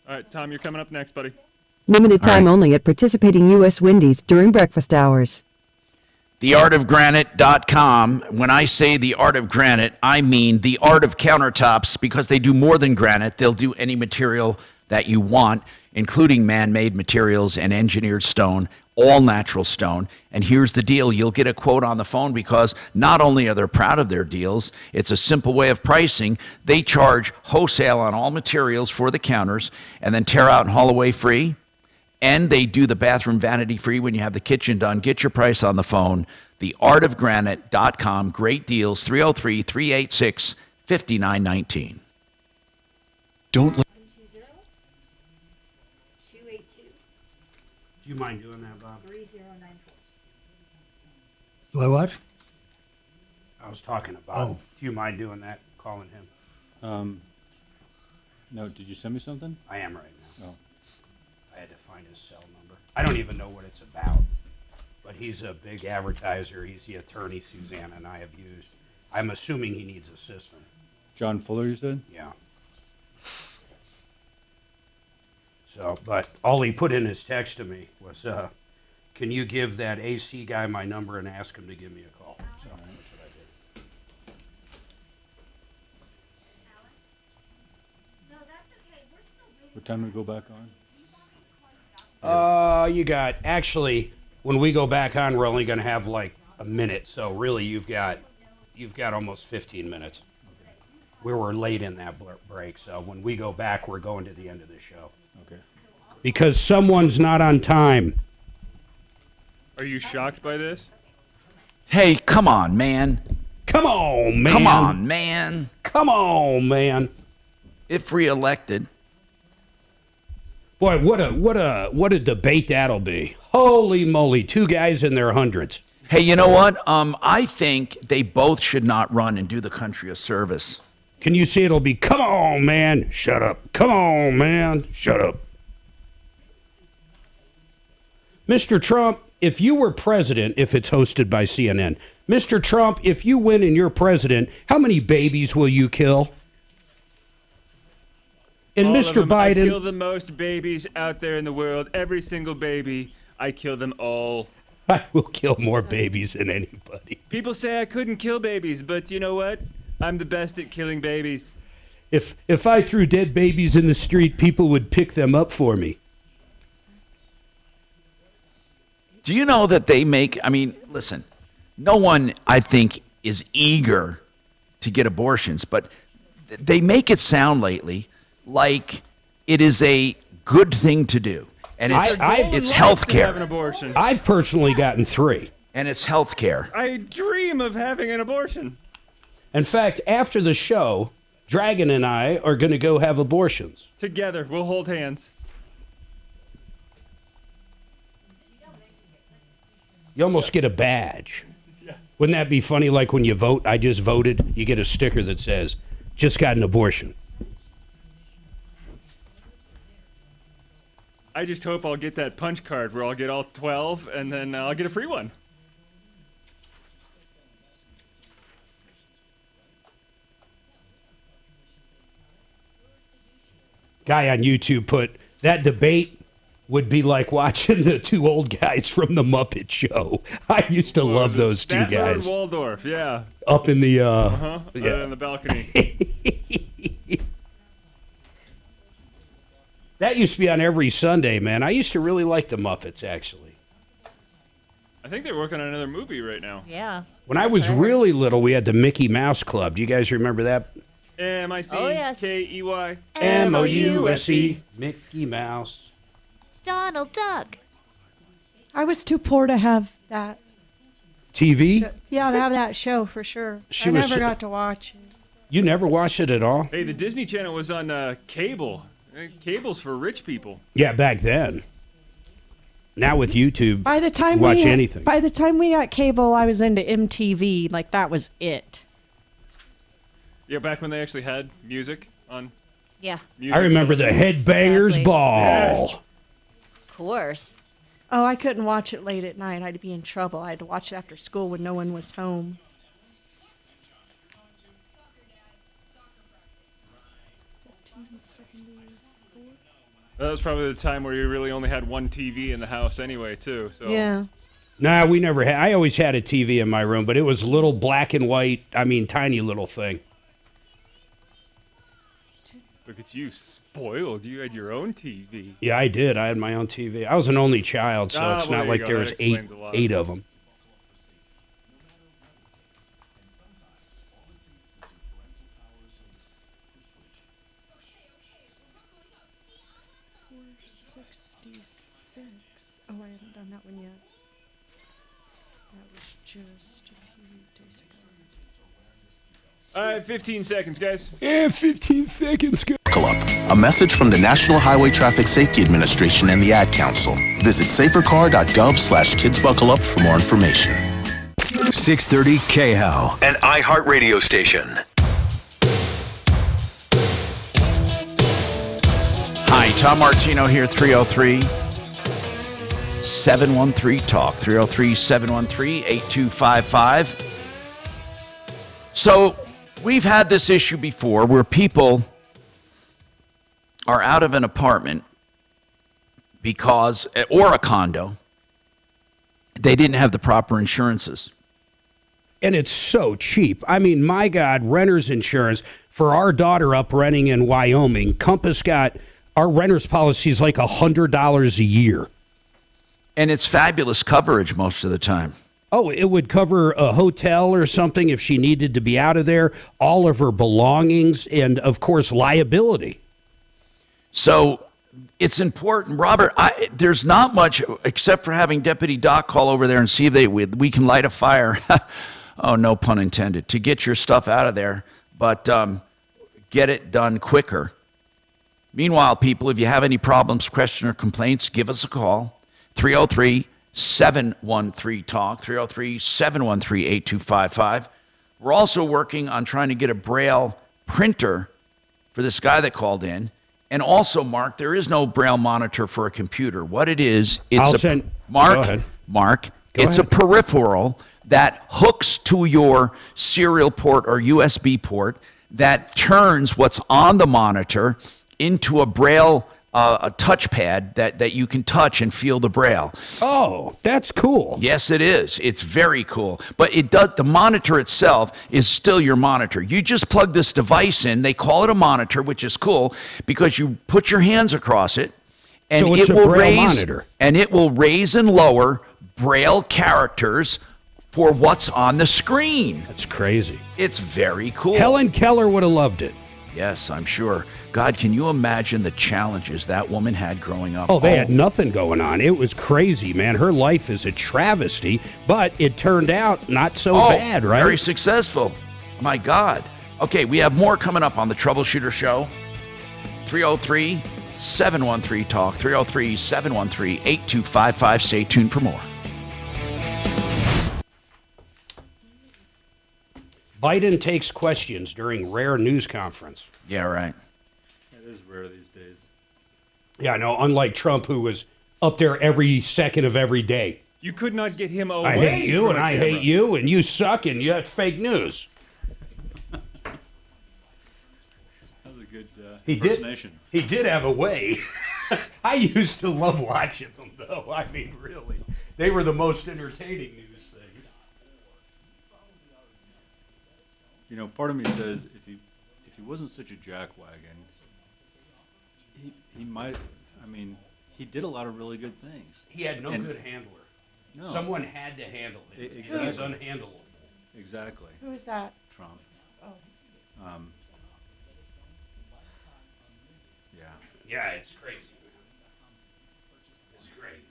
All right, Tom, you're coming up next, buddy. Limited time only at participating U.S. Wendy's during breakfast hours. TheArtOfGranite.com. When I say the art of granite, I mean the art of countertops, because they do more than granite. They'll do any material that you want, including man-made materials and engineered stone, all natural stone. And here's the deal. You'll get a quote on the phone, because not only are they proud of their deals, it's a simple way of pricing. They charge wholesale on all materials for the counters and then tear out and haul away free. And they do the bathroom vanity free when you have the kitchen done. Get your price on the phone. TheArtOfGranite.com. Great deals. 303-386-5919. Don't let... Do you mind doing that, Bob? 3094. Do I what? I was talking about. Oh. Do you mind doing that? Calling him. No, did you send me something? I am right now. Oh. I had to find his cell number. I don't even know what it's about, but he's a big advertiser. He's the attorney Susanna and I have used. I'm assuming he needs assistance. John Fuller, you said? Yeah. So, but all he put in his text to me was, can you give that AC guy my number and ask him to give me a call? So that's what I did. What time do we go back on? You got, actually, when we go back on, we're only going to have like a minute. So really, you've got almost 15 minutes. We were late in that break, so when we go back, we're going to the end of the show. Okay. Because someone's not on time. Are you shocked by this? Hey, come on, man. Come on, man. Come on, man. Come on, man. If reelected. Boy, what a debate that'll be. Holy moly, two guys in their hundreds. Hey, you know what? I think they both should not run and do the country a service. Can you see it'll be, come on, man, shut up. Come on, man, shut up. Mr. Trump, if you were president, if it's hosted by CNN, Mr. Trump, if you win and you're president, how many babies will you kill? And All Mr. of them. Biden... I kill the most babies out there in the world. Every single baby, I kill them all. I will kill more babies than anybody. People say I couldn't kill babies, but you know what? I'm the best at killing babies. If I threw dead babies in the street, people would pick them up for me. Do you know that they make, I mean, listen, no one, I think, is eager to get abortions, but they make it sound lately like it is a good thing to do. And it's health care. Have an abortion. I've personally gotten 3. And it's health care. I dream of having an abortion. In fact, after the show, Dragon and I are going to go have abortions. Together, we'll hold hands. You almost get a badge. Yeah. Wouldn't that be funny? Like when you vote, I just voted, you get a sticker that says, just got an abortion. I just hope I'll get that punch card where I'll get all 12 and then I'll get a free one. Guy on YouTube put, that debate would be like watching the two old guys from the Muppet Show. I used to love those two Statler guys. and Waldorf, yeah. Up in the, in the balcony. That used to be on every Sunday, man. I used to really like the Muppets, actually. I think they're working on another movie right now. Yeah. When I was really little, we had the Mickey Mouse Club. Do you guys remember that? M-I-C-K-E-Y. M-O-U-S-E. Mickey Mouse. Donald Duck. I was too poor to have that. TV? Yeah, to have that show for sure. I never got to watch it. You never watched it at all? Hey, the Disney Channel was on cable. Cable's for rich people. Yeah, back then. Now with YouTube, by the time watch anything. By the time we got cable, I was into MTV. Like, that was it. Yeah, back when they actually had music on. Yeah. I remember the Headbangers Ball. Yeah. Of course. Oh, I couldn't watch it late at night. I'd be in trouble. I had to watch it after school when no one was home. That was probably the time where you really only had one TV in the house anyway, too. So. Yeah. Nah, we never had. I always had a TV in my room, but it was little black and white. I mean, tiny little thing. Look at you, spoiled. You had your own TV. Yeah, I did. I had my own TV. I was an only child, so it's not like there was eight of them. Oh, I haven't done that one yet. That was just a few days ago. All right, 15 seconds, guys. Yeah, 15 seconds, guys. Buckle up. A message from the National Highway Traffic Safety Administration and the Ad Council. Visit safercar.gov/kidsbuckleup for more information. 630 KHOW, an iHeart radio station. Hi, Tom Martino here, 303-713-TALK, 303-713-8255. So, we've had this issue before where people are out of an apartment because, or a condo, they didn't have the proper insurances. And it's so cheap. I mean, my God, renter's insurance for our daughter up renting in Wyoming, Compass got our renter's policy is like $100 a year. And it's fabulous coverage most of the time. Oh, it would cover a hotel or something if she needed to be out of there, all of her belongings, and, of course, liability. So it's important, Robert, there's not much, except for having Deputy Doc call over there and see if we can light a fire. Oh, no pun intended, to get your stuff out of there, but get it done quicker. Meanwhile, people, if you have any problems, questions, or complaints, give us a call. 303-713-TALK, 303-713-8255. We're also working on trying to get a Braille printer for this guy that called in. And also, Mark, there is no Braille monitor for a computer. What it is, it's a peripheral that hooks to your serial port or USB port that turns what's on the monitor into a Braille a touchpad that you can touch and feel the Braille. Oh, that's cool. Yes, it is. It's very cool. But the monitor itself is still your monitor. You just plug this device in. They call it a monitor, which is cool because you put your hands across it, and so it's it will a Braille raise monitor. And it will raise and lower Braille characters for what's on the screen. That's crazy. It's very cool. Helen Keller would have loved it. Yes, I'm sure. God, can you imagine the challenges that woman had growing up? Oh, they had nothing going on. It was crazy, man. Her life is a travesty, but it turned out not so bad, right? Very successful. My God. Okay, we have more coming up on the Troubleshooter Show. 303-713-TALK, 303-713-8255. Stay tuned for more. Biden takes questions during rare news conference. Yeah, right. It is rare these days. Yeah, I know, unlike Trump, who was up there every second of every day. You could not get him away. I hate you, from and I hate you, and you suck, and that's fake news. That was a good He impersonation. He did have a way. I used to love watching them, though. I mean, really. They were the most entertaining news things. You know, part of me says if he wasn't such a jackwagon, he might. I mean, he did a lot of really good things. He had no good handler. No. Someone had to handle him. Exactly. He's unhandleable. Exactly. Who is that? Trump. Oh. Yeah. Yeah, it's crazy. It's great.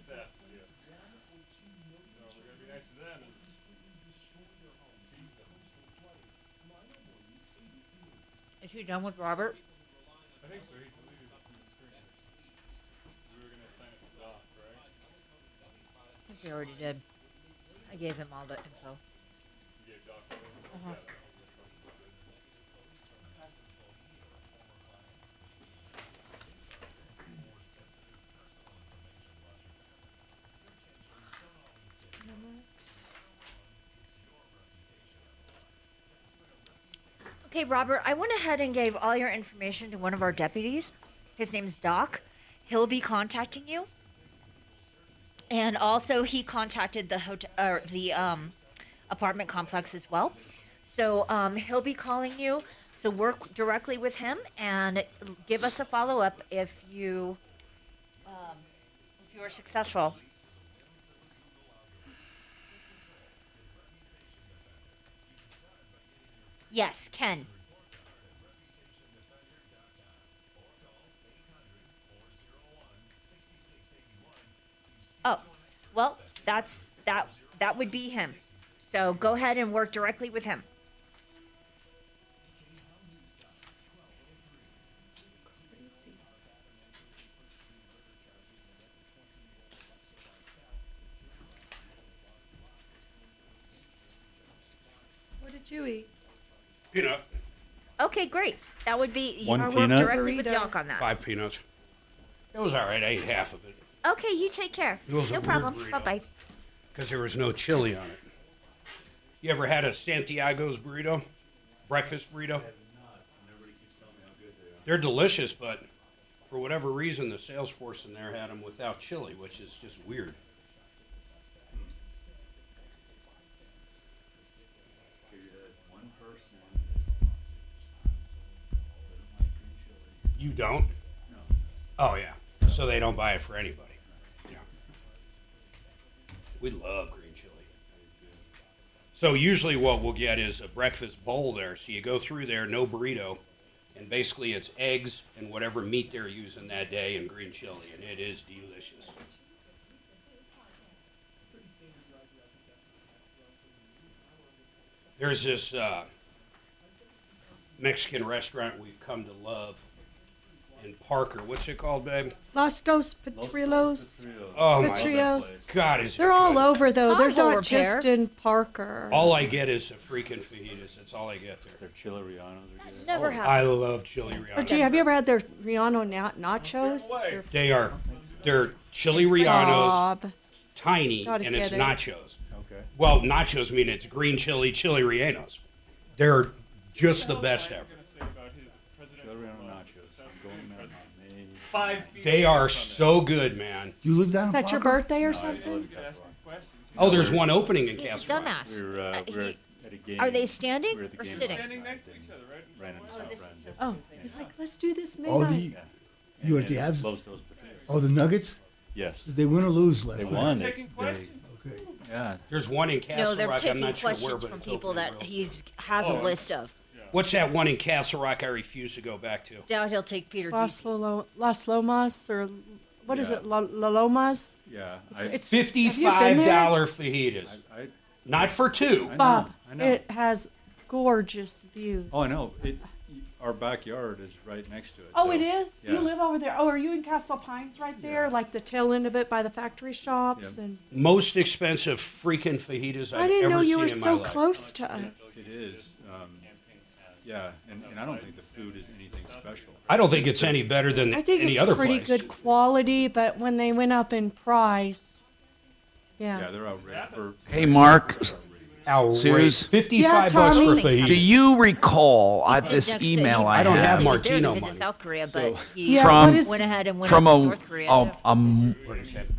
staff to you. So we're going to be nice to them. Is he done with Robert? I think so. He deleted it from the screen. We were going to assign it to Doc, right? I think he already did. I gave him all the info. You gave Doc everything? Uh-huh. Yeah. Okay, Robert, I went ahead and gave all your information to one of our deputies. His name's Doc. He'll be contacting you. And also, he contacted the apartment complex as well. So he'll be calling you. So work directly with him and give us a follow-up if you are successful. Yes, Ken. Oh, well, that would be him. So go ahead and work directly with him. What did you eat? Peanut. Okay, great. That would be you One work peanut? directly with Burrito. Doc on that. 5 peanuts. It was all right. I ate half of it Okay, you take care. It was a No weird problem. burrito. Bye-bye. because there was no chili on it. You ever had a Santiago's burrito? Breakfast burrito? They're delicious, but for whatever reason, the sales force in there had them without chili, which is just weird. You don't? No. Oh, yeah. So they don't buy it for anybody. Yeah. We love green chili. So usually what we'll get is a breakfast bowl there. So you go through there, no burrito, and basically it's eggs and whatever meat they're using that day and green chili, and it is delicious. There's this Mexican restaurant we've come to love in Parker. What's it called, babe? Los Dos Petrillos. Oh, my Petrillos. God, is it They're all good. over, though. They're Pothole not repair. just in Parker. All I get is the freaking fajitas. That's all I get there. Their chili Rianos are good. Never have. I love chili Oh, Rianos. gee, have you ever had their Riano nachos? They're chili Rianos, Bob. tiny, Gotta and it's get it. nachos. Okay. Well, nachos mean it's green chili Rianos. They're just the best ever. Chili Riano nachos. I'm going there on May. 5 feet. They are so good, man. You live down Is in that your Parker? birthday or No, I something? live in Castle Rock. Oh, there's one opening in He's a Castle Rock. dumbass. We're at a game. Are they standing We're at the or game sitting? Standing next to each other, right? Right in the South End. Oh, he's like, let's do this Oh, midnight. you at the And Avs? Los Dos Potatoes. Oh, the Nuggets? Yes. Did they win or lose last They night? won. Taking questions. Okay. Yeah. There's one in Castle No, they're Rock. I'm taking not sure questions where, but from it's people open that and he has a Oh, list of. What's that one in Castle Rock I refuse to go back to? Doubt he'll take Peter Las Deep. Lomas, or what is Yeah. it? La Lomas? Yeah. It's $55 fajitas. I Not for two. I know. Bob, I know. it has gorgeous views. Oh, I know. Our backyard is right next to it. Oh, so, it is? Yeah. You live over there. Oh, are you in Castle Pines right there? Yeah. Like the tail end of it by the factory shops? Yeah. And Most expensive freaking fajitas I've I didn't ever know you seen were in my so life. close to us. It is. Yeah, and I don't think the food is anything special. I don't think it's any better than I think any it's other pretty place. good quality, but when they went up in price, Yeah, they're outrageous. For Hey, Mark. Outrageous. Suze, 55 bucks Tommy. for fajita. do you recall this Next to- email he- I don't have have he was there Martino to visit money. South Korea, but So- he Yeah, From- what is- went ahead and went from up to a North Korea.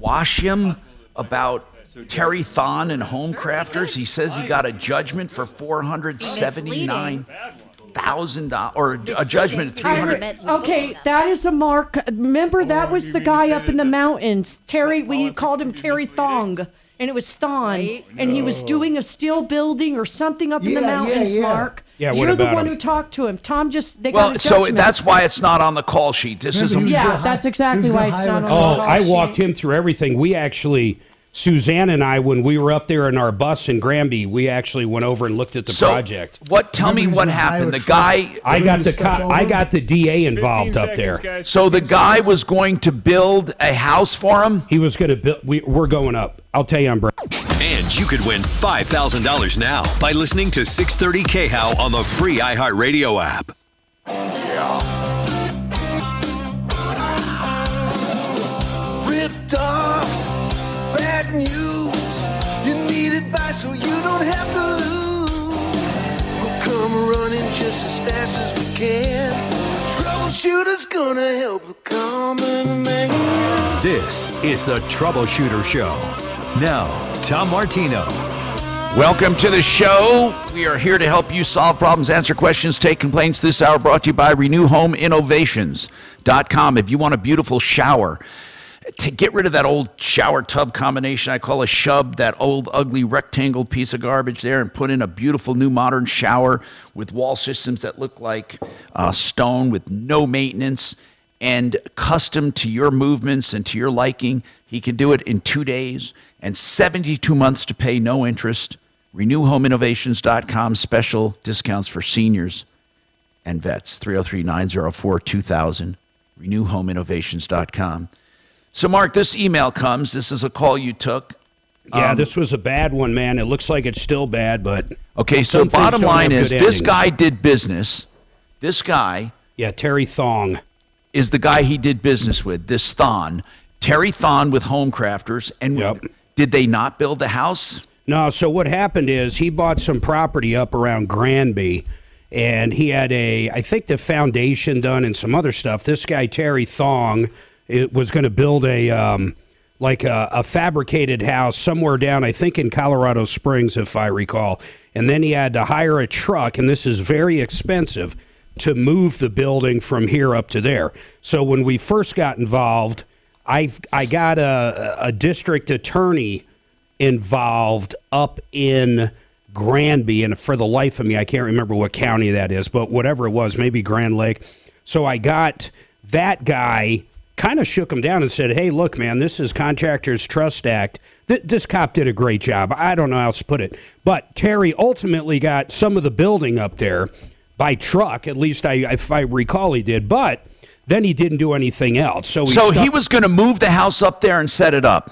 Washim about Terry Thon and Homecrafters? He says he got a judgment for $479,000, or a judgment of $300. Okay, that is a mark. Remember, that was the guy up in the mountains. Terry, we called him Terry Thong. and it was Thon, and he was doing a steel building or something up in the mountains, Mark. Yeah, what You're the about one him? who talked to him. Tom they Well, got a so judgment. that's why it's not on the call sheet. This is Yeah, that's exactly why it's not on the Oh, call I sheet. walked him through everything. We actually, Suzanne and I, when we were up there in our bus in Granby, we actually went over and looked at the project. Tell me what happened. The guy. I got the DA involved up there. So the guy was going to build a house for him? He was going to build. We're going up. I'll tell you on break. And you could win $5,000 now by listening to 630 KHOW on the free iHeartRadio app. Ripped off, bad news. You need advice so you don't have to lose. We'll come running just as fast as we can. Troubleshooter's gonna help the common man. This is the Troubleshooter Show. Now, Tom Martino. Welcome to the show. We are here to help you solve problems, answer questions, take complaints. This hour brought to you by RenewHomeInnovations.com. If you want a beautiful shower, to get rid of that old shower tub combination I call a shub, that old ugly rectangle piece of garbage there, and put in a beautiful new modern shower with wall systems that look like stone with no maintenance and custom to your movements and to your liking. He can do it in 2 days and 72 months to pay no interest. RenewHomeInnovations.com, special discounts for seniors and vets. 303-904-2000, RenewHomeInnovations.com. So, Mark, this email comes. This is a call you took. Yeah, this was a bad one, man. It looks like it's still bad, but... Okay, so bottom line is this guy did business. This guy... Yeah, Terry Thong. Is the guy he did business with, this Thon. Terry Thon with Home Crafters. And did they not build the house? No, so what happened is he bought some property up around Granby, and he had I think the foundation done and some other stuff. This guy, Terry Thong, was going to build a fabricated house somewhere down, I think in Colorado Springs, if I recall. And then he had to hire a truck, and this is very expensive, to move the building from here up to there. So when we first got involved, I got a district attorney involved up in Granby, and for the life of me, I can't remember what county that is, but whatever it was, maybe Grand Lake. So I got that guy, kind of shook him down and said, hey, look, man, this is Contractors Trust Act. This cop did a great job. I don't know how else to put it. But Terry ultimately got some of the building up there by truck, at least if I recall he did, but then he didn't do anything else. So he was going to move the house up there and set it up.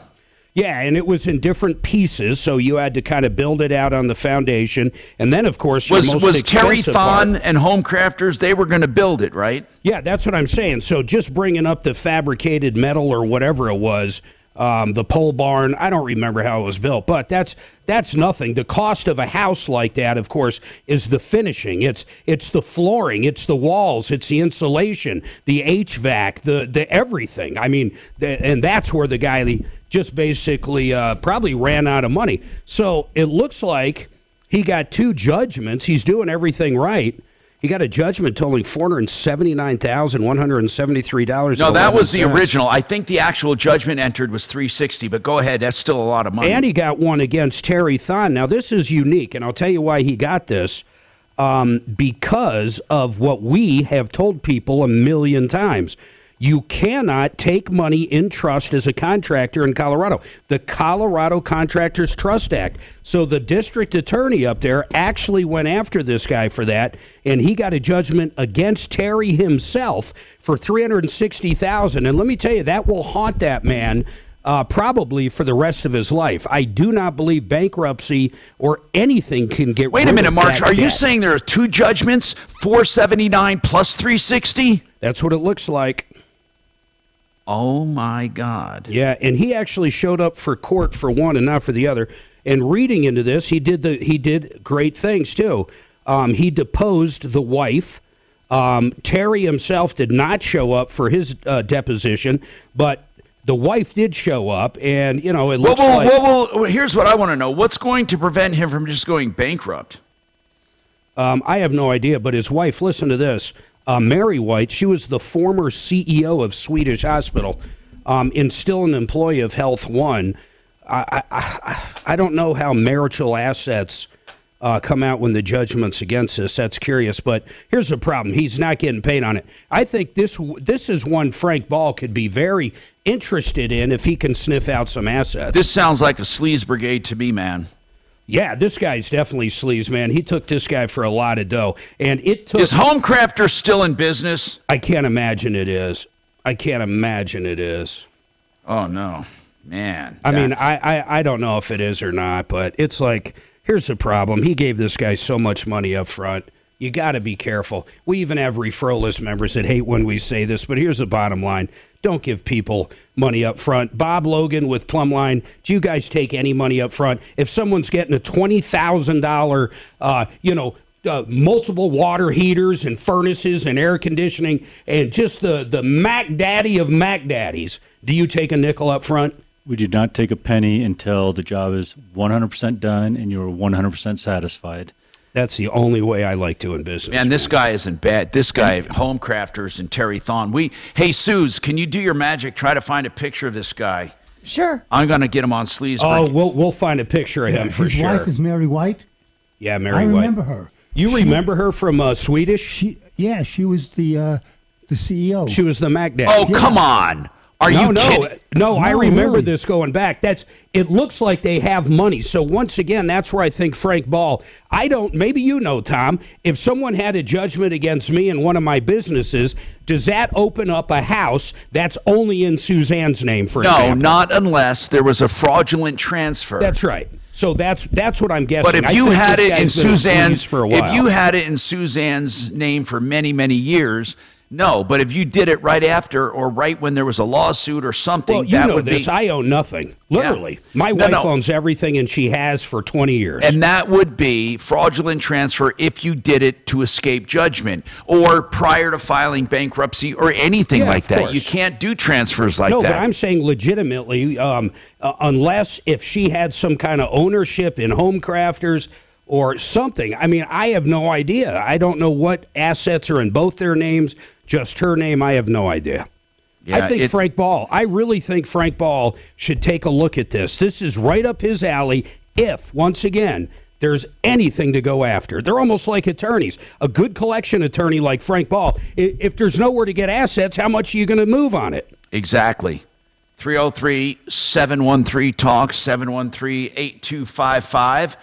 Yeah, and it was in different pieces, so you had to kind of build it out on the foundation. And then, of course, was Terry Thon and Home Crafters, they were going to build it, right? Yeah, that's what I'm saying. So just bringing up the fabricated metal or whatever it was, the pole barn, I don't remember how it was built, but that's nothing. The cost of a house like that, of course, is the finishing. It's the flooring, it's the walls, it's the insulation, the HVAC, the everything. I mean, and that's where the guy just basically probably ran out of money. So it looks like he got 2 judgments. He's doing everything right. He got a judgment totaling $479,173. No, that was the original. I think the actual judgment entered was $360, but go ahead. That's still a lot of money. And he got one against Terry Thon. Now, this is unique, and I'll tell you why he got this. Because of what we have told people a million times. You cannot take money in trust as a contractor in Colorado. The Colorado Contractors Trust Act. So the district attorney up there actually went after this guy for that, and he got a judgment against Terry himself for $360,000. And let me tell you, that will haunt that man probably for the rest of his life. I do not believe bankruptcy or anything can get rid of that. Wait a minute, Mark. Are you saying there are 2 judgments, $479 plus $360? That's what it looks like. Oh, my God. Yeah, and he actually showed up for court for one and not for the other. And reading into this, he did great things, too. He deposed the wife. Terry himself did not show up for his deposition, but the wife did show up, and, it looks like... Well, here's what I want to know. What's going to prevent him from just going bankrupt? I have no idea, but his wife, listen to this. Mary White, she was the former CEO of Swedish Hospital, and still an employee of Health One. I don't know how marital assets come out when the judgment's against us. That's curious, but here's the problem. He's not getting paid on it. I think this is one Frank Ball could be very interested in if he can sniff out some assets. This sounds like a sleaze brigade to me, man. Yeah, this guy's definitely sleaze, man. He took this guy for a lot of dough. And it took... Is Homecrafter still in business? I can't imagine it is. I can't imagine it is. Oh, no. Man. I mean, I don't know if it is or not, but it's like... Here's the problem. He gave this guy so much money up front. You got to be careful. We even have referral list members that hate when we say this, but here's the bottom line. Don't give people money up front. Bob Logan with Plumbline, do you guys take any money up front? If someone's getting a $20,000, multiple water heaters and furnaces and air conditioning and just the Mac Daddy of Mac Daddies, do you take a nickel up front? We do not take a penny until the job is 100% done and you're 100% satisfied. That's the only way I like doing business. Man, this guy isn't bad. This guy, Homecrafters and Terry Thon. Hey, Suze, can you do your magic? Try to find a picture of this guy. Sure. I'm going to get him on sleaze. Oh, we'll find a picture of him for sure. His wife is Mary White. Yeah, Mary I White. remember her. You remember her from Swedish? She was the CEO. She was the Mac Daddy. Oh, come on. Are you kidding? No, I remember really. this going back. It looks like they have money. So once again, that's where I think Frank Ball, maybe you know, Tom, if someone had a judgment against me in one of my businesses, does that open up a house that's only in Suzanne's name, for example? No, not unless there was a fraudulent transfer. That's right. So that's what I'm guessing. But if you had it in Suzanne's, for a while. if you had it in Suzanne's name for many, many years, no. But if you did it right after or right when there was a lawsuit or something, well, you that know would this. be. I own nothing. Literally, Yeah. my wife owns everything, and she has for 20 years. And that would be fraudulent transfer if you did it to escape judgment or prior to filing bankruptcy or anything like that. You can't do transfers like that. No, but I'm saying legitimately, unless if she had some kind of ownership in Homecrafters or something. I mean, I have no idea. I don't know what assets are in both their names, just her name. I have no idea. Yeah, I think Frank Ball, I really think Frank Ball should take a look at this. This is right up his alley if, once again, there's anything to go after. They're almost like attorneys. A good collection attorney like Frank Ball, if there's nowhere to get assets, how much are you going to move on it? Exactly. 303-713-TALK, 713-8255.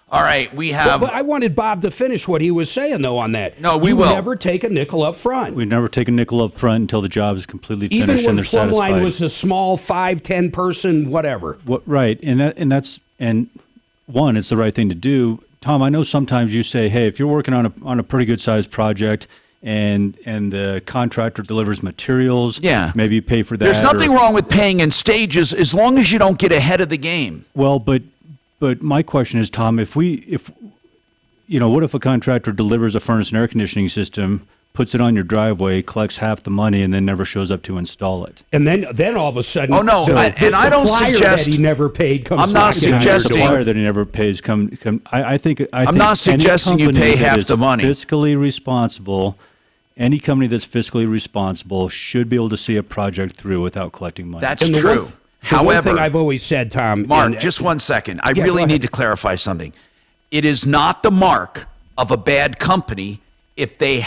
All right, we have... But I wanted Bob to finish what he was saying, though, on that. No, we you will. never take a nickel up front. We never take a nickel up front until the job is completely finished and they're satisfied. Even when Plumbline was a small 5-10 person, whatever. Right, and one, it's the right thing to do. Tom, I know sometimes you say, hey, if you're working on a pretty good sized project and the contractor delivers materials, maybe you pay for that. There's nothing wrong with paying in stages as long as you don't get ahead of the game. Well, but my question is, Tom, what if a contractor delivers a furnace and air conditioning system, puts it on your driveway, collects half the money, and then never shows up to install it? And then all of a sudden, I don't suggest that he never paid comes. I'm not suggesting that he never pays I think I'm not suggesting you pay half the money. Fiscally responsible. Any company that's fiscally responsible should be able to see a project through without collecting money. That's true. However, one thing I've always said, Tom... Mark, just 1 second. I really need to clarify something. It is not the mark of a bad company if they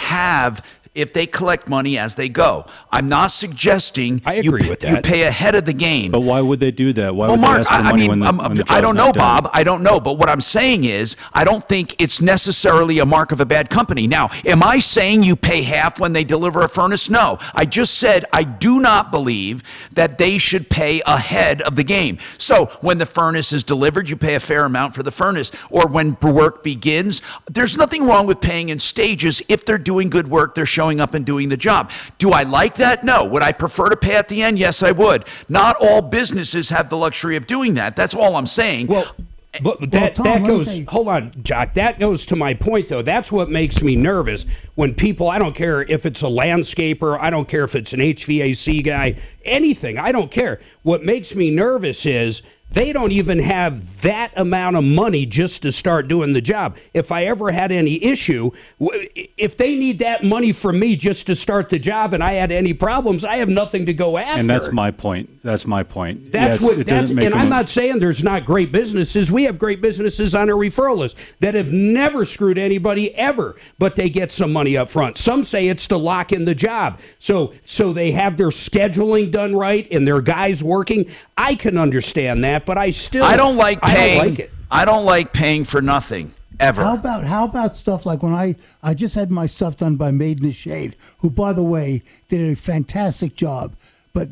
collect money as they go. I'm not suggesting you pay ahead of the game. But why would they do that? Why would Mark, they ask for money when the I don't know, done? Bob. I don't know. But what I'm saying is I don't think it's necessarily a mark of a bad company. Now, am I saying you pay half when they deliver a furnace? No. I just said I do not believe that they should pay ahead of the game. So when the furnace is delivered, you pay a fair amount for the furnace. Or when work begins, there's nothing wrong with paying in stages. If they're doing good work, they're showing up and doing the job. Do I like that? No. Would I prefer to pay at the end? Yes, I would. Not all businesses have the luxury of doing that. That's all I'm saying. Well, but that goes, hold on, Jock, that goes to my point, though. That's what makes me nervous when people, I don't care if it's a landscaper, I don't care if it's an HVAC guy, anything, I don't care. What makes me nervous is They don't even have that amount of money just to start doing the job. If I ever had any issue, if they need that money from me just to start the job and I had any problems, I have nothing to go after. And that's my point. That's my point. That's and I'm not saying there's not great businesses. We have great businesses on our referral list that have never screwed anybody ever, but they get some money up front. Some say it's to lock in the job. So they have their scheduling done right and their guys working. I can understand that, but I don't like it. I don't like paying for nothing. Ever. How about stuff like when I just had my stuff done by Made in the Shade, who, by the way, did a fantastic job. But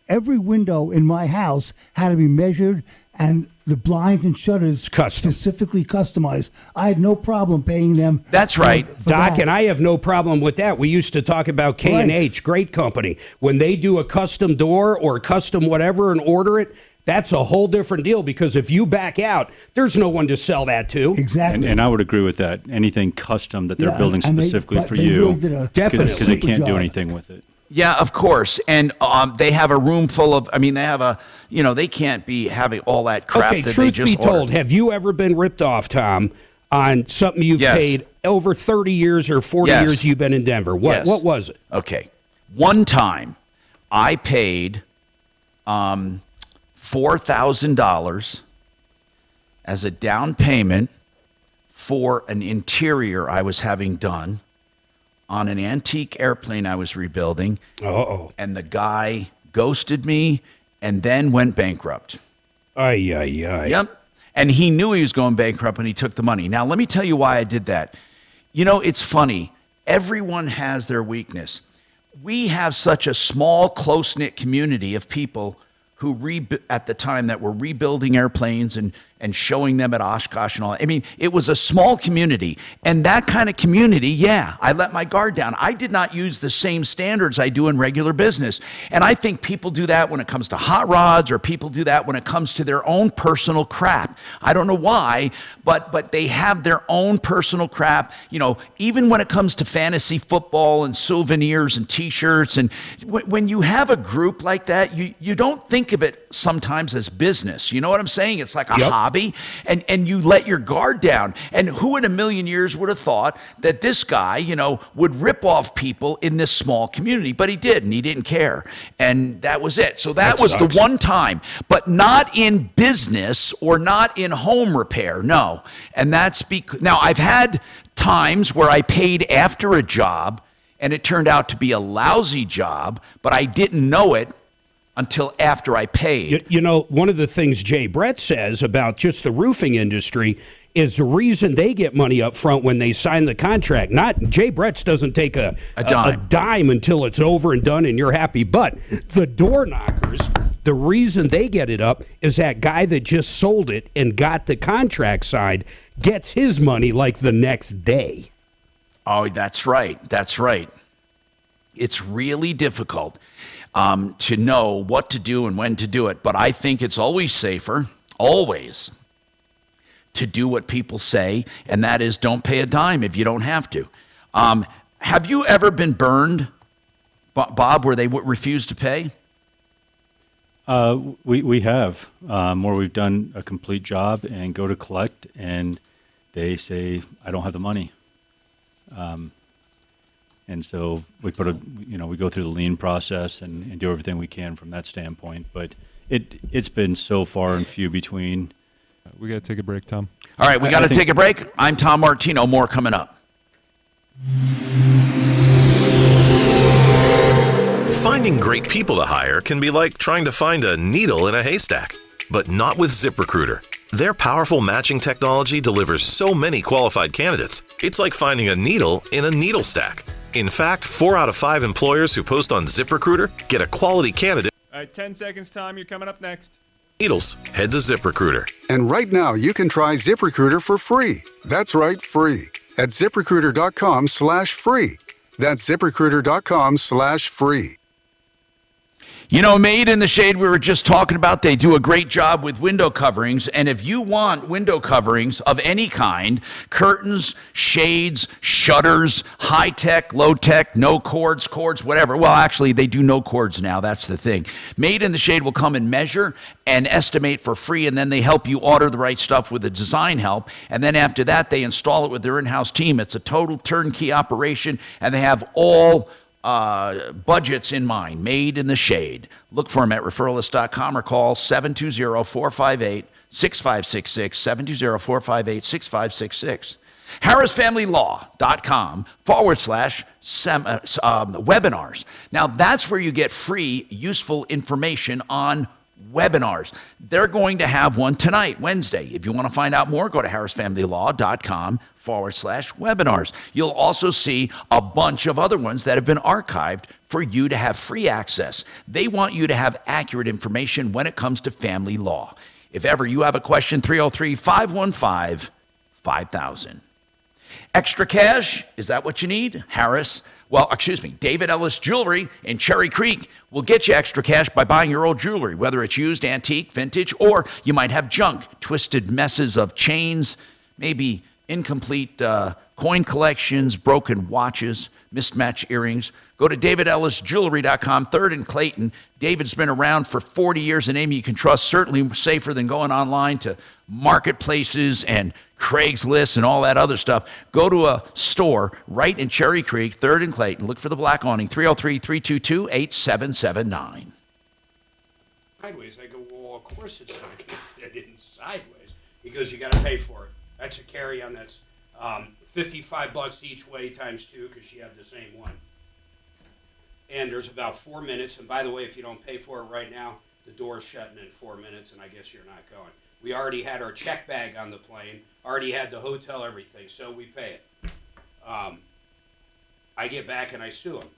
every window in my house had to be measured, and the blinds and shutters specifically customized. I had no problem paying them. That's right, Doc, and I have no problem with that. We used to talk about K&H, great company. When they do a custom door or custom whatever and order it, that's a whole different deal, because if you back out, there's no one to sell that to. Exactly. And I would agree with that. Anything custom that they're building specifically for you, because they can't do anything with it. Yeah, of course. And they have a room full of, they have a, they can't be having all that crap that they just ordered. Truth be told, have you ever been ripped off, Tom, on something you've paid over 30 years or 40 years you've been in Denver? What was it? Okay. One time, I paid $4,000 as a down payment for an interior I was having done on an antique airplane I was rebuilding. And the guy ghosted me and then went bankrupt. Yep. And he knew he was going bankrupt when he took the money. Now, let me tell you why I did that. It's funny. Everyone has their weakness. We have such a small, close-knit community of people who at the time that were rebuilding airplanes and showing them at Oshkosh and all. It was a small community. And that kind of community, I let my guard down. I did not use the same standards I do in regular business. And I think people do that when it comes to hot rods, or people do that when it comes to their own personal crap. I don't know why, but they have their own personal crap. Even when it comes to fantasy football and souvenirs and T-shirts. And when you have a group like that, you don't think of it sometimes as business. You know what I'm saying? It's like a hobby, and you let your guard down. And who in a million years would have thought that this guy, would rip off people in this small community? But he did, and he didn't care. And that was it. So that was the one time, but not in business or not in home repair, no. And that's because, now I've had times where I paid after a job, and it turned out to be a lousy job, but I didn't know it until after I paid. One of the things Jay Brett says about just the roofing industry is the reason they get money up front when they sign the contract. Jay Brett's doesn't take a dime until it's over and done and you're happy. But the door knockers, the reason they get it up is that guy that just sold it and got the contract signed gets his money like the next day. Oh, that's right. That's right. It's really difficult to know what to do and when to do it. But I think it's always safer, always, to do what people say, and that is don't pay a dime if you don't have to. Have you ever been burned, Bob, where they refuse to pay? We have, where we've done a complete job and go to collect, and they say, I don't have the money. And so we we go through the lien process and do everything we can from that standpoint. But it's been so far and few between. We got to take a break, Tom. All right, we got to take a break. I'm Tom Martino. More coming up. Finding great people to hire can be like trying to find a needle in a haystack, but not with ZipRecruiter. Their powerful matching technology delivers so many qualified candidates, it's like finding a needle in a needle stack. In fact, 4 out of 5 employers who post on ZipRecruiter get a quality candidate. All right, 10 seconds, Tom. You're coming up next. Needles, head to ZipRecruiter. And right now, you can try ZipRecruiter for free. That's right, free. At ZipRecruiter.com/free. That's ZipRecruiter.com/free. You know, Made in the Shade, we were just talking about, they do a great job with window coverings. And if you want window coverings of any kind, curtains, shades, shutters, high-tech, low-tech, no cords, whatever. Well, actually, they do no cords now. That's the thing. Made in the Shade will come and measure and estimate for free, and then they help you order the right stuff with the design help. And then after that, they install it with their in-house team. It's a total turnkey operation, and they have all budgets in mind. Made in the Shade. Look for them at referralist.com or call 720-458-6566, 720-458-6566. harrisfamilylaw.com/webinars. Now, that's where you get free, useful information on webinars. They're going to have one tonight, Wednesday. If you want to find out more, go to harrisfamilylaw.com/webinars. You'll also see a bunch of other ones that have been archived for you to have free access. They want you to have accurate information when it comes to family law. If ever you have a question, 303-515-5000. Extra cash? Is that what you need? David Ellis Jewelry in Cherry Creek will get you extra cash by buying your old jewelry, whether it's used, antique, vintage, or you might have junk, twisted messes of chains, maybe incomplete coin collections, broken watches, mismatched earrings. Go to davidellisjewelry.com, 3rd and Clayton. David's been around for 40 years, a name you can trust, certainly safer than going online to marketplaces and Craigslist and all that other stuff. Go to a store right in Cherry Creek, 3rd and Clayton. Look for the black awning, 303-322-8779. Sideways, I go, well, of course it's not going to fit in sideways because you got to pay for it. That's a carry-on. That's $55 each way times 2 because you have the same one. And there's about 4 minutes. And by the way, if you don't pay for it right now, the door's shutting in 4 minutes, and I guess you're not going. We already had our check bag on the plane, already had the hotel, everything, so we pay it. I get back and I sue them.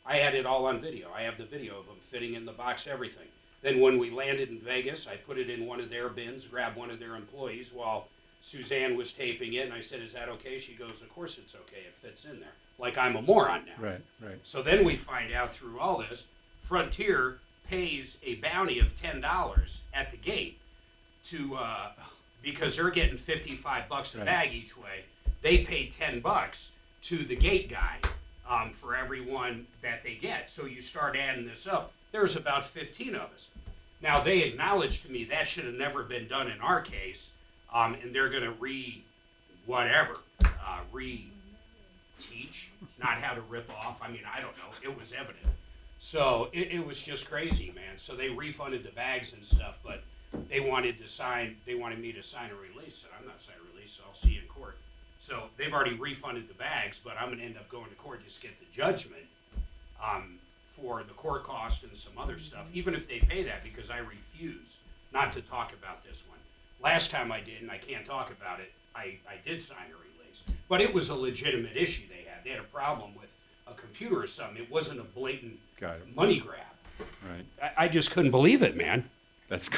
I had it all on video. I have the video of them fitting in the box, everything. Then when we landed in Vegas, I put it in one of their bins, grabbed one of their employees while Suzanne was taping it, and I said, is that okay? She goes, of course it's okay. It fits in there. Like I'm a moron now. Right. So then we find out through all this, Frontier pays a bounty of $10 at the gate to because they're getting $55 a bag each way. They pay $10 to the gate guy for everyone that they get. So you start adding this up. There's about 15 of us. Now they acknowledged to me that should have never been done in our case, and they're going to re-teach, not how to rip off. I mean, I don't know. It was evident. So it was just crazy, man. So they refunded the bags and stuff, but they wanted me to sign a release. So I'm not signing a release, so I'll see you in court. So they've already refunded the bags, but I'm going to end up going to court just to get the judgment for the court cost and some other stuff, even if they pay that, because I refuse not to talk about this one. Last time I did, and I can't talk about it, I did sign a release. But it was a legitimate issue they had. They had a problem with a computer or something. It wasn't a blatant money grab. Right. I just couldn't believe it, man. That's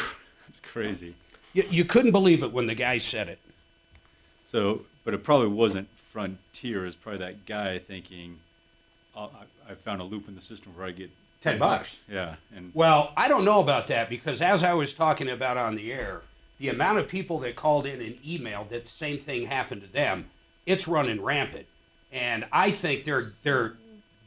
crazy. You couldn't believe it when the guy said it. So, but it probably wasn't Frontier. It's probably that guy thinking, I found a loop in the system where I get $10. Yeah. Well, I don't know about that because as I was talking about on the air, the amount of people that called in and emailed that the same thing happened to them, it's running rampant. And I think they're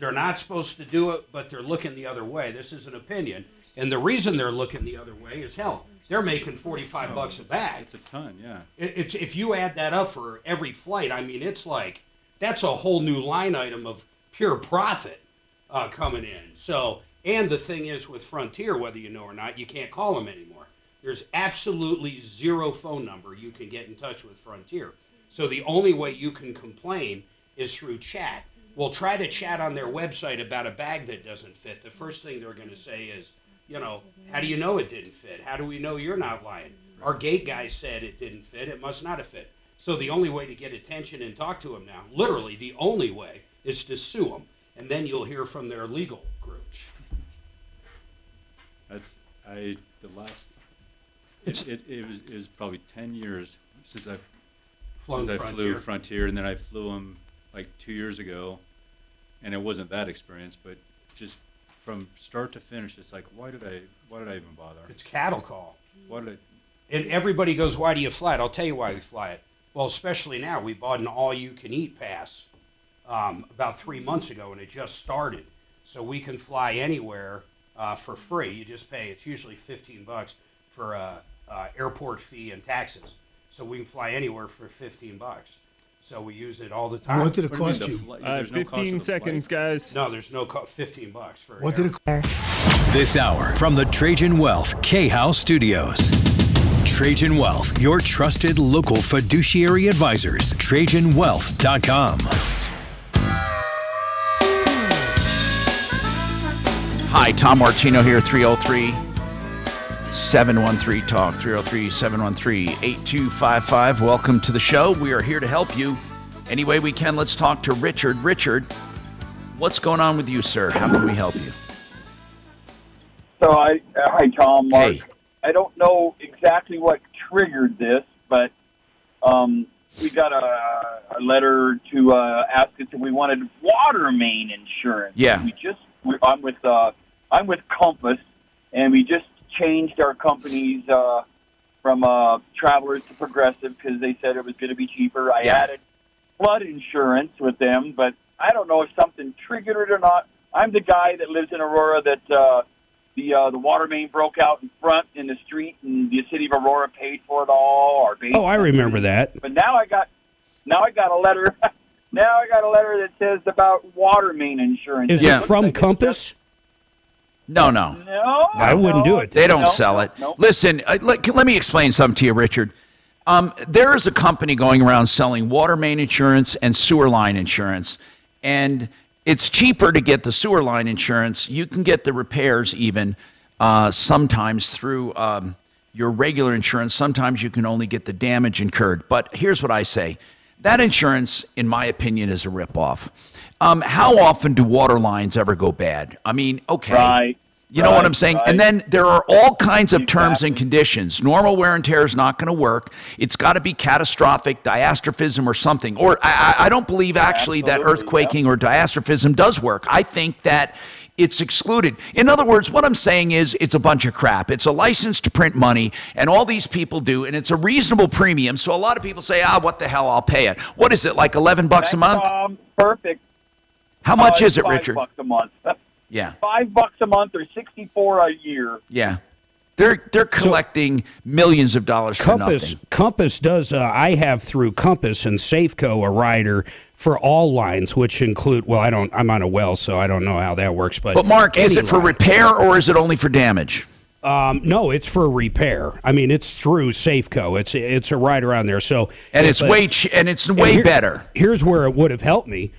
not supposed to do it, but they're looking the other way. This is an opinion. And the reason they're looking the other way is, hell, they're making $45 a bag. It's a ton, yeah. If you add that up for every flight, I mean, it's like, that's a whole new line item of pure profit coming in. So, and the thing is with Frontier, whether you know or not, you can't call them anymore. There's absolutely zero phone number you can get in touch with Frontier. So the only way you can complain is through chat. Well, try to chat on their website about a bag that doesn't fit. The first thing they're going to say is, you know, how do you know it didn't fit? How do we know you're not lying? Our gate guy said it didn't fit. It must not have fit. So the only way to get attention and talk to them now, literally the only way, is to sue them. And then you'll hear from their legal group. It was probably 10 years since I flew Frontier, and then I flew them like 2 years ago, and it wasn't that experience, but just from start to finish, it's like, why did I even bother? It's cattle call. What did And everybody goes, why do you fly it? I'll tell you why we fly it. Well, especially now, we bought an all-you-can-eat pass about 3 months ago, and it just started. So we can fly anywhere for free. You just pay. It's usually $15 for airport fee and taxes. So we can fly anywhere for $15. So we use it all the time. What did it cost you? 15 seconds, guys. No, there's no $15 for. What did it cost? This hour from the Trajan Wealth K-House Studios. Trajan Wealth, your trusted local fiduciary advisors. TrajanWealth.com. Hi, Tom Martino here, 303-713-TALK, 303-713-8255. Welcome to the show. We are here to help you any way we can. Let's talk to Richard. Richard, what's going on with you, sir? How can we help you? So hi, Tom, Mark. Hey. I don't know exactly what triggered this, but we got a letter to ask us if we wanted water main insurance. Yeah. I'm with Compass, and we just changed our companies from Travelers to Progressive because they said it was going to be cheaper. I added flood insurance with them, but I don't know if something triggered it or not. I'm the guy that lives in Aurora that the water main broke out in front in the street, and the city of Aurora paid for it all. Oh, I remember that. But now I got a letter. Now I got a letter that says about water main insurance. Is it from Compass? No. I wouldn't do it. They don't sell it. No. Listen, let me explain something to you, Richard. There is a company going around selling water main insurance and sewer line insurance, and it's cheaper to get the sewer line insurance. You can get the repairs even sometimes through your regular insurance. Sometimes you can only get the damage incurred. But here's what I say. That insurance, in my opinion, is a ripoff. How often do water lines ever go bad? I mean, okay. Right. You know what I'm saying? Right. And then there are all kinds of terms and conditions. Normal wear and tear is not going to work. It's got to be catastrophic, diastrophism or something. Or I don't believe actually that earthquaking or diastrophism does work. I think that it's excluded. In other words, what I'm saying is it's a bunch of crap. It's a license to print money, and all these people do, and it's a reasonable premium. So a lot of people say, what the hell, I'll pay it. What is it, like $11 a month? Perfect. How much is it, $5 Richard? a month. Yeah. $5 a month or $64 a year. Yeah. They're collecting millions of dollars for nothing. Compass does, I have through Compass and Safeco a rider for all lines, which include, I'm on a well, so I don't know how that works. But Mark, is it for repair or is it only for damage? No, it's for repair. I mean, it's through Safeco. It's a rider on there. So it's way better. Here's where it would have helped me.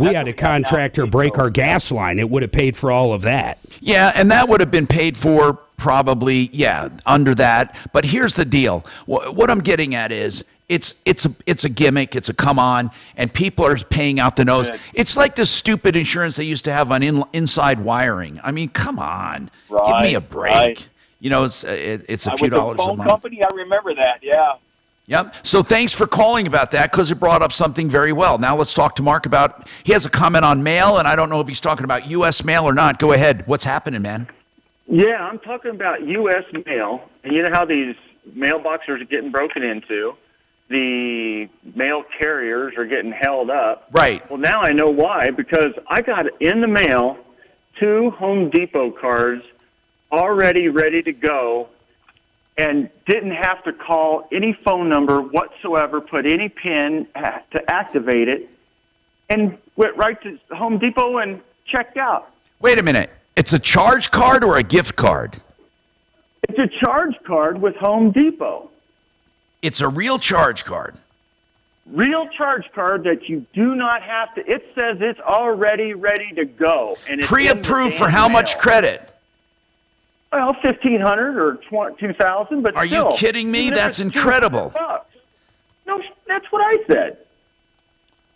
We had a contractor break our gas line. It would have paid for all of that. Yeah, and that would have been paid for probably, under that. But here's the deal. What I'm getting at is it's a gimmick. It's a come on, and people are paying out the nose. Good. It's like the stupid insurance they used to have on inside wiring. I mean, come on. Give me a break. Right. You know, it's a few dollars a month. With the phone company, I remember that, yeah. Yep. So thanks for calling about that because it brought up something very well. Now let's talk to Mark about, he has a comment on mail, and I don't know if he's talking about U.S. mail or not. Go ahead. What's happening, man? Yeah, I'm talking about U.S. mail, and you know how these mailboxes are getting broken into? The mail carriers are getting held up. Right. Well, now I know why, because I got in the mail 2 Home Depot cards already ready to go and didn't have to call any phone number whatsoever, put any PIN to activate it, and went right to Home Depot and checked out. Wait a minute. It's a charge card or a gift card? It's a charge card with Home Depot. It's a real charge card. Real charge card that you do not have to. It says it's already ready to go. And it's pre-approved for how much credit? Well, $1,500 or $2,000, but are you kidding me? That's incredible. No, that's what I said.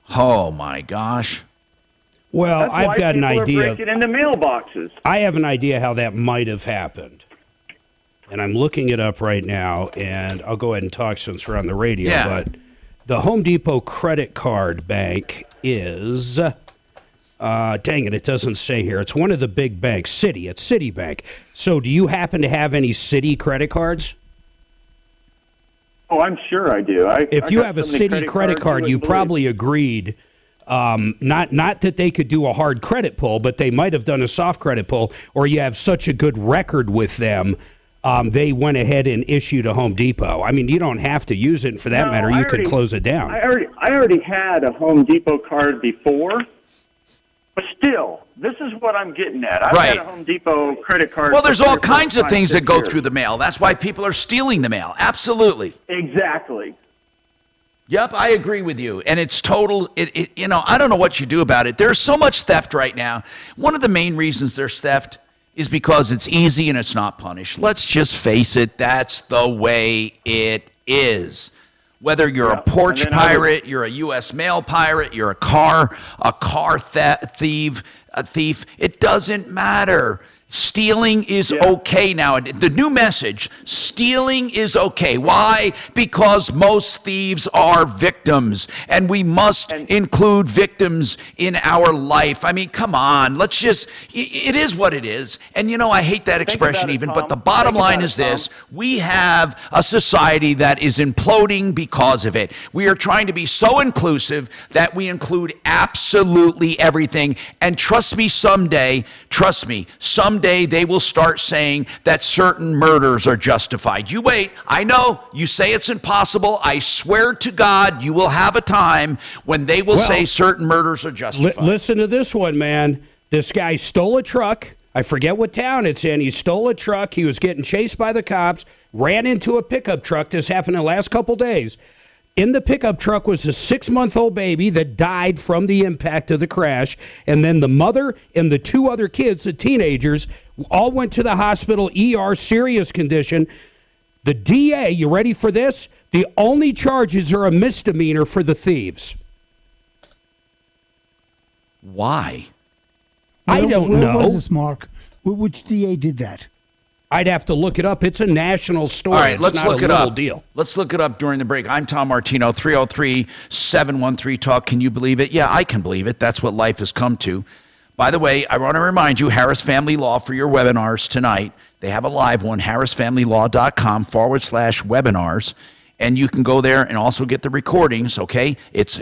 Oh my gosh. Well, that's I've got an idea. Breaking into mailboxes. I have an idea how that might have happened. And I'm looking it up right now, and I'll go ahead and talk since we're on the radio. Yeah. But the Home Depot credit card bank is Dang it doesn't say here. It's one of the big banks. Citi. It's Citibank. So do you happen to have any Citi credit cards? Oh, I'm sure I do. If you have a Citi credit card, you probably agreed, not that they could do a hard credit pull, but they might have done a soft credit pull, or you have such a good record with them, they went ahead and issued a Home Depot. I mean, you don't have to use it, and for that matter, you could close it down. I already had a Home Depot card before, but still, this is what I'm getting at. I've had a Home Depot credit card. Well, there's for all 4, kinds of 5, things 6 that go years. through the mail. That's why people are stealing the mail. Absolutely. Exactly. Yep, I agree with you. And it's total, you know, I don't know what you do about it. There's so much theft right now. One of the main reasons there's theft is because it's easy and it's not punished. Let's just face it, that's the way it is. Whether you're a porch pirate, you're a U.S. mail pirate, you're a car thief, it doesn't matter. Stealing is okay now. The new message, stealing is okay. Why? Because most thieves are victims, and we must include victims in our life. I mean, come on. Let's just, it is what it is. And, you know, I hate that expression even, but the bottom line is this. We have a society that is imploding because of it. We are trying to be so inclusive that we include absolutely everything. And trust me, someday, they will start saying that certain murders are justified. You wait. I know you say it's impossible. I swear to God, you will have a time when they will say certain murders are justified. Listen to this one, man. This guy stole a truck. I forget what town it's in. He stole a truck. He was getting chased by the cops, ran into a pickup truck. This happened in the last couple days. In the pickup truck was a 6-month-old baby that died from the impact of the crash. And then the mother and the 2 other kids, the teenagers, all went to the hospital, ER, serious condition. The DA, you ready for this? The only charges are a misdemeanor for the thieves. Why? I don't know. Where was this, Mark? Which DA did that? I'd have to look it up. It's a national story. All right, it's let's not look a it little up. Deal. Let's look it up during the break. I'm Tom Martino, 303-713-TALK. Can you believe it? Yeah, I can believe it. That's what life has come to. By the way, I want to remind you, Harris Family Law for your webinars tonight. They have a live one, harrisfamilylaw.com/webinars. And you can go there and also get the recordings, okay?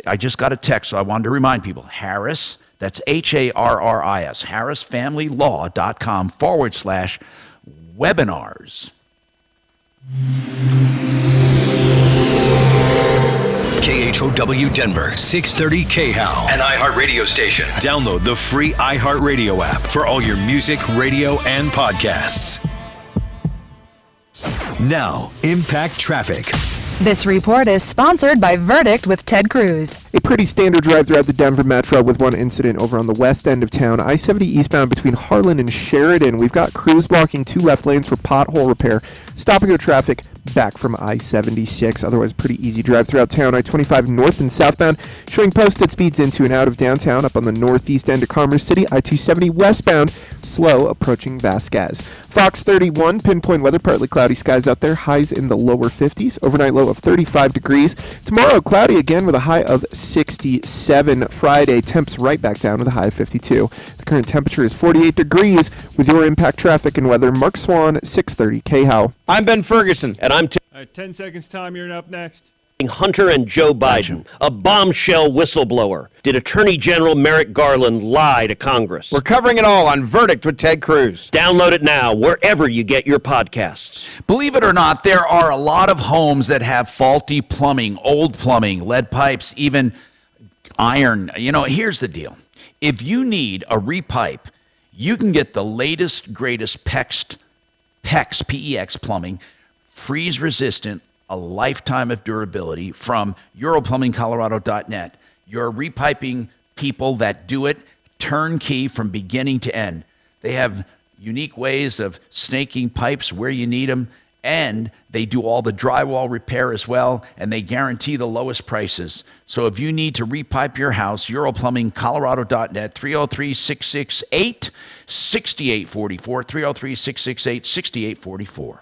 I just got a text, so I wanted to remind people. Harris, that's Harris, harrisfamilylaw.com/webinars. KHOW Denver, 630 KHOW, an iHeart radio station. Download the free iHeart Radio app for all your music, radio, and podcasts. Now, Impact Traffic. This report is sponsored by Verdict with Ted Cruz. A pretty standard drive throughout the Denver Metro with one incident over on the west end of town. I-70 eastbound between Harlan and Sheridan. We've got crews blocking 2 left lanes for pothole repair, stopping your traffic back from I-76. Otherwise, pretty easy drive throughout town. I-25 north and southbound, showing posted speeds into and out of downtown. Up on the northeast end of Commerce City, I-270 westbound, slow approaching Vasquez. Fox 31, pinpoint weather, partly cloudy skies out there, highs in the lower 50s, overnight low of 35 degrees. Tomorrow, cloudy again with a high of 67. Friday, temps right back down with a high of 52. The current temperature is 48 degrees. With your Impact Traffic and weather, Mark Swan, 630 KHOW. I'm Ben Ferguson, and I'm 10 seconds, Tom. You're up next. Hunter and Joe Biden, a bombshell whistleblower. Did Attorney General Merrick Garland lie to Congress? We're covering it all on Verdict with Ted Cruz. Download it now, wherever you get your podcasts. Believe it or not, there are a lot of homes that have faulty plumbing, old plumbing, lead pipes, even iron. You know, here's the deal. If you need a repipe, you can get the latest, greatest PEX, P-E-X plumbing, freeze-resistant, a lifetime of durability from EuroplumbingColorado.net. Your repiping people that do it turnkey from beginning to end. They have unique ways of snaking pipes where you need them, and they do all the drywall repair as well, and they guarantee the lowest prices. So if you need to repipe your house, EuroplumbingColorado.net, 303-668-6844, 303-668-6844.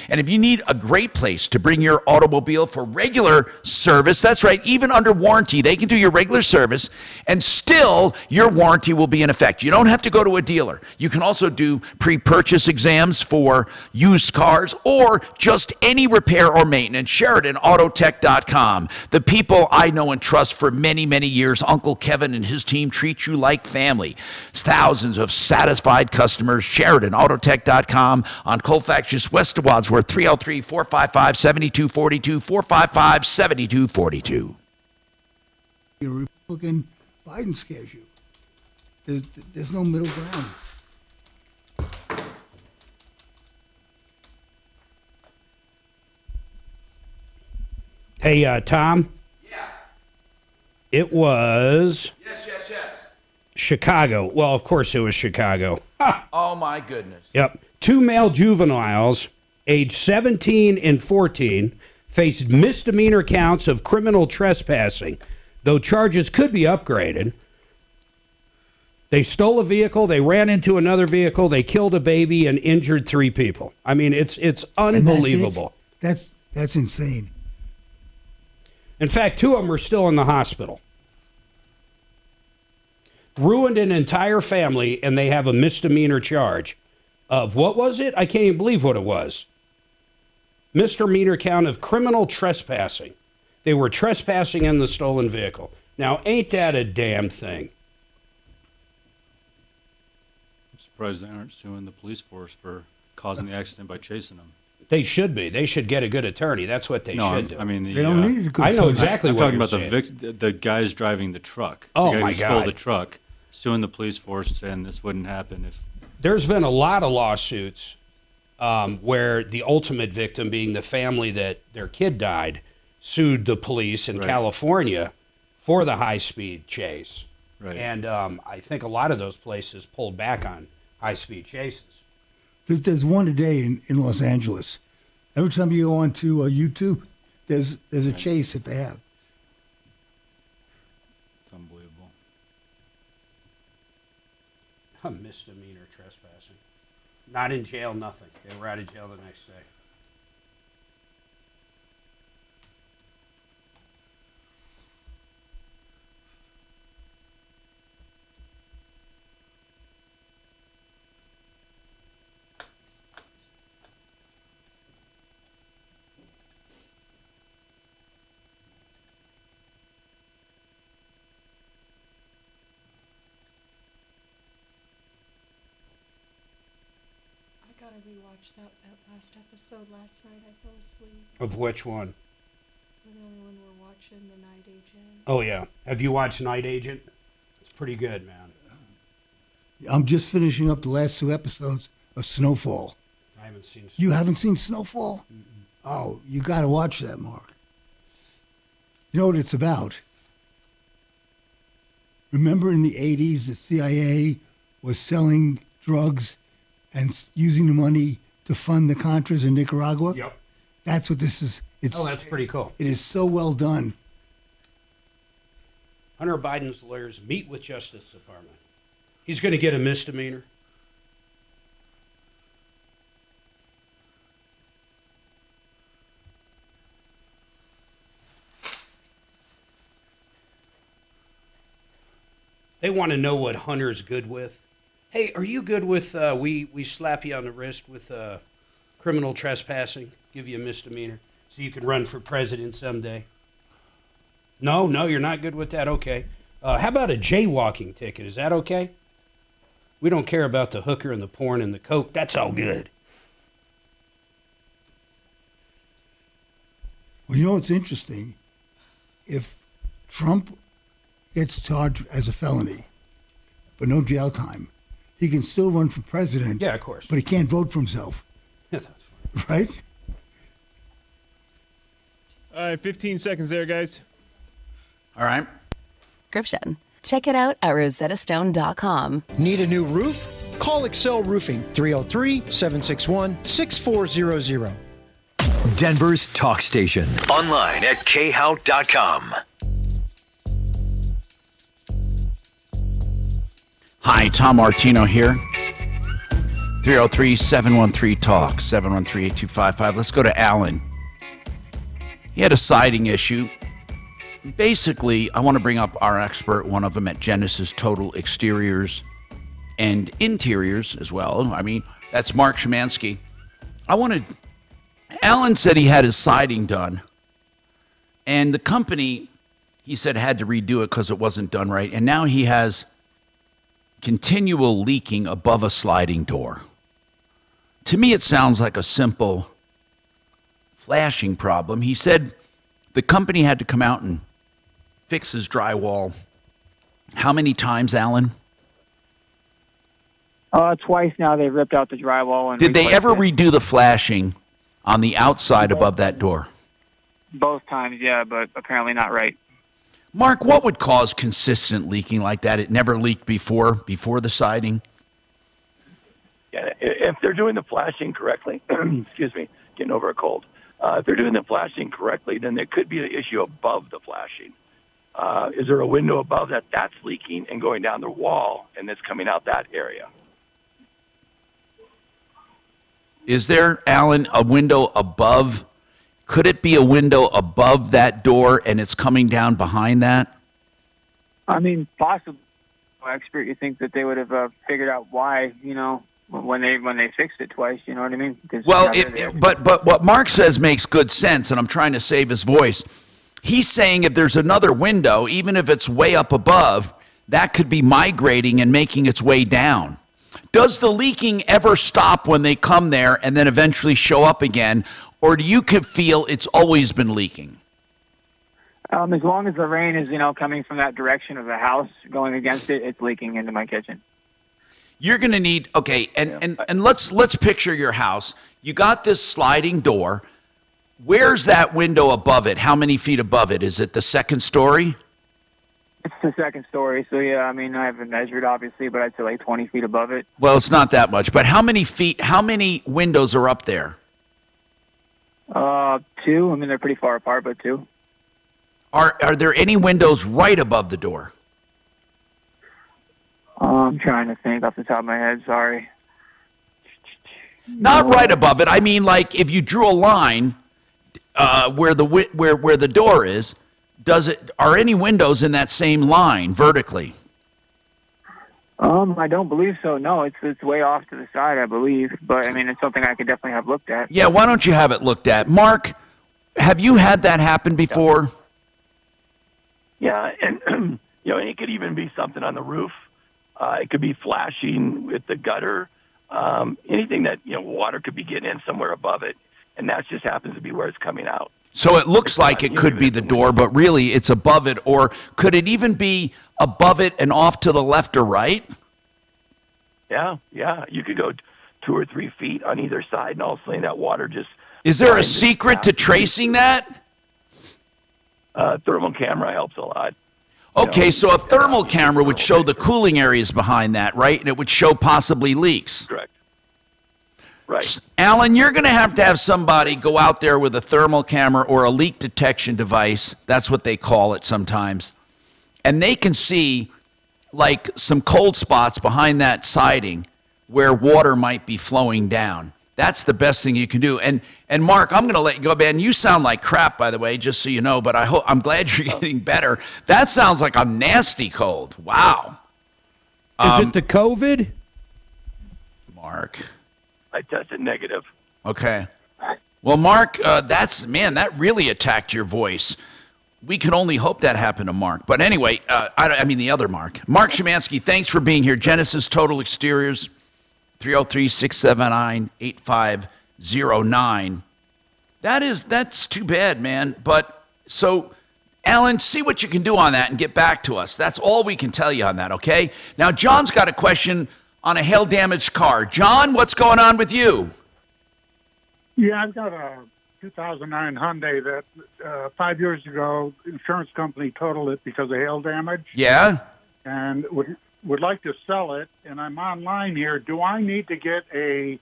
And if you need a great place to bring your automobile for regular service, that's right, even under warranty, they can do your regular service and still your warranty will be in effect. You don't have to go to a dealer. You can also do pre-purchase exams for used cars or just any repair or maintenance. SheridanAutotech.com. The people I know and trust for many, many years, Uncle Kevin and his team treat you like family. Thousands of satisfied customers. SheridanAutotech.com on Colfax, just west of Wadsworth, 303-455-7242, 455-7242. Your Republican, Biden scares you. There's no middle ground. Hey, Tom? Yeah. It was Yes. Chicago. Well, of course it was Chicago. Oh, my goodness. Yep. 2 male juveniles, age 17 and 14, faced misdemeanor counts of criminal trespassing, though charges could be upgraded. They stole a vehicle, they ran into another vehicle, they killed a baby and injured 3 people. I mean, it's unbelievable. That's insane. In fact, 2 of them are still in the hospital. Ruined an entire family, and they have a misdemeanor charge of, what was it? I can't even believe what it was. Misdemeanor count of criminal trespassing. They were trespassing in the stolen vehicle. Now, ain't that a damn thing? I'm surprised they aren't suing the police force for causing the accident by chasing them. They should be. They should get a good attorney. That's what they should do. I mean, they don't need a good I know attorney. exactly I'm what talking you're about saying. the guys driving the truck. Oh, the guy my who stole God. the truck, suing the police force, saying this wouldn't happen if. There's been a lot of lawsuits where the ultimate victim, being the family that their kid died, sued the police in California for the high-speed chase. Right. And I think a lot of those places pulled back on high-speed chases. There's one today in Los Angeles. Every time you go onto YouTube, there's a chase that they have. It's unbelievable. A misdemeanor trespassing. Not in jail, nothing. They were out of jail the next day. I gotta rewatch that last episode last night. I fell asleep. Of which one? The other one we're watching, The Night Agent. Oh, yeah. Have you watched Night Agent? It's pretty good, man. I'm just finishing up the last 2 episodes of Snowfall. I haven't seen Snowfall. You haven't seen Snowfall? Oh, you got to watch that, Mark. You know what it's about? Remember in the 80s, the CIA was selling drugs and using the money to fund the Contras in Nicaragua? Yep. That's what this is. Oh, that's pretty cool. It is so well done. Hunter Biden's lawyers meet with Justice Department. He's going to get a misdemeanor. They want to know what Hunter's good with. Hey, are you good with, we slap you on the wrist with criminal trespassing, give you a misdemeanor, so you can run for president someday? No, you're not good with that? Okay. How about a jaywalking ticket? Is that okay? We don't care about the hooker and the porn and the coke. That's all good. Well, you know what's interesting? If Trump gets charged as a felony, but no jail time, he can still run for president. Yeah, of course. But he can't vote for himself. Yeah, that's fine. Right? All right, 15 seconds there, guys. All right. Description. Check it out at rosettastone.com. Need a new roof? Call Excel Roofing, 303-761-6400. Denver's talk station. Online at khout.com. Hi, Tom Martino here. 303-713-TALK, 713-8255. Let's go to Alan. He had a siding issue. Basically, I want to bring up our expert, one of them at Genesis Total Exteriors and Interiors as well. I mean, that's Mark Szymanski. Alan said he had his siding done, and the company, he said, had to redo it because it wasn't done right, and now he has continual leaking above a sliding door. To me, it sounds like a simple flashing problem. He said the company had to come out and fix his drywall. How many times, Alan? Twice now they've ripped out the drywall. And did they ever redo the flashing on the outside above that door? Both times, yeah, but apparently not right. Mark, what would cause consistent leaking like that? It never leaked before the siding? Yeah, if they're doing the flashing correctly, excuse me, getting over a cold. If they're doing the flashing correctly, then there could be an issue above the flashing. Is there a window above that's leaking and going down the wall, and it's coming out that area? Is there, Alan, a window above? Could it be a window above that door and it's coming down behind that? I mean, possibly. Expert, you think that they would have figured out why, when they fixed it twice, you know what I mean? Well, but what Mark says makes good sense, and I'm trying to save his voice. He's saying if there's another window, even if it's way up above, that could be migrating and making its way down. Does the leaking ever stop when they come there and then eventually show up again, or do you feel it's always been leaking? As long as the rain is, coming from that direction of the house, going against it, it's leaking into my kitchen. You're going to need, okay, and let's picture your house. You got this sliding door. Where's that window above it? How many feet above it? Is it the second story? It's the second story, so yeah, I mean, I haven't measured, obviously, but I'd say like 20 feet above it. Well, it's not that much, but how many windows are up there? Two. I mean, they're pretty far apart, but two. Are there any windows right above the door? I'm trying to think off the top of my head, sorry. Not right above it. I mean, like, if you drew a line where the door is, are any windows in that same line vertically? I don't believe so. No, it's way off to the side, I believe. But I mean, it's something I could definitely have looked at. Yeah, why don't you have it looked at, Mark? Have you had that happen before? Yeah, and it could even be something on the roof. It could be flashing with the gutter. Anything that water could be getting in somewhere above it, and that just happens to be where it's coming out. So it looks like it could be the door, but really it's above it, or could it even be above it and off to the left or right? Yeah. You could go 2 or 3 feet on either side, and all of a sudden that water just... Is there a secret to tracing that? Thermal camera helps a lot. Okay, so a thermal camera would show the cooling areas behind that, right? And it would show possibly leaks. Correct. Right. Alan, you're going to have somebody go out there with a thermal camera or a leak detection device. That's what they call it sometimes. And they can see, like, some cold spots behind that siding where water might be flowing down. That's the best thing you can do. And Mark, I'm going to let you go, man. You sound like crap, by the way, just so you know, but I'm glad you're getting better. That sounds like a nasty cold. Wow. Is it the COVID? Mark. I tested negative. Okay. Well, Mark, that really attacked your voice. We can only hope that happened to Mark. But anyway, I mean the other Mark. Mark Szymanski, thanks for being here. Genesis Total Exteriors, 303-679-8509. That's too bad, man. But, so, Alan, see what you can do on that and get back to us. That's all we can tell you on that, okay? Now, John's got a question on a hail-damaged car. John, what's going on with you? Yeah, I've got a 2009 Hyundai that 5 years ago, insurance company totaled it because of hail damage. Yeah? And would like to sell it, and I'm online here. Do I need to get a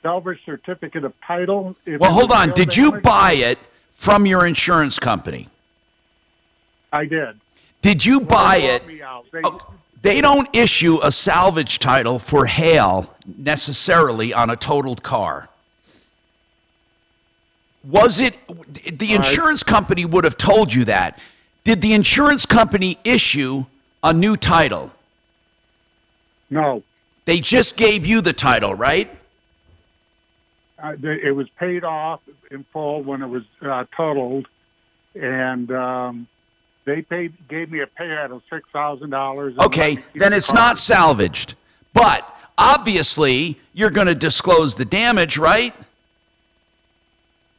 salvage certificate of title? Well, hold on. Did you buy it from your insurance company? I did. Did you buy it? They don't issue a salvage title for hail necessarily on a totaled car. Was it, the insurance company would have told you that. Did the insurance company issue a new title? No. They just gave you the title, right? It was paid off in full when it was totaled, and they gave me a payout of $6,000. Okay, then it's not salvaged. But obviously, you're going to disclose the damage, right?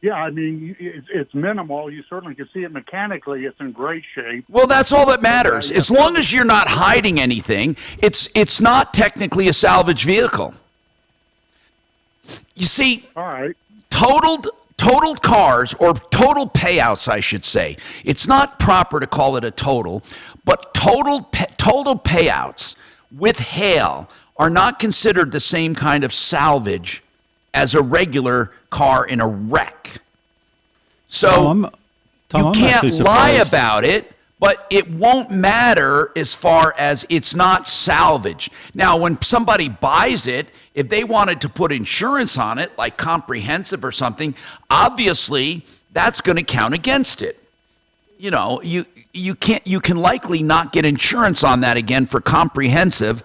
Yeah, I mean, it's minimal. You certainly can see it mechanically. It's in great shape. Well, that's all that matters. As long as you're not hiding anything, it's not technically a salvage vehicle. You see, all right. Totaled cars, or total payouts, I should say. It's not proper to call it a total, but total payouts with hail are not considered the same kind of salvage as a regular car in a wreck. So you can't lie about it, but it won't matter as far as it's not salvage. Now, when somebody buys it, if they wanted to put insurance on it, like comprehensive or something, obviously that's going to count against it. You know, you can likely not get insurance on that again for comprehensive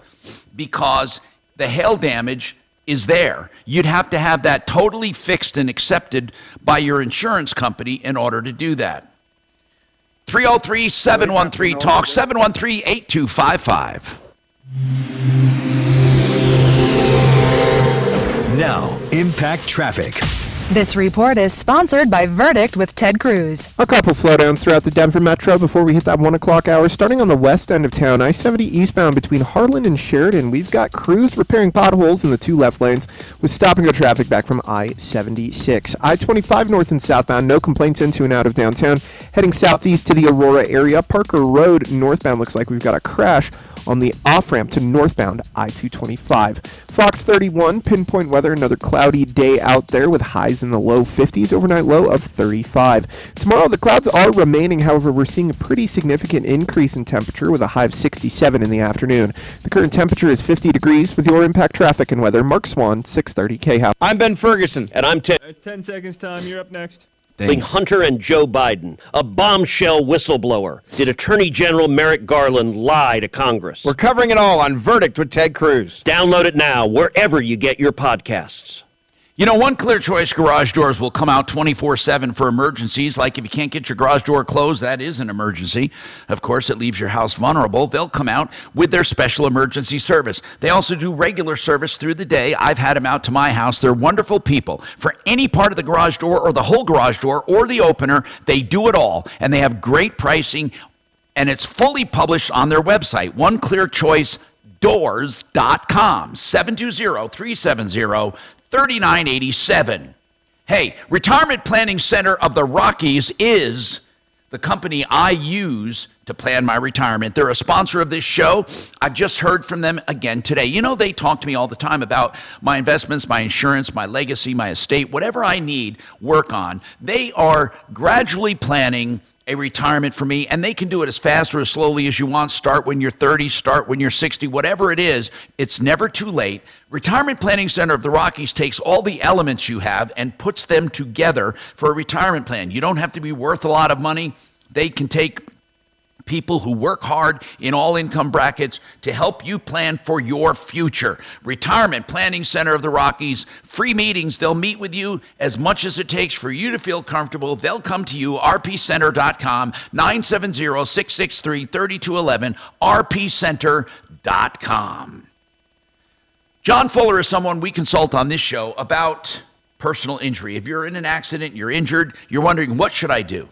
because the hail damage is there. You'd have to have that totally fixed and accepted by your insurance company in order to do that. 303-713-TALK, 713-8255. Now, Impact Traffic. This report is sponsored by Verdict with Ted Cruz. A couple slowdowns throughout the Denver Metro before we hit that 1 o'clock hour. Starting on the west end of town, I-70 eastbound between Harlan and Sheridan. We've got crews repairing potholes in the 2 left lanes with stop-and-go traffic back from I-76. I-25 north and southbound, no complaints into and out of downtown. Heading southeast to the Aurora area, Parker Road northbound looks like we've got a crash on the off-ramp to northbound I-225. Fox 31, pinpoint weather, another cloudy day out there with highs in the low 50s, overnight low of 35. Tomorrow the clouds are remaining, however we're seeing a pretty significant increase in temperature with a high of 67 in the afternoon. The current temperature is 50 degrees with your Impact Traffic and weather. Mark Swan, 630 K-House. I'm Ben Ferguson. And I'm Tim. 10 seconds, Tom. You're up next. Hunter and Joe Biden, a bombshell whistleblower. Did Attorney General Merrick Garland lie to Congress? We're covering it all on Verdict with Ted Cruz. Download it now wherever you get your podcasts. You know, One Clear Choice garage doors will come out 24/7 for emergencies. Like if you can't get your garage door closed, that is an emergency. Of course, it leaves your house vulnerable. They'll come out with their special emergency service. They also do regular service through the day. I've had them out to my house. They're wonderful people. For any part of the garage door or the whole garage door or the opener, they do it all. And they have great pricing, and it's fully published on their website, OneClearChoiceDoors.com, 720-370-3987. Hey, Retirement Planning Center of the Rockies is the company I use to plan my retirement. They're a sponsor of this show. I've just heard from them again today. You know, they talk to me all the time about my investments, my insurance, my legacy, my estate, whatever I need work on. They are gradually planning a retirement for me, and they can do it as fast or as slowly as you want. Start when you're 30, start when you're 60, whatever it is. It's never too late. Retirement Planning Center of the Rockies takes all the elements you have and puts them together for a retirement plan. You don't have to be worth a lot of money. They can take people who work hard in all income brackets to help you plan for your future. Retirement Planning Center of the Rockies, free meetings. They'll meet with you as much as it takes for you to feel comfortable. They'll come to you, rpcenter.com, 970-663-3211, rpcenter.com. John Fuller is someone we consult on this show about personal injury. If you're in an accident, you're injured, you're wondering, what should I do?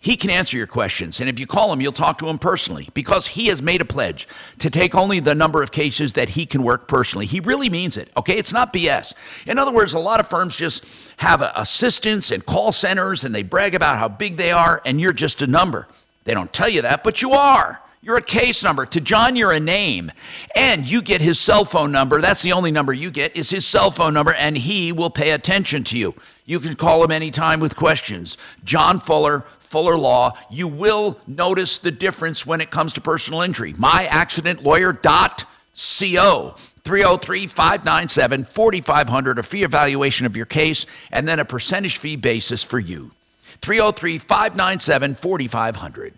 He can answer your questions, and if you call him, you'll talk to him personally because he has made a pledge to take only the number of cases that he can work personally. He really means it, okay? It's not BS. In other words, a lot of firms just have assistants and call centers, and they brag about how big they are, and you're just a number. They don't tell you that, but you are. You're a case number. To John, you're a name. And you get his cell phone number. That's the only number you get is his cell phone number, and he will pay attention to you. You can call him anytime with questions. John Fuller, Fuller Law. You will notice the difference when it comes to personal injury. myaccidentlawyer.co. 303-597-4500, a fee evaluation of your case, and then a percentage fee basis for you. 303-597-4500.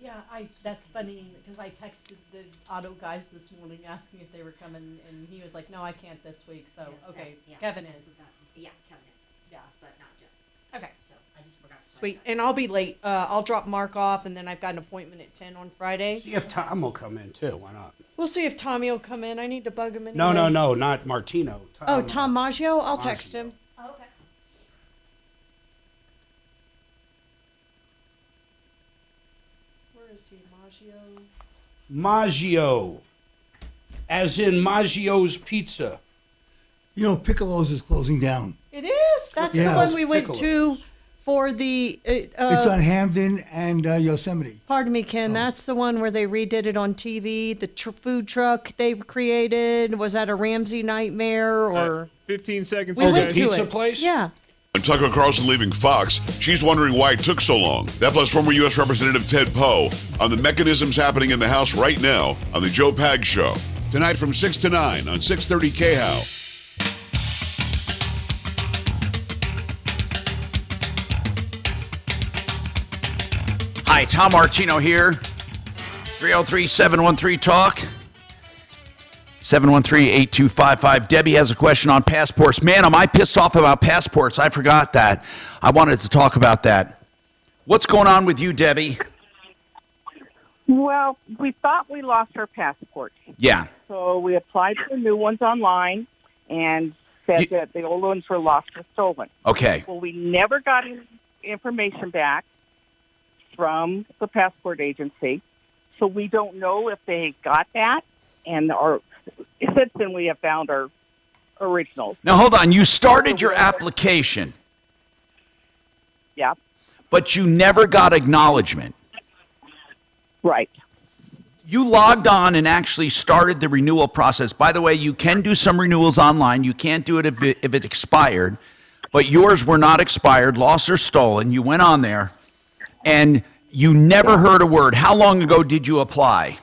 Yeah, that's funny because I texted the auto guys this morning asking if they were coming, and he was like, "No, I can't this week." So okay, Kevin is. Yeah, Kevin is. Yeah, but not Jeff. Okay. So I just forgot. Sweet, and I'll be late. I'll drop Mark off, and then I've got an appointment at 10 on Friday. See if Tom will come in too. Why not? We'll see if Tommy will come in. I need to bug him anyway. No, not Martino. Tom Maggio? I'll text him. Oh, okay. Where is he, Maggio? Maggio, as in Maggio's Pizza. You know, Piccolo's is closing down. It is. That's the one we went to for the. It's on Hamden and Yosemite. Pardon me, Ken. That's the one where they redid it on TV. The food truck they created. Was that a Ramsey nightmare or? 15 seconds. We went to pizza it. Place? Yeah. And Tucker Carlson leaving Fox, she's wondering why it took so long. That plus former U.S. Representative Ted Poe on the mechanisms happening in the House right now on the Joe Pag Show. Tonight from 6 to 9 on 630 KHOW. Hi, Tom Martino here. 303-713-TALK. 713-8255. Debbie has a question on passports. Man, am I pissed off about passports. I forgot that. I wanted to talk about that. What's going on with you, Debbie? Well, we thought we lost our passports. Yeah. So we applied for new ones online and said that the old ones were lost or stolen. Okay. Well, we never got any information back from the passport agency, so we don't know if they got that. And since then, we have found our originals. Now, hold on. You started your application. Yeah. But you never got acknowledgement. Right. You logged on and actually started the renewal process. By the way, you can do some renewals online. You can't do it if it expired. But yours were not expired, lost or stolen. You went on there, and you never heard a word. How long ago did you apply?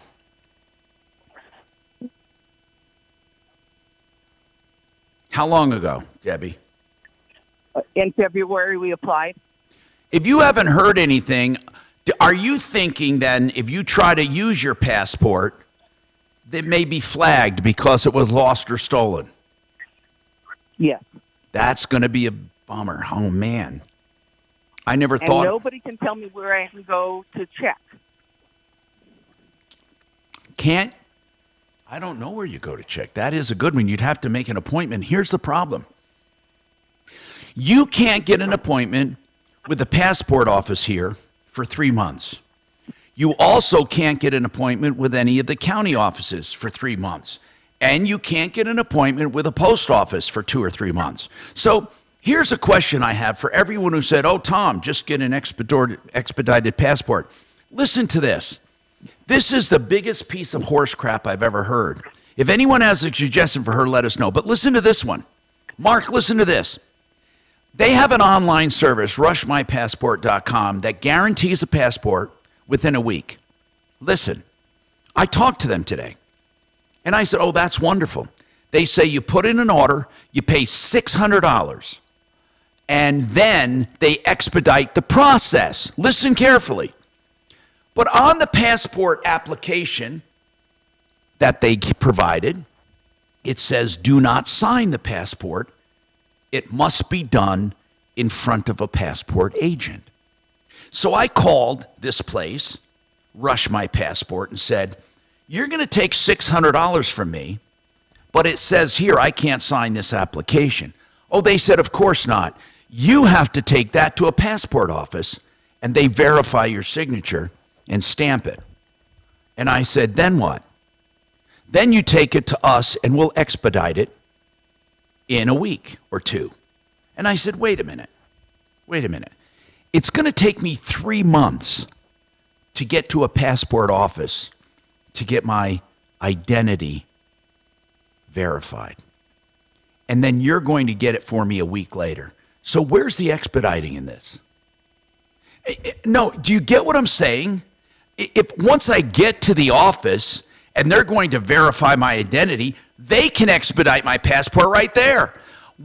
How long ago, Debbie? In February, we applied. If you haven't heard anything, are you thinking then if you try to use your passport, that may be flagged because it was lost or stolen? Yes. That's going to be a bummer. Oh, man. I never And thought. nobody can tell me where I can go to check. Can't I don't know where you go to check. That is a good one. You'd have to make an appointment. Here's the problem. You can't get an appointment with the passport office here for 3 months. You also can't get an appointment with any of the county offices for 3 months. And you can't get an appointment with a post office for 2 or 3 months. So here's a question I have for everyone who said, oh, Tom, just get an expedited passport. Listen to this. This is the biggest piece of horse crap I've ever heard. If anyone has a suggestion for her, let us know. But listen to this one. Mark, listen to this. They have an online service, rushmypassport.com, that guarantees a passport within a week. Listen, I talked to them today, and I said, oh, that's wonderful. They say you put in an order, you pay $600, and then they expedite the process. Listen carefully. But on the passport application that they provided, it says do not sign the passport. It must be done in front of a passport agent. So I called this place, Rush My Passport, and said, you're going to take $600 from me, but it says here I can't sign this application. Oh, they said, of course not. You have to take that to a passport office, and they verify your signature and stamp it. And I said, then what? Then you take it to us, and we'll expedite it in a week or 2. And I said, wait a minute. It's going to take me 3 months to get to a passport office to get my identity verified. And then you're going to get it for me a week later. So where's the expediting in this? No, do you get what I'm saying? If once I get to the office and they're going to verify my identity, they can expedite my passport right there.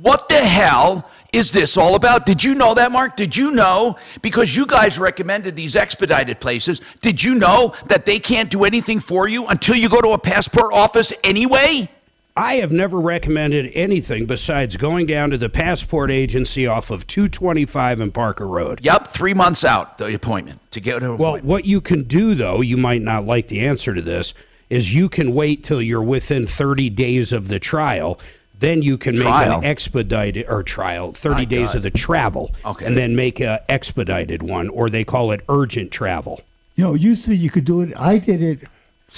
What the hell is this all about? Did you know that, Mark? Did you know, because you guys recommended these expedited places, did you know that they can't do anything for you until you go to a passport office anyway? I have never recommended anything besides going down to the passport agency off of 225 and Parker Road. Yep, 3 months out, the appointment, to get to an appointment. Well, what you can do, though, you might not like the answer to this, is you can wait till you're within 30 days of the trial. Then you can make an expedited, or trial, 30 days of the travel, and then make an expedited one, or they call it urgent travel. You know, it used to be you could do it. I did it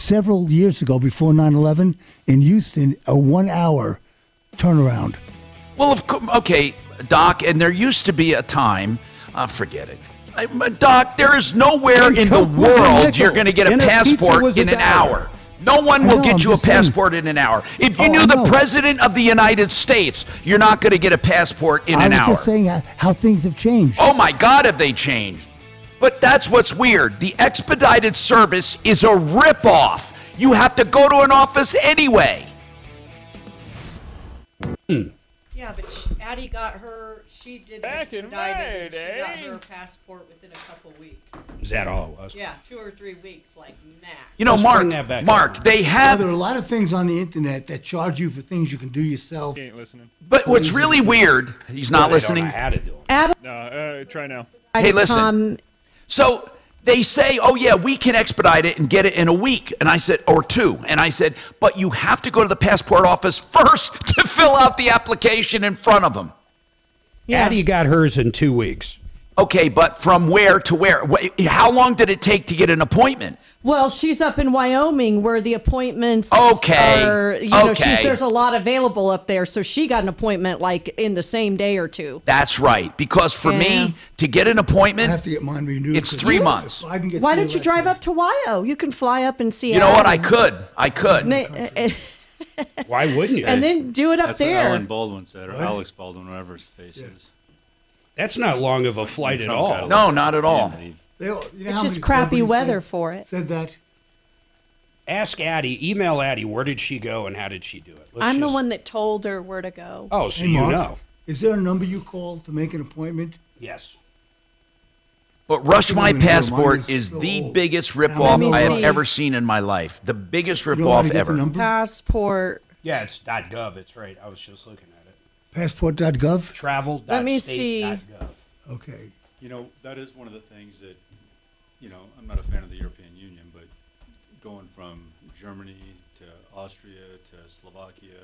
several years ago before 9/11 in Houston, a 1-hour turnaround. Well, okay, Doc, and there used to be a time, forget it. Doc, there is nowhere in the world you're going to get a passport in an hour. No one will get you a passport in an hour. If you knew the President of the United States, you're not going to get a passport in an hour. I was just saying how things have changed. Oh, my God, have they changed. But that's what's weird. The expedited service is a ripoff. You have to go to an office anyway. Yeah, but Addie got her, she did expedited, she got her passport within a couple weeks. Is that all it was? Yeah, 2 or 3 weeks, like max. You know, Mark, they have... There are a lot of things on the internet that charge you for things you can do yourself. He ain't listening. But what's really weird, he's not listening. How to do it. No, try now. Hey, listen. So they say, oh, yeah, we can expedite it and get it in a week, and I said, or 2. And I said, but you have to go to the passport office first to fill out the application in front of them. Yeah. Addie got hers in 2 weeks. Okay, but from where to where? How long did it take to get an appointment? Well, she's up in Wyoming where the appointments are, you know, there's a lot available up there, so she got an appointment like in the same day or 2. That's right, because for me, to get an appointment, I have to get mine renewed. It's 3 months. Why don't you drive up to Wyo? You can fly up and see You know what? I could. Why wouldn't you? And then do it up That's there. What Alan Baldwin said, or Alex Baldwin, whatever his face is. That's not long of a flight at all. No, not at all. It's just crappy weather for it. Said that. Ask Addie, email Addie, where did she go and how did she do it? I'm the one that told her where to go. Oh, so Hey, you Mark, know. Is there a number you call to make an appointment? Yes. But Rush My Passport is the biggest ripoff I have ever seen in my life. The biggest ripoff ever. Passport. Yeah, it's .gov. It's right. I was just looking at it. Passport.gov? Travel.state.gov. Let me see. Okay. You know, that is one of the things that, you know, I'm not a fan of the European Union, but going from Germany to Austria to Slovakia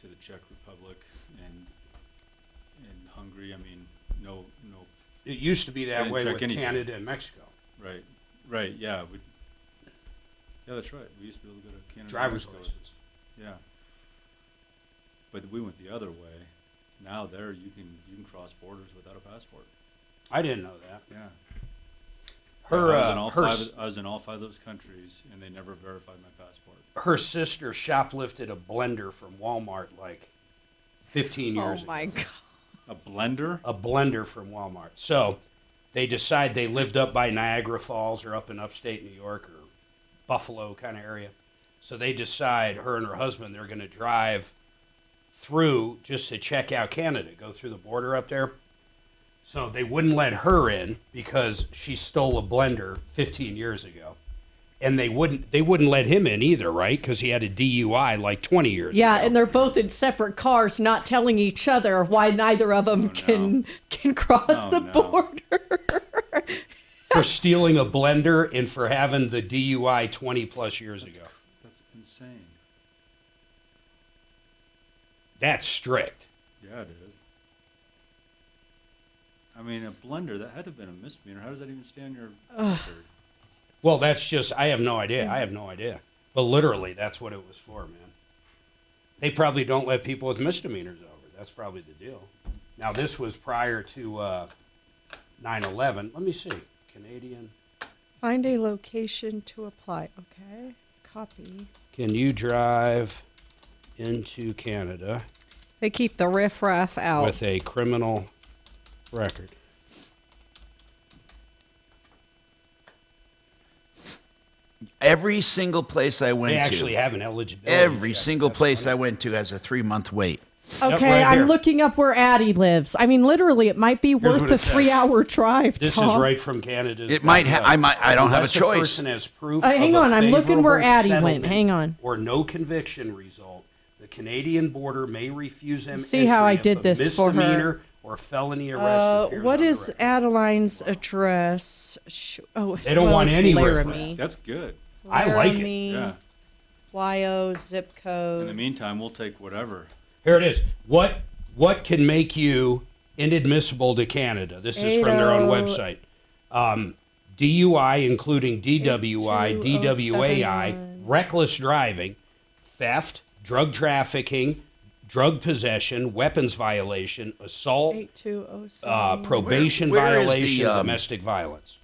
to the Czech Republic and Hungary. I mean, no. It used to be that way with anything. Canada and Mexico. Right, yeah. Yeah, that's right. We used to be able to go to Canada. Driver's and Mexico. license. Yeah. But we went the other way. Now there you can cross borders without a passport. I didn't know that. Yeah. I was in all 5 of those countries, and they never verified my passport. Her sister shoplifted a blender from Walmart like 15 years ago. Oh my God. A blender? A blender from Walmart. So they decide they lived up by Niagara Falls or up in upstate New York or Buffalo kind of area. So they decide, her and her husband, they're going to drive through just to check out Canada, go through the border up there. So they wouldn't let her in because she stole a blender 15 years ago. And they wouldn't let him in either, right? Because he had a DUI like 20 years ago. Yeah, and they're both in separate cars, not telling each other why neither of them can cross the border. For stealing a blender and for having the DUI 20 plus years ago. That's insane. That's strict. Yeah, it is. I mean, a blender, that had to have been a misdemeanor. How does that even stay on your record? Well, that's just, I have no idea. I have no idea. But literally, that's what it was for, man. They probably don't let people with misdemeanors over. That's probably the deal. Now, this was prior to 9/11. Let me see. Canadian. Find a location to apply. Okay. Copy. Can you drive into Canada? They keep the riffraff out. With a criminal record. Every single place I went to. They actually have an eligibility. Every single place I went to has a 3-month wait. Okay, I'm looking up where Addie lives. I mean, literally, it might be worth the 3-hour drive. This Tom. is right from Canada. It might. I don't have a choice. Person has proof hang of on, a I'm looking where Addie favorable went. Hang on. Or no conviction result. The Canadian border may refuse him. See how I did if a this for her. misdemeanor or felony arrest. appears What on the is record. Adeline's address? They don't want it's anywhere. Laramie. That's good. I like it. Laramie, Yeah. YO, zip code. In the meantime, we'll take whatever. Here it is. What can make you inadmissible to Canada? This is from their own website. DUI, including DWI, DWAI, reckless driving, theft, drug trafficking, drug possession, weapons violation, assault, 8207. probation Where is violation, the, domestic violence.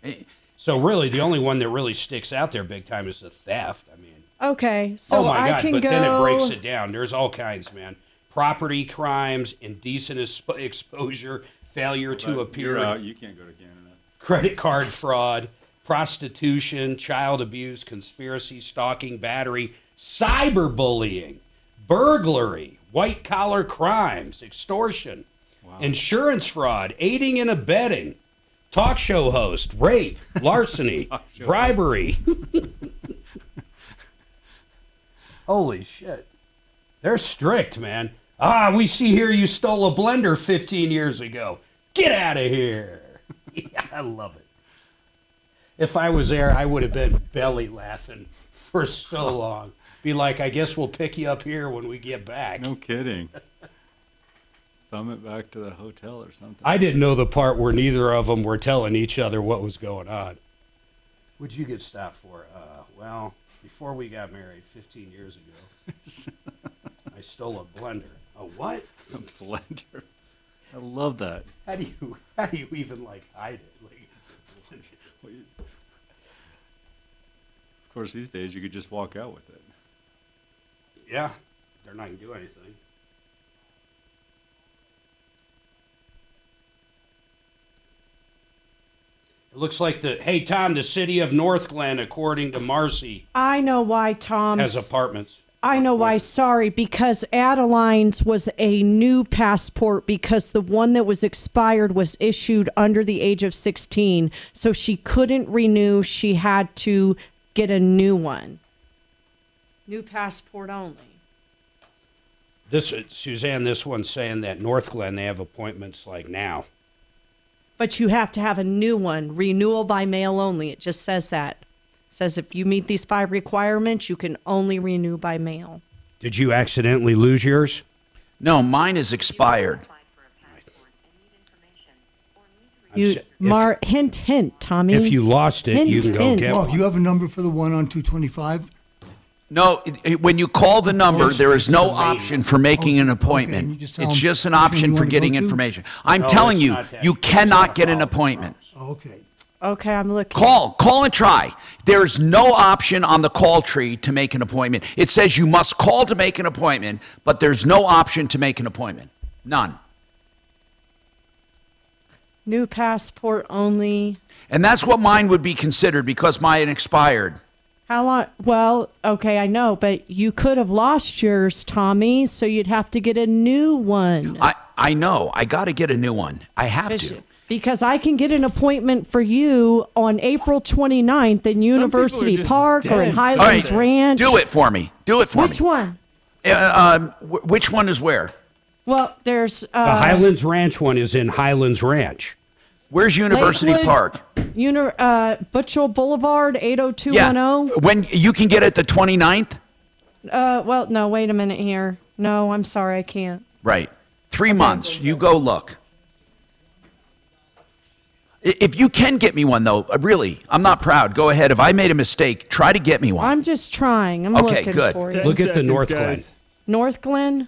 So really, the only one that really sticks out there big time is the theft. I mean, Okay, so oh my God! I can But go. then it breaks it down. There's all kinds, man. Property crimes, indecent exposure, failure to appear. You're out. You can't go to Canada. Credit card fraud, prostitution, child abuse, conspiracy, stalking, battery, cyberbullying, burglary, white-collar crimes, extortion, insurance fraud, aiding and abetting, talk show host, rape, larceny, bribery. Holy shit. They're strict, man. We see here you stole a blender 15 years ago. Get out of here. Yeah, I love it. If I was there, I would have been belly laughing for so long. Be like, I guess we'll pick you up here when we get back. No kidding. Thumb it back to the hotel or something. I didn't know the part where neither of them were telling each other what was going on. What'd you get stopped for? Well, before we got married 15 years ago, I stole a blender. A what? A blender. I love that. How do you even like hide it? Like it's a blender. Of course, these days you could just walk out with it. Yeah, they're not going to do anything. It looks like hey Tom, the city of Northglen, according to Marcy, I know why, Tom. has apartments. I know why, sorry, because Adeline's was a new passport because the one that was expired was issued under the age of 16, so she couldn't renew. She had to get a new one. New passport only. Suzanne, this one's saying that Northglen, they have appointments like now. But you have to have a new one. Renewal by mail only. It just says that. Says if you meet these 5 requirements, you can only renew by mail. Did you accidentally lose yours? No, mine is expired. Hint, hint, Tommy. If you lost it, Hint, you can go hint. get Well, one. you have a number for the one on 225? No, when you call the number, there is no option for making an appointment. you just tell It's them just an which one option you for wanna go getting to? information. I'm No, telling it's you, not that. you cannot get an appointment. Okay. Okay, I'm looking. Call and try. There's no option on the call tree to make an appointment. It says you must call to make an appointment, but there's no option to make an appointment. None. New passport only. And that's what mine would be considered because mine expired. How long? Well, okay, I know, but you could have lost yours, Tommy, so you'd have to get a new one. I know. I got to get a new one. I have to. Because I can get an appointment for you on April 29th in University Park or in Highlands Ranch. Do it for me. Do it for me. Which one? Which one is where? Well, there's... the Highlands Ranch one is in Highlands Ranch. Where's University Lakewood, Park? Butchell Boulevard, 80210. When you can get it the 29th? Well, no, wait a minute here. No, I'm sorry, I can't. Right. 3 months. You go look. If you can get me one, though, really, I'm not proud. Go ahead. If I made a mistake, try to get me one. I'm just trying. I'm Okay, looking good. for you. Look at the North Glen. North Glen?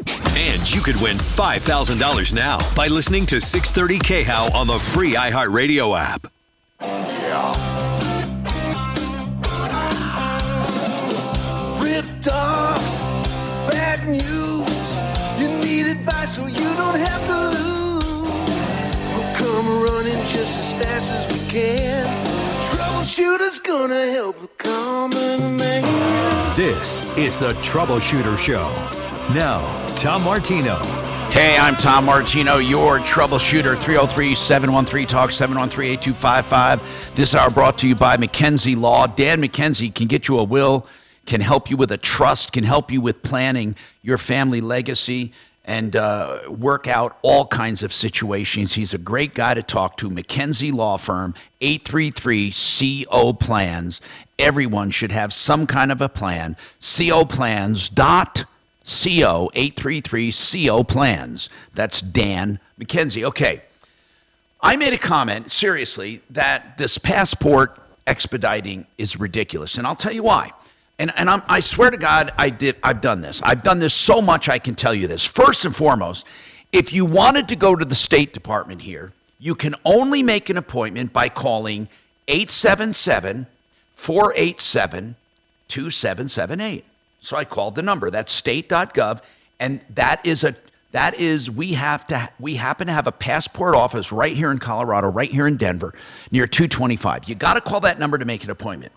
And you could win $5,000 now by listening to 630 KHOW on the free iHeartRadio app. Ripped off, bad news. You need advice so you don't have to lose. We'll come running just as fast as we can. Troubleshooter's gonna help the common man. This is the Troubleshooter Show. Now, Tom Martino. Hey, I'm Tom Martino, your troubleshooter. 303-713-TALK, 713-8255. This hour brought to you by McKenzie Law. Dan McKenzie can get you a will, can help you with a trust, can help you with planning your family legacy, and work out all kinds of situations. He's a great guy to talk to. McKenzie Law Firm, 833-CO Plans. Everyone should have some kind of a plan. COplans.co, 833-CO Plans. That's Dan McKenzie. Okay. I made a comment, seriously, that this passport expediting is ridiculous, and I'll tell you why. And I swear to God, I've done this. I've done this so much I can tell you this. First and foremost, if you wanted to go to the State Department here, you can only make an appointment by calling 877-487-2778. So I called the number. That's state.gov, and we happen to have a passport office right here in Colorado, right here in Denver, near 225. You got to call that number to make an appointment.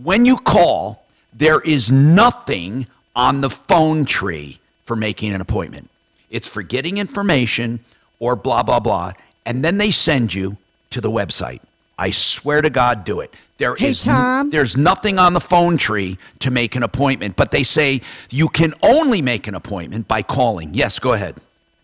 When you call, there is nothing on the phone tree for making an appointment. It's for getting information or blah, blah, blah, and then they send you to the website. I swear to God, do it. There's nothing on the phone tree to make an appointment, but they say you can only make an appointment by calling. Yes, go ahead.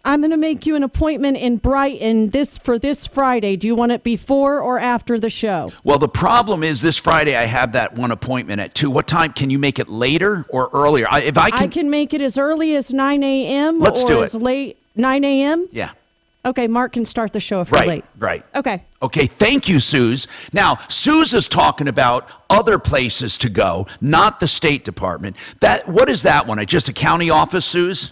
I'm going to make you an appointment in Brighton for this Friday. Do you want it before or after the show? Well, the problem is this Friday I have that one appointment at 2. What time? Can you make it later or earlier? I can make it as early as 9 a.m. Let's or do as it. late 9 a.m.? Yeah. Okay, Mark can start the show if you're late. Right. Okay. Okay, thank you, Suze. Now, Suze is talking about other places to go, not the State Department. What is that one? Just a county office, Suze?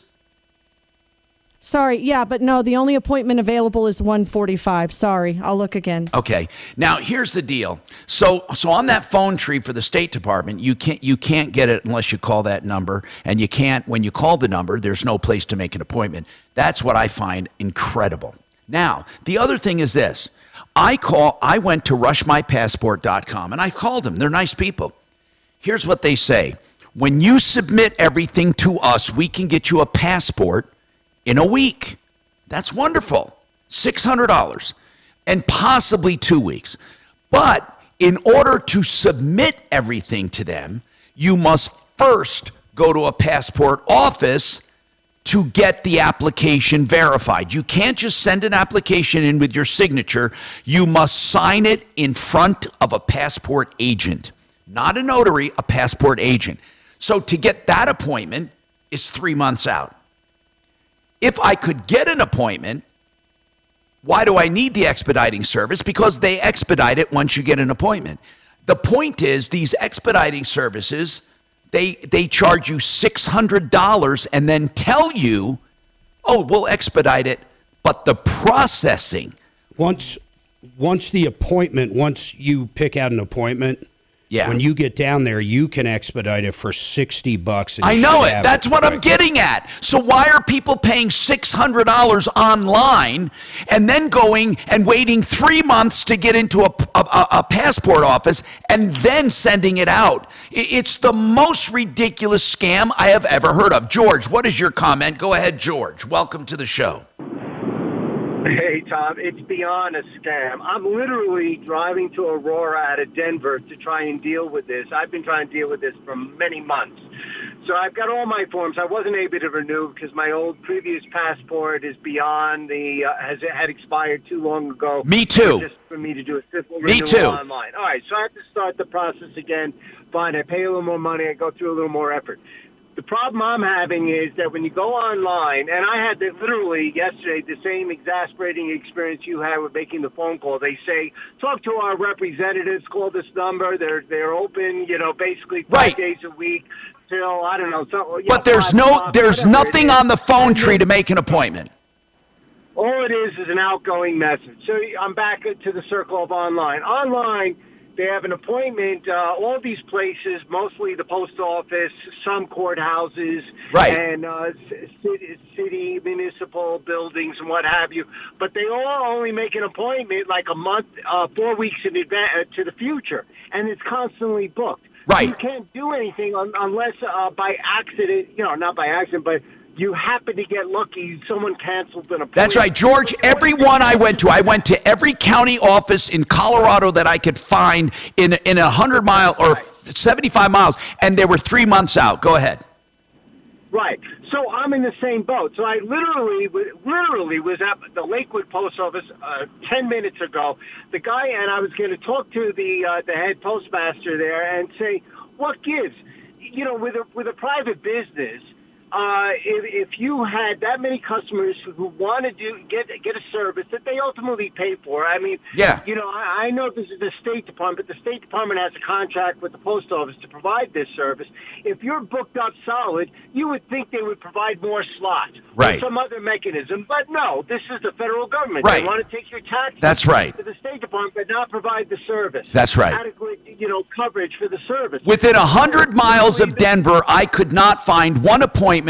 Sorry, yeah, but no, the only appointment available is 1:45. Sorry, I'll look again. Okay. Now, here's the deal. So on that phone tree for the State Department, you can't get it unless you call that number, and you can't, when you call the number, there's no place to make an appointment. That's what I find incredible. Now, the other thing is this. I went to rushmypassport.com, and I called them. They're nice people. Here's what they say. When you submit everything to us, we can get you a passport in a week. That's wonderful. $600 and possibly 2 weeks. But in order to submit everything to them, you must first go to a passport office to get the application verified. You can't just send an application in with your signature. You must sign it in front of a passport agent. Not a notary, a passport agent. So to get that appointment is 3 months out. If I could get an appointment, why do I need the expediting service? Because they expedite it once you get an appointment. The point is, these expediting services, they charge you $600 and then tell you, oh, we'll expedite it, but the processing. Once you pick out an appointment, yeah. When you get down there, you can expedite it for $60. I know it. That's what I'm getting at. So why are people paying $600 online and then going and waiting 3 months to get into a passport office and then sending it out? It's the most ridiculous scam I have ever heard of. George, what is your comment? Go ahead, George. Welcome to the show. Hey, Tom, it's beyond a scam. I'm literally driving to Aurora out of Denver to try and deal with this. I've been trying to deal with this for many months. So I've got all my forms. I wasn't able to renew because my old previous passport is beyond had expired too long ago. Me too. Just for me to do a simple Me renewal too. online. All right, so I have to start the process again. Fine, I pay a little more money. I go through a little more effort. The problem I'm having is that when you go online, and I had literally yesterday the same exasperating experience you had with making the phone call. They say, talk to our representatives, call this number. They're open, basically 5 days a week till, I don't know. But there's nothing on the phone tree to make an appointment. All it is an outgoing message. So I'm back to the circle of online. Online, they have an appointment, all these places, mostly the post office, some courthouses, and city, municipal buildings and what have you. But they all only make an appointment like a month, 4 weeks in advance to the future, and it's constantly booked. Right. You can't do anything unless by accident, not by accident, but you happen to get lucky, someone canceled an appointment. That's right, George. Every one I went to every county office in Colorado that I could find in 100 miles or 75 miles, and they were 3 months out. Go ahead. Right. So I'm in the same boat. So I literally was at the Lakewood Post Office 10 minutes ago. The guy, and I was going to talk to the head postmaster there and say, what gives? With a private business, if you had that many customers who want to get a service that they ultimately pay for, I mean, I know this is the State Department, but the State Department has a contract with the Post Office to provide this service. If you're booked up solid, you would think they would provide more slots or some other mechanism. But no, this is the federal government. They want to take your taxes to the State Department, but not provide the service. That's right. Adequate, coverage for the service. Within 100 miles of Denver, I could not find one appointment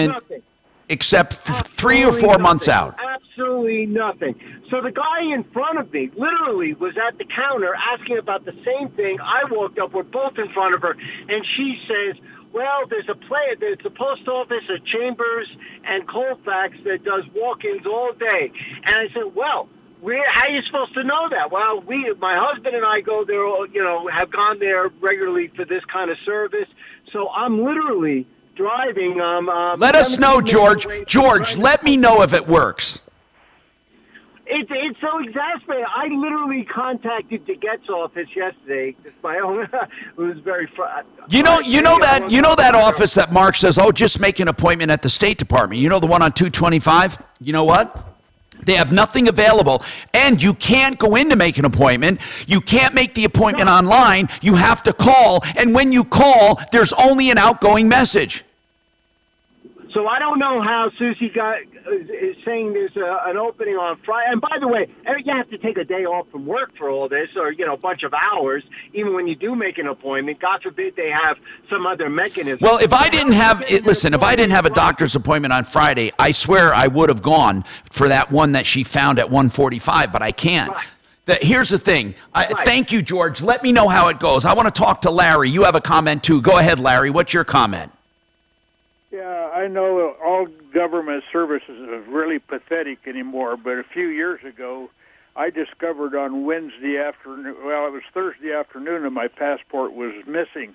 except 3 or 4 months out. Absolutely nothing. So the guy in front of me literally was at the counter asking about the same thing. I walked up, we're both in front of her, and she says, well, there's a post office at Chambers and Colfax that does walk-ins all day. And I said, well, how are you supposed to know that? Well, my husband and I go there, have gone there regularly for this kind of service. So I'm literally driving. Let us know, George. George, let me know if it works. It's so exasperating. I literally contacted DeGette's office yesterday. It's my own. It was very. You know that office that Mark says, oh, just make an appointment at the State Department. You know the one on 225? You know what? They have nothing available, and you can't go in to make an appointment. You can't make the appointment online. You have to call, and when you call, there's only an outgoing message. So I don't know how Susie is saying there's an opening on Friday. And by the way, you have to take a day off from work for all this, or a bunch of hours, even when you do make an appointment. God forbid they have some other mechanism. Well, if I didn't have a doctor's appointment on Friday, I swear I would have gone for that one that she found at 1:45, but I can't. Right. Here's the thing. Thank you, George. Let me know how it goes. I want to talk to Larry. You have a comment, too. Go ahead, Larry. What's your comment? Yeah, I know all government services are really pathetic anymore, but a few years ago, I discovered on Wednesday afternoon, well, it was Thursday afternoon, and my passport was missing,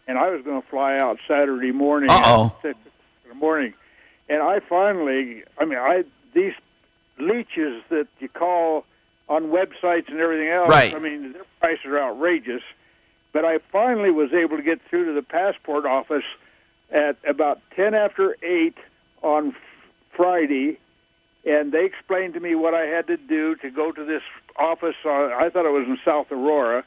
and I was going to fly out Saturday morning. Uh-oh. In the morning, And these leeches that you call on websites and everything else, Right. I mean, their prices are outrageous. But I finally was able to get through to the passport office at about 10 after 8 on Friday, and they explained to me what I had to do to go to this office. I thought it was in South Aurora,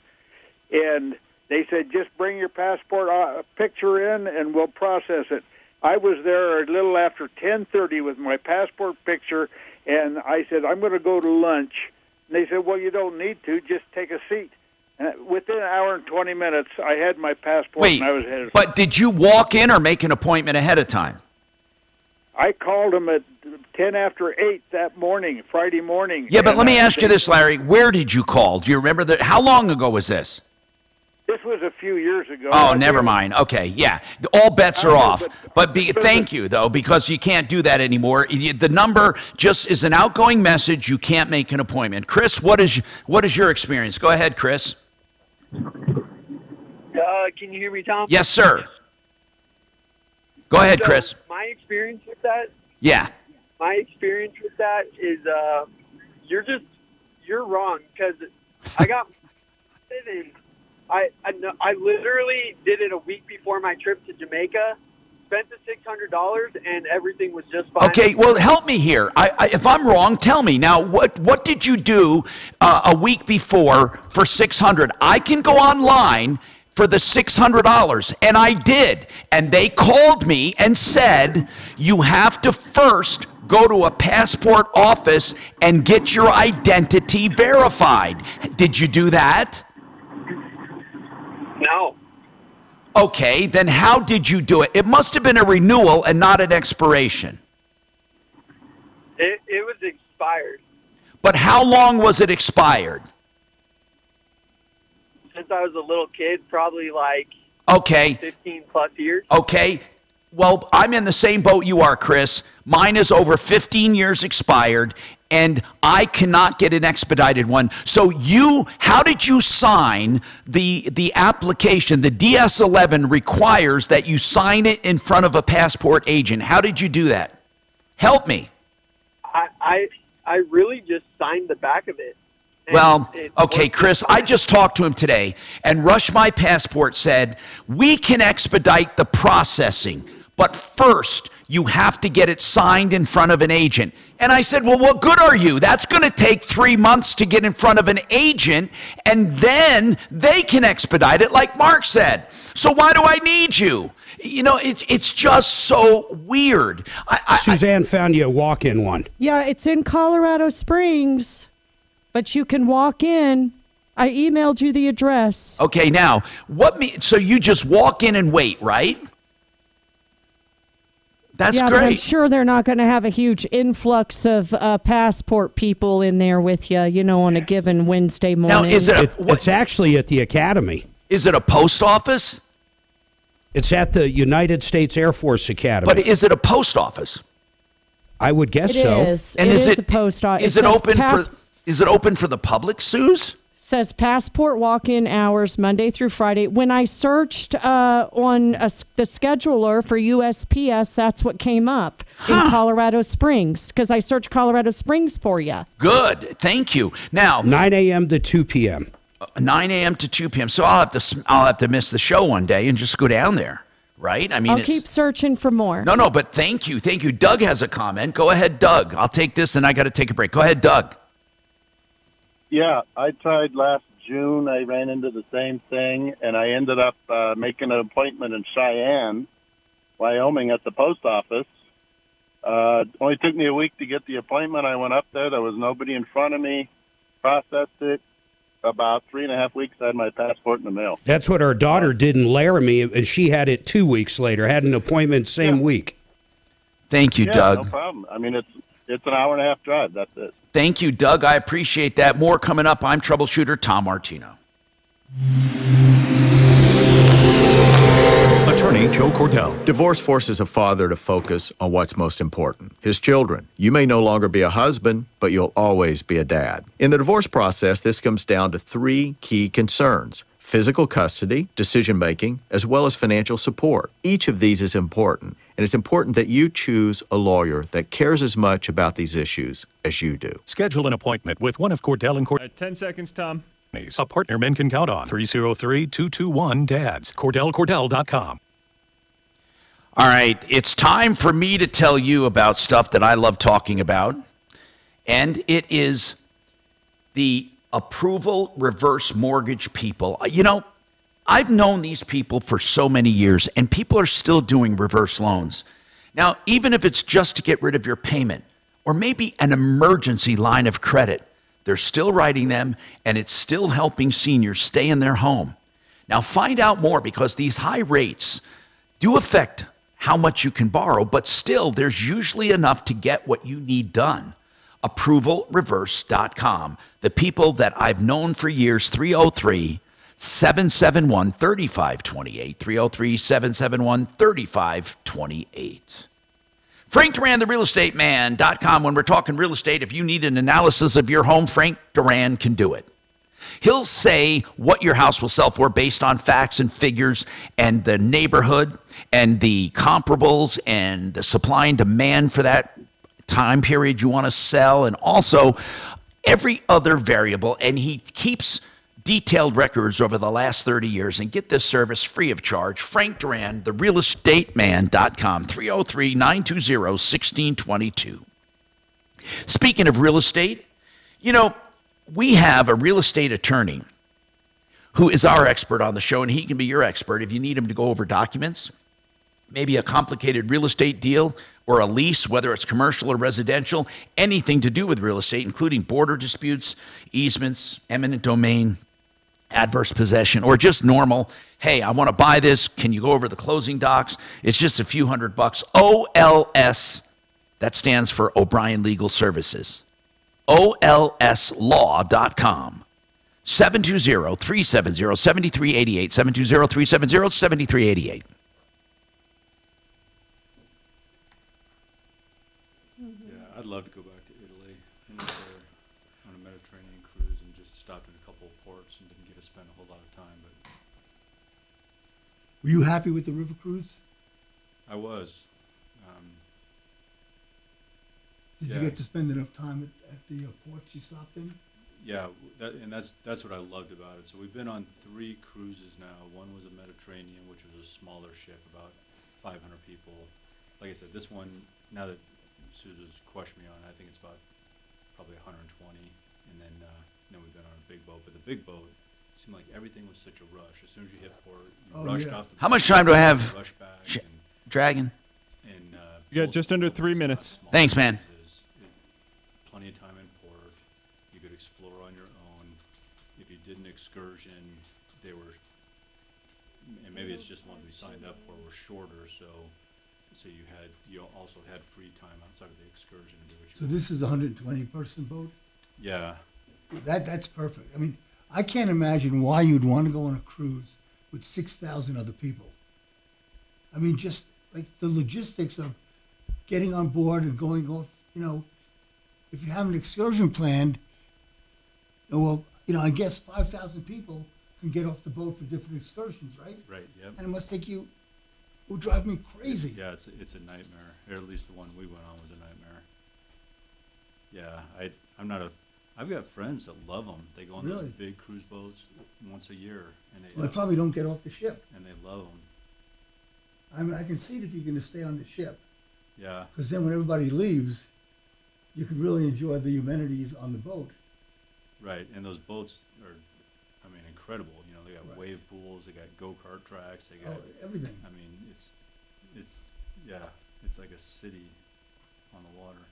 and they said, just bring your passport picture in, and we'll process it. I was there a little after 10:30 with my passport picture, and I said, I'm going to go to lunch. And they said, well, you don't need to. Just take a seat. And within an hour and 20 minutes, I had my passport, Wait, and I was headed. but did you walk in or make an appointment ahead of time? I called them at 10 after 8 that morning, Friday morning. Yeah, but and, let me ask you this, Larry. Where did you call? Do you remember that? How long ago was this? This was a few years ago. Oh, never mind. Okay, yeah. All bets are off. But thank you, though, because you can't do that anymore. The number just is an outgoing message. You can't make an appointment. Chris, what is your experience? Go ahead, Chris. Can you hear me, Tom? Yes, sir. Go ahead, Chris. My experience with that? Yeah. My experience with that is you're wrong, because I got and I literally did it a week before my trip to Jamaica, spent the $600, and everything was just fine. Okay, well, help me here. If I'm wrong, tell me. Now, what did you do a week before for $600? I can go online for the $600, and I did. And they called me and said, you have to first go to a passport office and get your identity verified. Did you do that? No. Okay, then how did you do it? It must have been a renewal and not an expiration. It was expired. But how long was it expired? Since I was a little kid, probably like Okay. 15 plus years. Okay. Well, I'm in the same boat you are, Chris. Mine is over 15 years expired, and I cannot get an expedited one. So how did you sign the application? The DS-11 requires that you sign it in front of a passport agent. How did you do that? Help me. I really just signed the back of it. Well, okay, Chris, I just talked to him today, and Rush My Passport said, we can expedite the processing, but first you have to get it signed in front of an agent. And I said, well, what good are you? That's going to take 3 months to get in front of an agent, and then they can expedite it, like Mark said. So why do I need you? You know, it's just so weird. Suzanne found you a walk-in one. Yeah, it's in Colorado Springs, but you can walk in. I emailed you the address. Okay, now, so you just walk in and wait, right? That's great. great. But I'm sure they're not going to have a huge influx of passport people in there with you, you know, on a given Wednesday morning. Now, it's actually at the Academy. Is it a post office? It's at the United States Air Force Academy. But is it a post office? I would guess it so. Is. And is a post office. Is it open for the public, Suze? Says passport walk-in hours Monday through Friday. When I searched on the scheduler for USPS, that's what came up in Colorado Springs, because I searched Colorado Springs for you. Good, thank you. Now 9 a.m. to 2 p.m. 9 a.m. to 2 p.m. So I'll have to miss the show one day and just go down there, right? I mean, I'll keep searching for more. No, but thank you. Doug has a comment. Go ahead, Doug. I'll take this, and I got to take a break. Go ahead, Doug. Yeah, I tried last June. I ran into the same thing, and I ended up making an appointment in Cheyenne, Wyoming, at the post office. Only took me a week to get the appointment. I went up there. There was nobody in front of me. Processed it. About 3.5 weeks, I had my passport in the mail. That's what our daughter did in Laramie, and she had it 2 weeks later. Had an appointment same week. Thank you, Doug. No problem. I mean, it's an hour-and-a-half drive. That's it. Thank you, Doug. I appreciate that. More coming up. I'm Troubleshooter Tom Martino. Attorney Joe Cordell. Divorce forces a father to focus on what's most important, his children. You may no longer be a husband, but you'll always be a dad. In the divorce process, this comes down to 3 key concerns: physical custody, decision-making, as well as financial support. Each of these is important, and it's important that you choose a lawyer that cares as much about these issues as you do. Schedule an appointment with one of Cordell and Cordell. 10 seconds, Tom. A partner men can count on. 303-221-DADS. CordellCordell.com. All right, it's time for me to tell you about stuff that I love talking about, and it is the approval reverse mortgage people. You know, I've known these people for so many years, and people are still doing reverse loans. Now, even if it's just to get rid of your payment or maybe an emergency line of credit, they're still writing them, and it's still helping seniors stay in their home. Now, find out more, because these high rates do affect how much you can borrow, but still, there's usually enough to get what you need done. ApprovalReverse.com. The people that I've known for years, 303-771-3528. 303-771-3528. Frank Duran, therealestateman.com. When we're talking real estate, if you need an analysis of your home, Frank Duran can do it. He'll say what your house will sell for based on facts and figures and the neighborhood and the comparables and the supply and demand for that time period you want to sell, and also every other variable. And he keeps detailed records over the last 30 years. And get this service free of charge. Frank Duran, therealestateman.com. 303-920-1622. Speaking of real estate, you know, we have a real estate attorney who is our expert on the show, and he can be your expert if you need him to go over documents, maybe a complicated real estate deal or a lease, whether it's commercial or residential, anything to do with real estate, including border disputes, easements, eminent domain, adverse possession, or just normal, hey, I want to buy this, can you go over the closing docs? It's just a few $100. OLS, that stands for O'Brien Legal Services. OLSlaw.com. 720-370-7388. 720-370-7388. Yeah, I'd love to go back to Italy. I went there on a Mediterranean cruise and just stopped in a couple of ports and didn't get to spend a whole lot of time. But were you happy with the river cruise? I was. Did you get to spend enough time at the ports you stopped in? Yeah, that's what I loved about it. So we've been on 3 cruises now. One was a Mediterranean, which was a smaller ship, about 500 people. Like I said, this one, now that Susan's questioned me on it, I think it's about probably 120. And then we've been on a big boat. But the big boat, it seemed like everything was such a rush. As soon as you hit port, you rushed off the boat. How much time do I have, Rush back Dragon? And you got just under 3 minutes. Thanks, man. Plenty of time in port. You could explore on your own. If you did an excursion, they were, and maybe it's just ones we signed up for, were shorter. So you also had free time outside of the excursion to do what you So this is a 120-person boat? Yeah. That's perfect. I mean, I can't imagine why you'd want to go on a cruise with 6,000 other people. I mean, just like the logistics of getting on board and going off, you know, if you have an excursion planned, well, you know, I guess 5,000 people can get off the boat for different excursions, right? Right, yep. And it must take you, it would drive me crazy. Yeah, it's a nightmare. Or at least the one we went on was a nightmare. Yeah, I've got friends that love them. They go on those big cruise boats once a year, and Well, they probably don't get off the ship. And they love them. I mean, I can see it if you're going to stay on the ship. Yeah. Because then when everybody leaves, you can really enjoy the amenities on the boat. Right, and those boats are, I mean, incredible. You know, they got wave pools, they got go-kart tracks, they got everything. I mean, it's like a city on the water.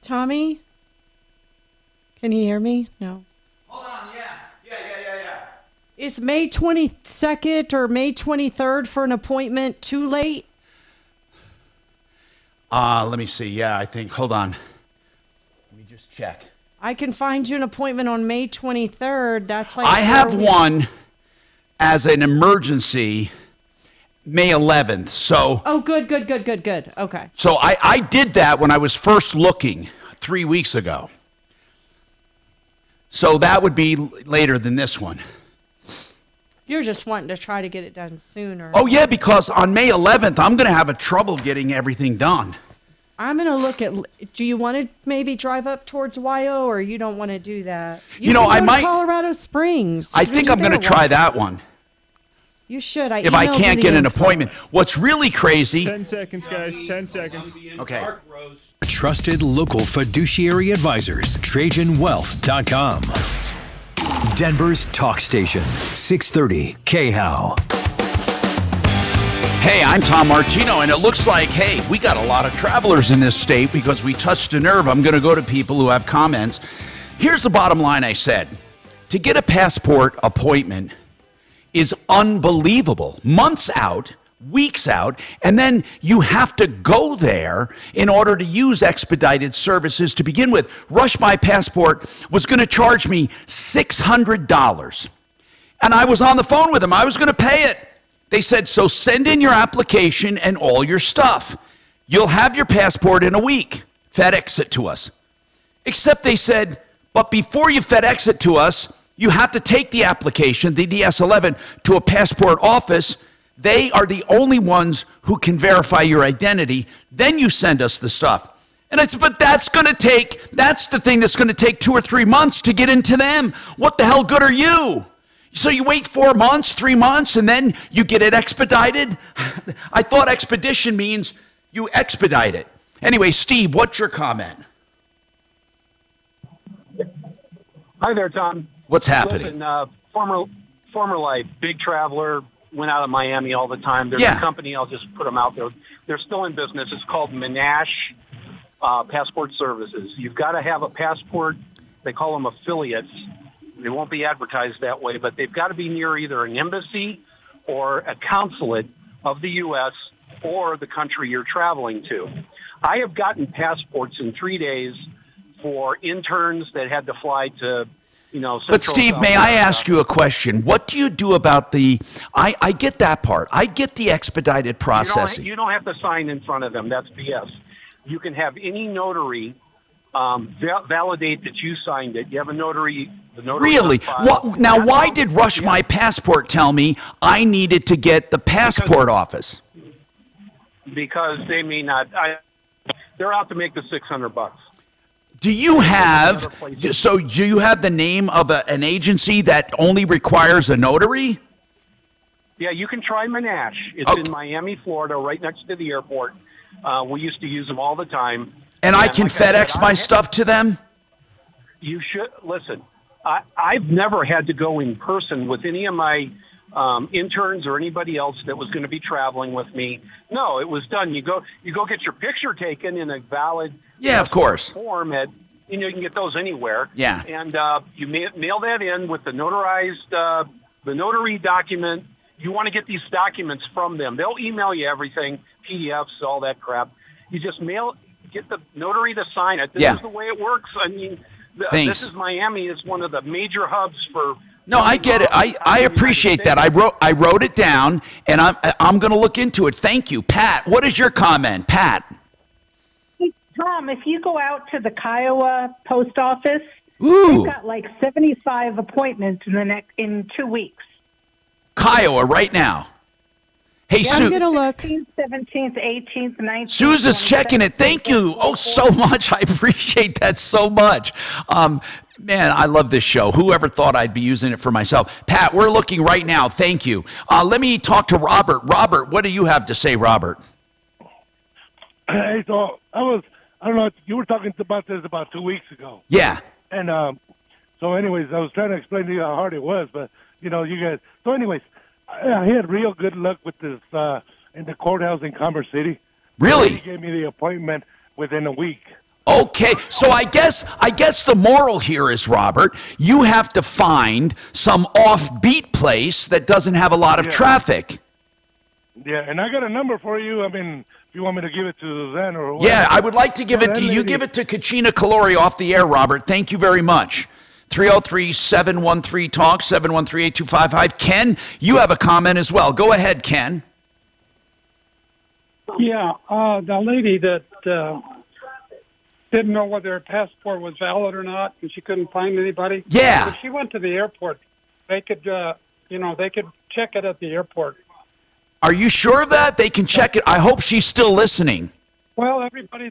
Tommy? Can you hear me? No. Hold on, yeah. Is May 22nd or May 23rd for an appointment too late? Let me see. Yeah, I think. Hold on. Let me just check. I can find you an appointment on May 23rd. That's like... I have one as an emergency May 11th. So... Oh, good. Okay. So I did that when I was first looking 3 weeks ago. So that would be later than this one. You're just wanting to try to get it done sooner. Oh, yeah, because on May 11th, I'm going to have a trouble getting everything done. I'm going to look at... Do you want to maybe drive up towards YO, or you don't want to do that? I might... Colorado Springs. I think I'm going to try that one. You should. If I can't get an appointment. What's really crazy... 10 seconds, guys. 10 seconds. Okay. Trusted local fiduciary advisors. TrajanWealth.com. Denver's talk station, 630 KHOW. Hey, I'm Tom Martino, and it looks like, hey, we got a lot of travelers in this state because we touched a nerve. I'm going to go to people who have comments. Here's the bottom line I said. To get a passport appointment is unbelievable. Months out, weeks out, and then you have to go there in order to use expedited services to begin with. Rush My Passport was going to charge me $600. And I was on the phone with them. I was going to pay it. They said, so send in your application and all your stuff. You'll have your passport in a week. FedEx it to us. Except they said, but before you FedEx it to us, you have to take the application, the DS-11, to a passport office. They are the only ones who can verify your identity. Then you send us the stuff. And I said, but that's the thing that's going to take 2 or 3 months to get into them. What the hell good are you? So you wait 4 months, 3 months, and then you get it expedited? I thought expedition means you expedite it. Anyway, Steve, what's your comment? Hi there, Tom. What's happening? Listen, former life, big traveler, went out of Miami all the time. There's a company, I'll just put them out there. They're still in business. It's called Monash Passport Services. You've got to have a passport. They call them affiliates. They won't be advertised that way, but they've got to be near either an embassy or a consulate of the U.S. or the country you're traveling to. I have gotten passports in 3 days for interns that had to fly to, But Steve, may I ask you a question? What do you do about I get that part. I get the expedited processing. You don't have to sign in front of them. That's BS. You can have any notary validate that you signed it. You have a notary. The notary really? Now, why did Rush My Passport tell me I needed to get the passport office? Because they may not. They're out to make the $600. Do you have the name of an agency that only requires a notary? Yeah, you can try Monash. It's in Miami, Florida, right next to the airport. We used to use them all the time. And I can FedEx my stuff to them? You should. Listen, I've never had to go in person with any of my interns or anybody else that was going to be traveling with me. No, it was done. You go get your picture taken in a valid of course form at you can get those anywhere. Yeah. And you mail that in with the notarized the notary document. You want to get these documents from them. They'll email you everything, PDFs, all that crap. You just get the notary to sign it. This is the way it works. I mean, this is Miami. It's one of the major hubs for. No, I get it. I appreciate that. I wrote it down, and I'm going to look into it. Thank you, Pat. What is your comment, Pat? Tom, if you go out to the Kiowa post office, they've got like 75 appointments in 2 weeks. Kiowa, right now. Hey, I'm Sue. going to look. 17th, 18th, 19th. Susan's checking it. Thank you. Oh, so much. I appreciate that so much. Man, I love this show. Whoever thought I'd be using it for myself? Pat, we're looking right now. Thank you. Let me talk to Robert. Robert, what do you have to say, Robert? Hey, so I don't know, you were talking about this about 2 weeks ago. Yeah. And so anyways, I was trying to explain to you how hard it was, but, you guys. So anyways, I had real good luck with this in the courthouse in Commerce City. Really? He gave me the appointment within a week. Okay, so I guess the moral here is, Robert, you have to find some offbeat place that doesn't have a lot of traffic. Yeah, and I got a number for you. I mean, if you want me to give it to Zen or what? Yeah, I would like to give it to you. Give it to Kachina Kalori off the air, Robert. Thank you very much. 303-713-TALK, 713-8255. Ken, you have a comment as well. Go ahead, Ken. Yeah, the lady that didn't know whether her passport was valid or not, and she couldn't find anybody. Yeah. If she went to the airport, they could, they could check it at the airport. Are you sure of that? They can check it. I hope she's still listening. Well, everybody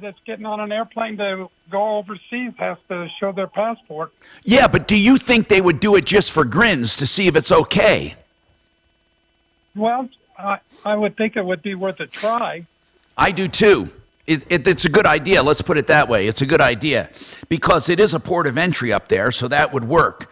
that's getting on an airplane to go overseas has to show their passport. Yeah, but do you think they would do it just for grins to see if it's okay? Well, I would think it would be worth a try. I do too. It's a good idea. Let's put it that way. It's a good idea because it is a port of entry up there, so that would work.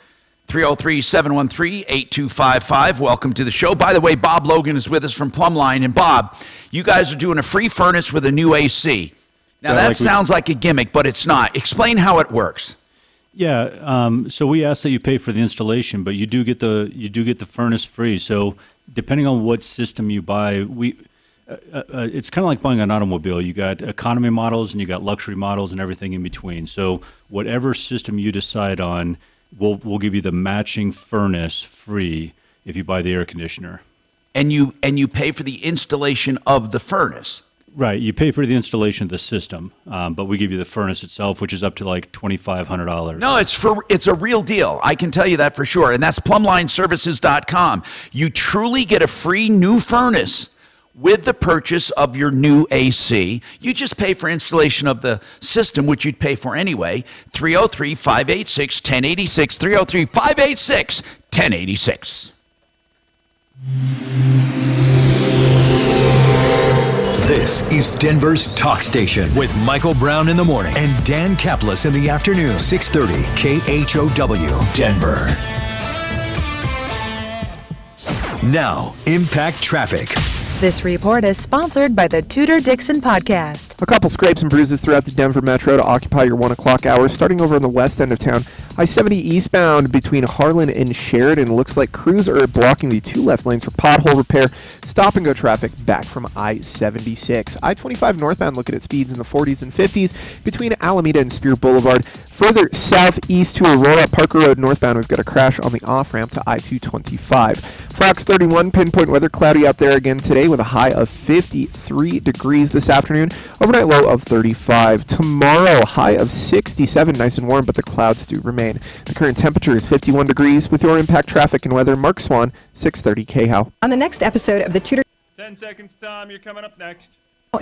303-713-8255. Welcome to the show. By the way, Bob Logan is with us from Plumbline. And Bob, you guys are doing a free furnace with a new AC. Now, that sounds like a gimmick, but it's not. Explain how it works. Yeah, so we ask that you pay for the installation, but you do get the furnace free. So depending on what system you buy, it's kind of like buying an automobile. You got economy models and you got luxury models and everything in between. So whatever system you decide on, we'll give you the matching furnace free if you buy the air conditioner. And you pay for the installation of the furnace. Right, you pay for the installation of the system, but we give you the furnace itself, which is up to like $2,500. No, it's a real deal. I can tell you that for sure. And that's PlumblineServices.com. You truly get a free new furnace with the purchase of your new AC. You just pay for installation of the system, which you'd pay for anyway. 303-586-1086. 303-586-1086. This is Denver's Talk Station with Michael Brown in the morning and Dan Kaplis in the afternoon. 630 KHOW, Denver. Now, Impact Traffic. This report is sponsored by the Tudor Dixon Podcast. A couple scrapes and bruises throughout the Denver metro to occupy your 1 o'clock hour. Starting over on the west end of town, I-70 eastbound between Harlan and Sheridan. Looks like crews are blocking the 2 left lanes for pothole repair. Stop and go traffic back from I-76. I-25 northbound looking at speeds in the 40s and 50s between Alameda and Spear Boulevard. Further southeast to Aurora, Parker Road northbound, we've got a crash on the off-ramp to I-225. Fox 31, pinpoint weather, cloudy out there again today with a high of 53 degrees this afternoon. Overnight low of 35. Tomorrow, high of 67, nice and warm, but the clouds do remain. The current temperature is 51 degrees. With your Impact Traffic and weather, Mark Swan, 630 KHOW. On the next episode of the Tudor... 10 seconds, Tom. You're coming up next.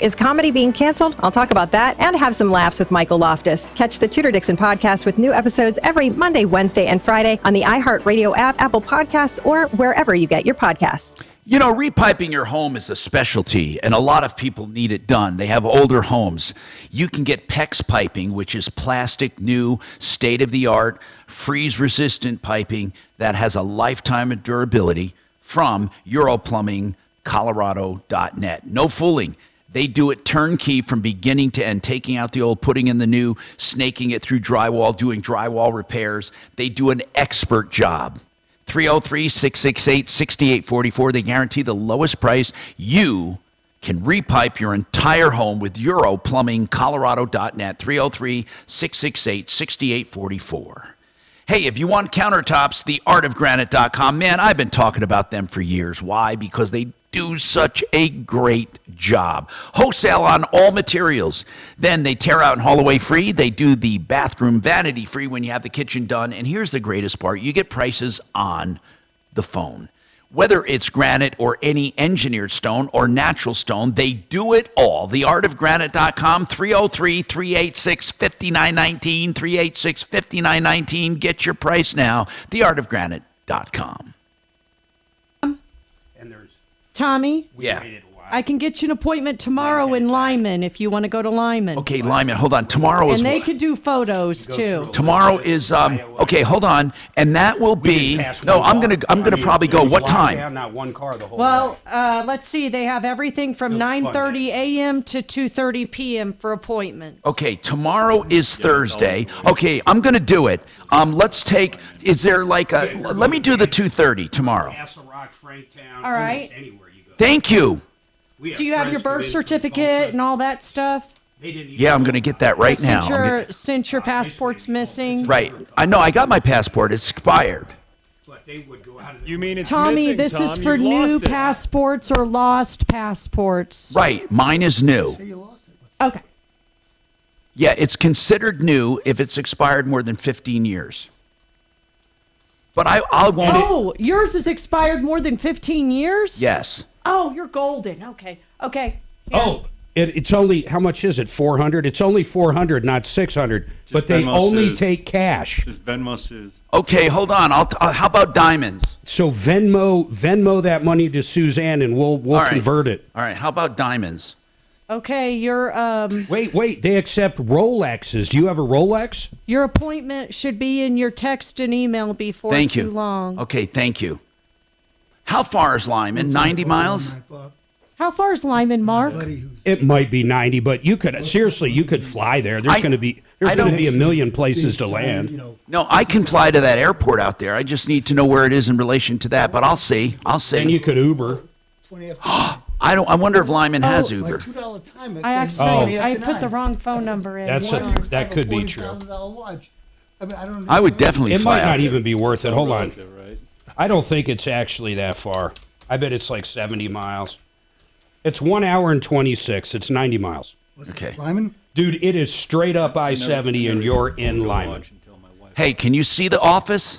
Is comedy being canceled? I'll talk about that and have some laughs with Michael Loftus. Catch the Tudor Dixon Podcast with new episodes every Monday, Wednesday, and Friday on the iHeartRadio app, Apple Podcasts, or wherever you get your podcasts. You know, repiping your home is a specialty, and a lot of people need it done. They have older homes. You can get PEX piping, which is plastic, new, state-of-the-art, freeze-resistant piping that has a lifetime of durability from EuroPlumbingColorado.net. No fooling. They do it turnkey from beginning to end, taking out the old, putting in the new, snaking it through drywall, doing drywall repairs. They do an expert job. 303-668-6844. They guarantee the lowest price. You can repipe your entire home with EuroPlumbingColorado.net. 303-668-6844. Hey, if you want countertops, theartofgranite.com. Man, I've been talking about them for years. Why? Because they do such a great job. Wholesale on all materials. Then they tear out and haul away free. They do the bathroom vanity free when you have the kitchen done. And here's the greatest part. You get prices on the phone. Whether it's granite or any engineered stone or natural stone, they do it all. Theartofgranite.com, 303-386-5919, 386-5919. Get your price now, theartofgranite.com. And there's Tommy? Yeah. I can get you an appointment tomorrow in Lyman if you want to go to Lyman. Okay, Lyman, hold on. Tomorrow is And they what? could do photos too. Tomorrow is okay, hold on. And that will be no, I'm gonna probably go. What time? Not one car the whole Well, let's see. They have everything from 9:30 a.m. to 2:30 p.m. for appointments. Okay, tomorrow is Thursday. Okay, I'm gonna do it. Let's take. Is there like a? Let me do the 2:30 tomorrow. All right. Thank you. Do you have your birth certificate and all that stuff? Yeah, I'm gonna get that right now. Since your passport's missing. Right. I know. I got my passport. It's expired. You mean it's Tommy, missing, this Tom? is for You've new lost it. passports or lost passports. Right. Mine is new. Okay. Yeah, it's considered new if it's expired more than 15 years. But I won't. Oh, yours is expired more than 15 years? Yes. Oh, you're golden. Okay. Okay. Yeah. Oh, it's only, how much is it, 400? It's only 400, not 600. But they Venmo only Suze. take cash. Just Venmo Suze. Okay, hold on. How about diamonds? So Venmo that money to Suzanne, and we'll All right. convert it. All right. How about diamonds? Okay, your Wait. They accept Rolexes. Do you have a Rolex? your appointment should be in your text and email before Thank too you. long. Okay, thank you. How far is Lyman? 90 miles? How far is Lyman, Mark? It might be 90, but you could fly there. There's going to be a million places to land. No, I can fly to that airport out there. I just need to know where it is in relation to that. But I'll see. And you could Uber. I wonder if Lyman has Uber. I put the wrong phone number in. That could be true. I would definitely It fly might out not there. even be worth it. Hold on. I don't think it's actually that far. I bet it's like 70 miles. It's 1 hour and 26. It's 90 miles. Okay. Lyman? Dude, it is straight up I-70 and you're in Lyman. Hey, can you see the office?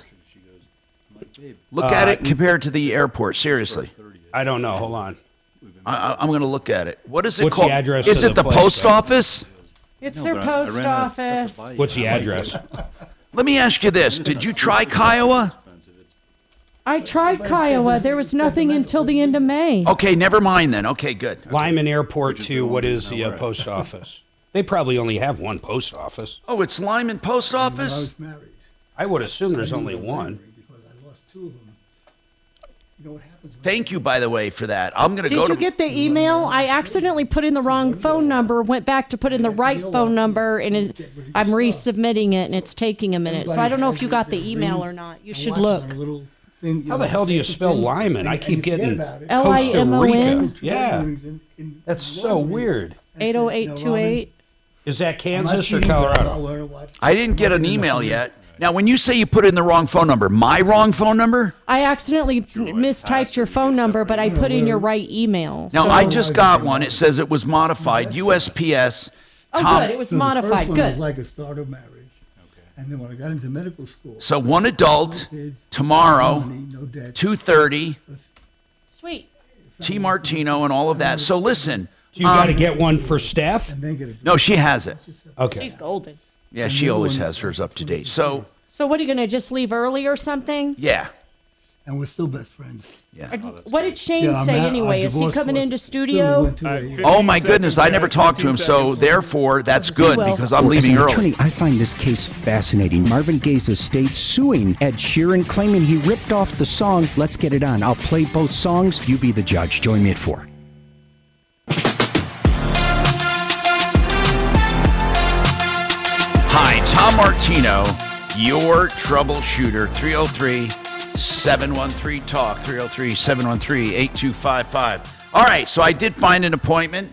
Look at it compared to the airport. Seriously. I don't know. Hold on. I'm going to look at it. What is it What's called? the address Is of it the the place, post though? office? It's their post office. What's the address? Let me ask you this. Did you try Kiowa? I tried Kiowa. There was nothing until the end of May. Okay, never mind then. Okay, good. Lyman Airport to what is the post office? They probably only have one post office. Oh, it's Lyman Post Office? I would assume there's only one. Thank you, by the way, for that. I'm going to Did go you to... get the email? I accidentally put in the wrong phone number, went back to put in the right phone number, and I'm resubmitting it, and it's taking a minute. So I don't know if you got the email or not. You should look. How the hell do you spell Lyman? I keep getting Costa L-I-M-O-N? Rica. Yeah. That's so weird. 80828. Is that Kansas or Colorado? I didn't get an email yet. Now, when you say you put in the wrong phone number, my wrong phone number? I accidentally mistyped your phone number, but I put in your right email. Now, so. I just got one. It says it was modified. USPS. Oh, Tom, good. It was modified. It Good. was like a start of marriage. And then when I got into medical school, So one adult, tomorrow, 2:30, Sweet. T. Martino and all of that. So listen. You got to get one for Steph? No, she has it. Okay. She's golden. Yeah, she always has hers up to date. So, So what, are you going to just leave early or something? yeah. and we're still best friends. Yeah. What did Shane Yeah, I'm say not- anyway? our Is he divorce coming was- into studio? Oh, my goodness. I never talked to him, so therefore, that's good because I'm leaving As an early. attorney, I find this case fascinating. Marvin Gaye's estate suing Ed Sheeran, claiming he ripped off the song Let's Get It On. I'll play both songs. You be the judge. Join me at 4. Hi, Tom Martino, your troubleshooter, 303-713-TALK, 303-713-8255. All right, so I did find an appointment,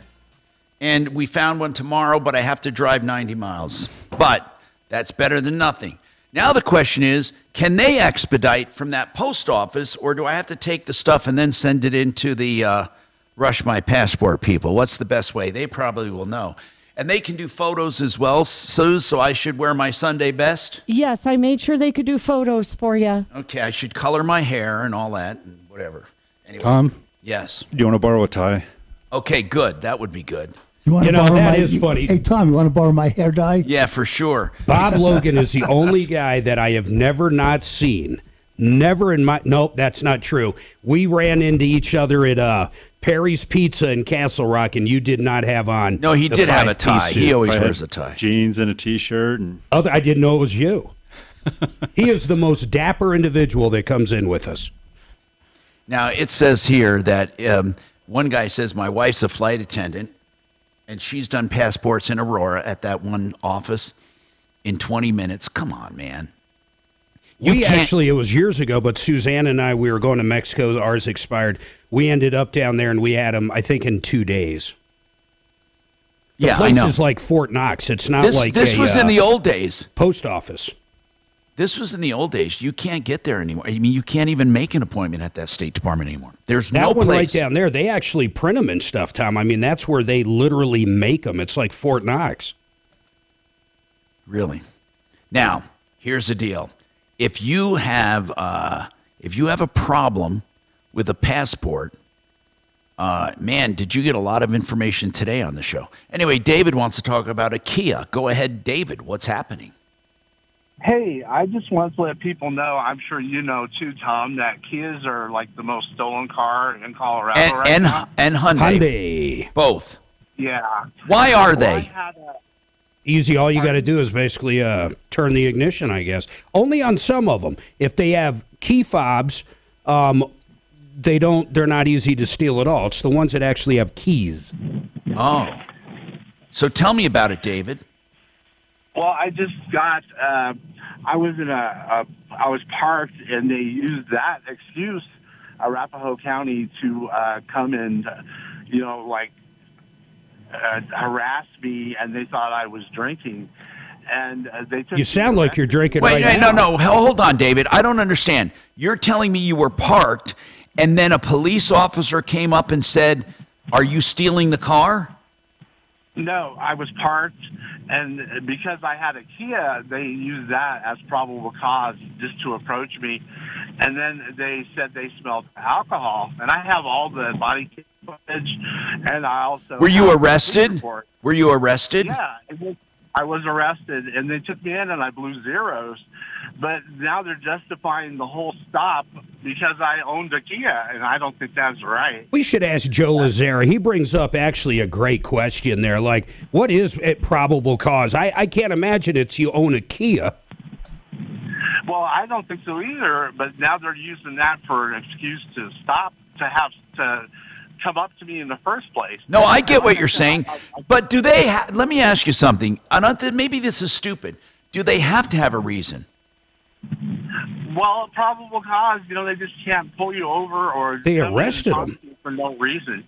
and we found one tomorrow, but I have to drive 90 miles. But that's better than nothing. Now the question is, can they expedite from that post office, or do I have to take the stuff and then send it into the Rush My Passport people? What's the best way? They probably will know. And they can do photos as well, Suze, so I should wear my Sunday best? Yes, I made sure they could do photos for you. Okay, I should color my hair and all that, and whatever. Anyway. Tom? Yes. Do you want to borrow a tie? Okay, good. That would be good. You know, that is funny. Hey, Tom, you want to borrow my hair dye? Yeah, for sure. Bob Logan is the only guy that I have never not seen Never in my... Nope, that's not true. We ran into each other at Perry's Pizza in Castle Rock, and you did not have on... No, he did have a tie. He always wears a tie. Jeans and a T-shirt. And I didn't know it was you. He is the most dapper individual that comes in with us. Now, it says here that one guy says, my wife's a flight attendant, and she's done passports in Aurora at that one office in 20 minutes. Come on, man. It was years ago, but Suzanne and I, we were going to Mexico. Ours expired. We ended up down there, and we had them, I think, in 2 days. Yeah, I know. This is like Fort Knox. It's not like this was in the old days. Post office. This was in the old days. You can't get there anymore. I mean, you can't even make an appointment at that State Department anymore. There's no place. That one right down there, they actually print them and stuff, Tom. I mean, that's where they literally make them. It's like Fort Knox. Really? Now, here's the deal. If you have a problem with a passport, man, did you get a lot of information today on the show? Anyway, David wants to talk about a Kia. Go ahead, David. What's happening? Hey, I just want to let people know, I'm sure you know too, Tom, that Kias are like the most stolen car in Colorado right now. And Hyundai. Both. Yeah. Why are they? Easy. All you got to do is basically turn the ignition, I guess. Only on some of them. If they have key fobs, they're not easy to steal at all. It's the ones that actually have keys. Oh. So tell me about it, David. Well, I just got. I was parked, and they used that excuse, Arapahoe County, to come and, harass me, and they thought I was drinking, and they took. You sound like you're drinking right now. No. Hold on, David. I don't understand. You're telling me you were parked, and then a police officer came up and said, "Are you stealing the car?" No, I was parked, and because I had a Kia, they used that as probable cause just to approach me. And then they said they smelled alcohol, and I have all the body footage, and I also... Were you arrested? Were you arrested? Yeah, I was arrested, and they took me in, and I blew zeros. But now they're justifying the whole stop because I owned a Kia, and I don't think that's right. We should ask Joe Lazzara. He brings up actually a great question there. Like, what is a probable cause? I can't imagine it's you own a Kia. Well, I don't think so either, but now they're using that for an excuse to stop, to come up to me in the first place. No, I get what you're saying, but do they let me ask you something. Maybe this is stupid. Do they have to have a reason? Well, probable cause, they just can't pull you over or... They arrested him. For no reason.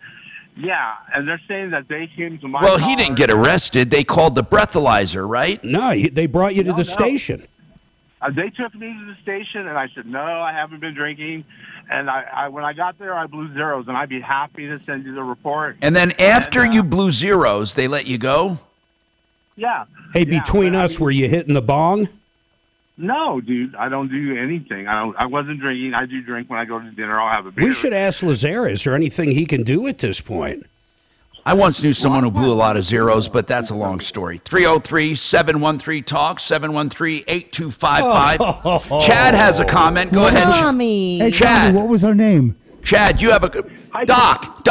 Yeah, and they're saying that they came to my Well, car. he didn't get arrested. They called the breathalyzer, right? No, they brought you to the station. They took me to the station, and I said, no, I haven't been drinking. And when I got there, I blew zeros, and I'd be happy to send you the report. And then after you blew zeros, they let you go? Yeah. Hey, between us, were you hitting the bong? No, dude, I don't do anything. I wasn't drinking. I do drink when I go to dinner. I'll have a beer. We should ask Lazzara. Is there anything he can do at this point? I once knew someone who blew a lot of zeros, but that's a long story. 303-713-TALK, 713-8255. Chad has a comment. Go ahead. Tommy. Hey, Chad. Tommy, what was her name? Chad, you have a... Doc,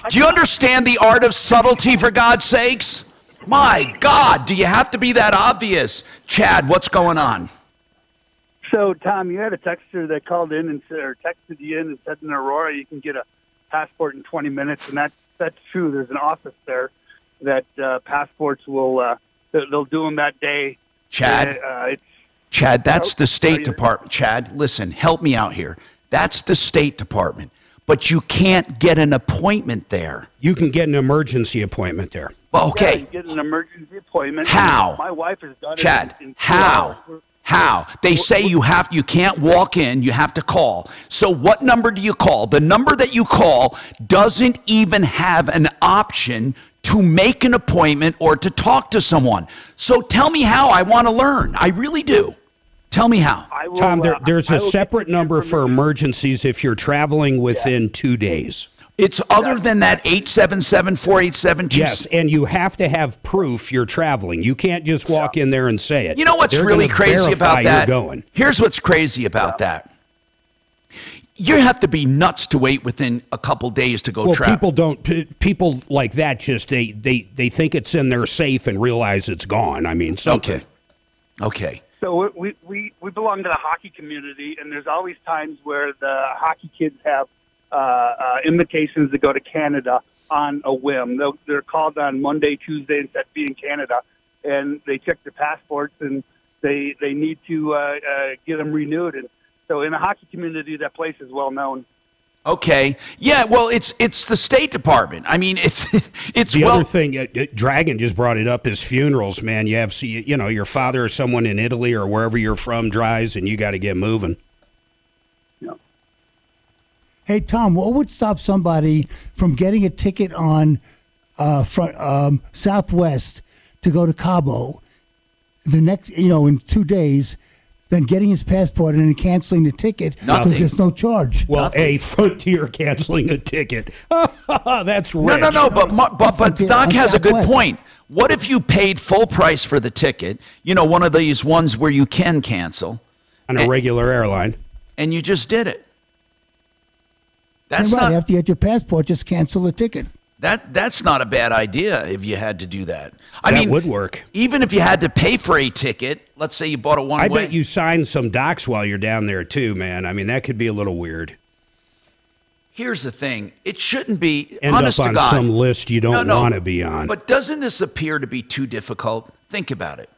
do you understand the art of subtlety, for God's sakes? My God, do you have to be that obvious? Chad, what's going on? So, Tom, you had a texter that called in and said, or texted you in and said in Aurora you can get a passport in 20 minutes, and that's true. There's an office there that passports will they'll do them that day. Chad, that's the State Department. Chad, listen, help me out here. That's the State Department, but you can't get an appointment there. You can get an emergency appointment there. Well, okay. Yeah, you get an emergency appointment. How? My wife has done Chad, it in 2 how? hours. How? They say you can't walk in, you have to call. So what number do you call? The number that you call doesn't even have an option to make an appointment or to talk to someone. So tell me how. I want to learn. I really do. Tell me how. Tom, there's a separate number for emergencies if you're traveling within 2 days. It's other than that 877-487-26. Yes, and you have to have proof you're traveling. You can't just walk in there and say it. You know what's really crazy about that? You're going. Here's what's crazy about that. you have to be nuts to wait within a couple days to go well, trap. people like that just they think it's in their safe and realize it's gone. I mean, something. Okay. So we belong to the hockey community, and there's always times where the hockey kids have invitations to go to Canada on a whim. They're called on Monday, Tuesday, and set to be in Canada, and they check their passports, and they need to get them renewed. And so in the hockey community, that place is well known. Okay. Yeah, well, it's the State Department. I mean, it's the other thing. Dragon just brought it up is funerals, man. You have your father or someone in Italy or wherever you're from dies, and you got to get moving. Hey, Tom, what would stop somebody from getting a ticket on Southwest to go to Cabo the next, in 2 days, then getting his passport and then canceling the ticket because there's no charge? Well, Frontier canceling a ticket. That's rich. No. But Doc has a good point. What if you paid full price for the ticket? One of these ones where you can cancel on a regular airline, and you just did it. That's right. After you get your passport, just cancel the ticket. That's not a bad idea if you had to do that. I mean, that would work. Even if you had to pay for a ticket, let's say you bought a one-way. I bet you signed some docs while you're down there too, man. I mean, that could be a little weird. Here's the thing. It shouldn't be, End honest up on to God, some list you don't want to be on. But doesn't this appear to be too difficult? Think about it.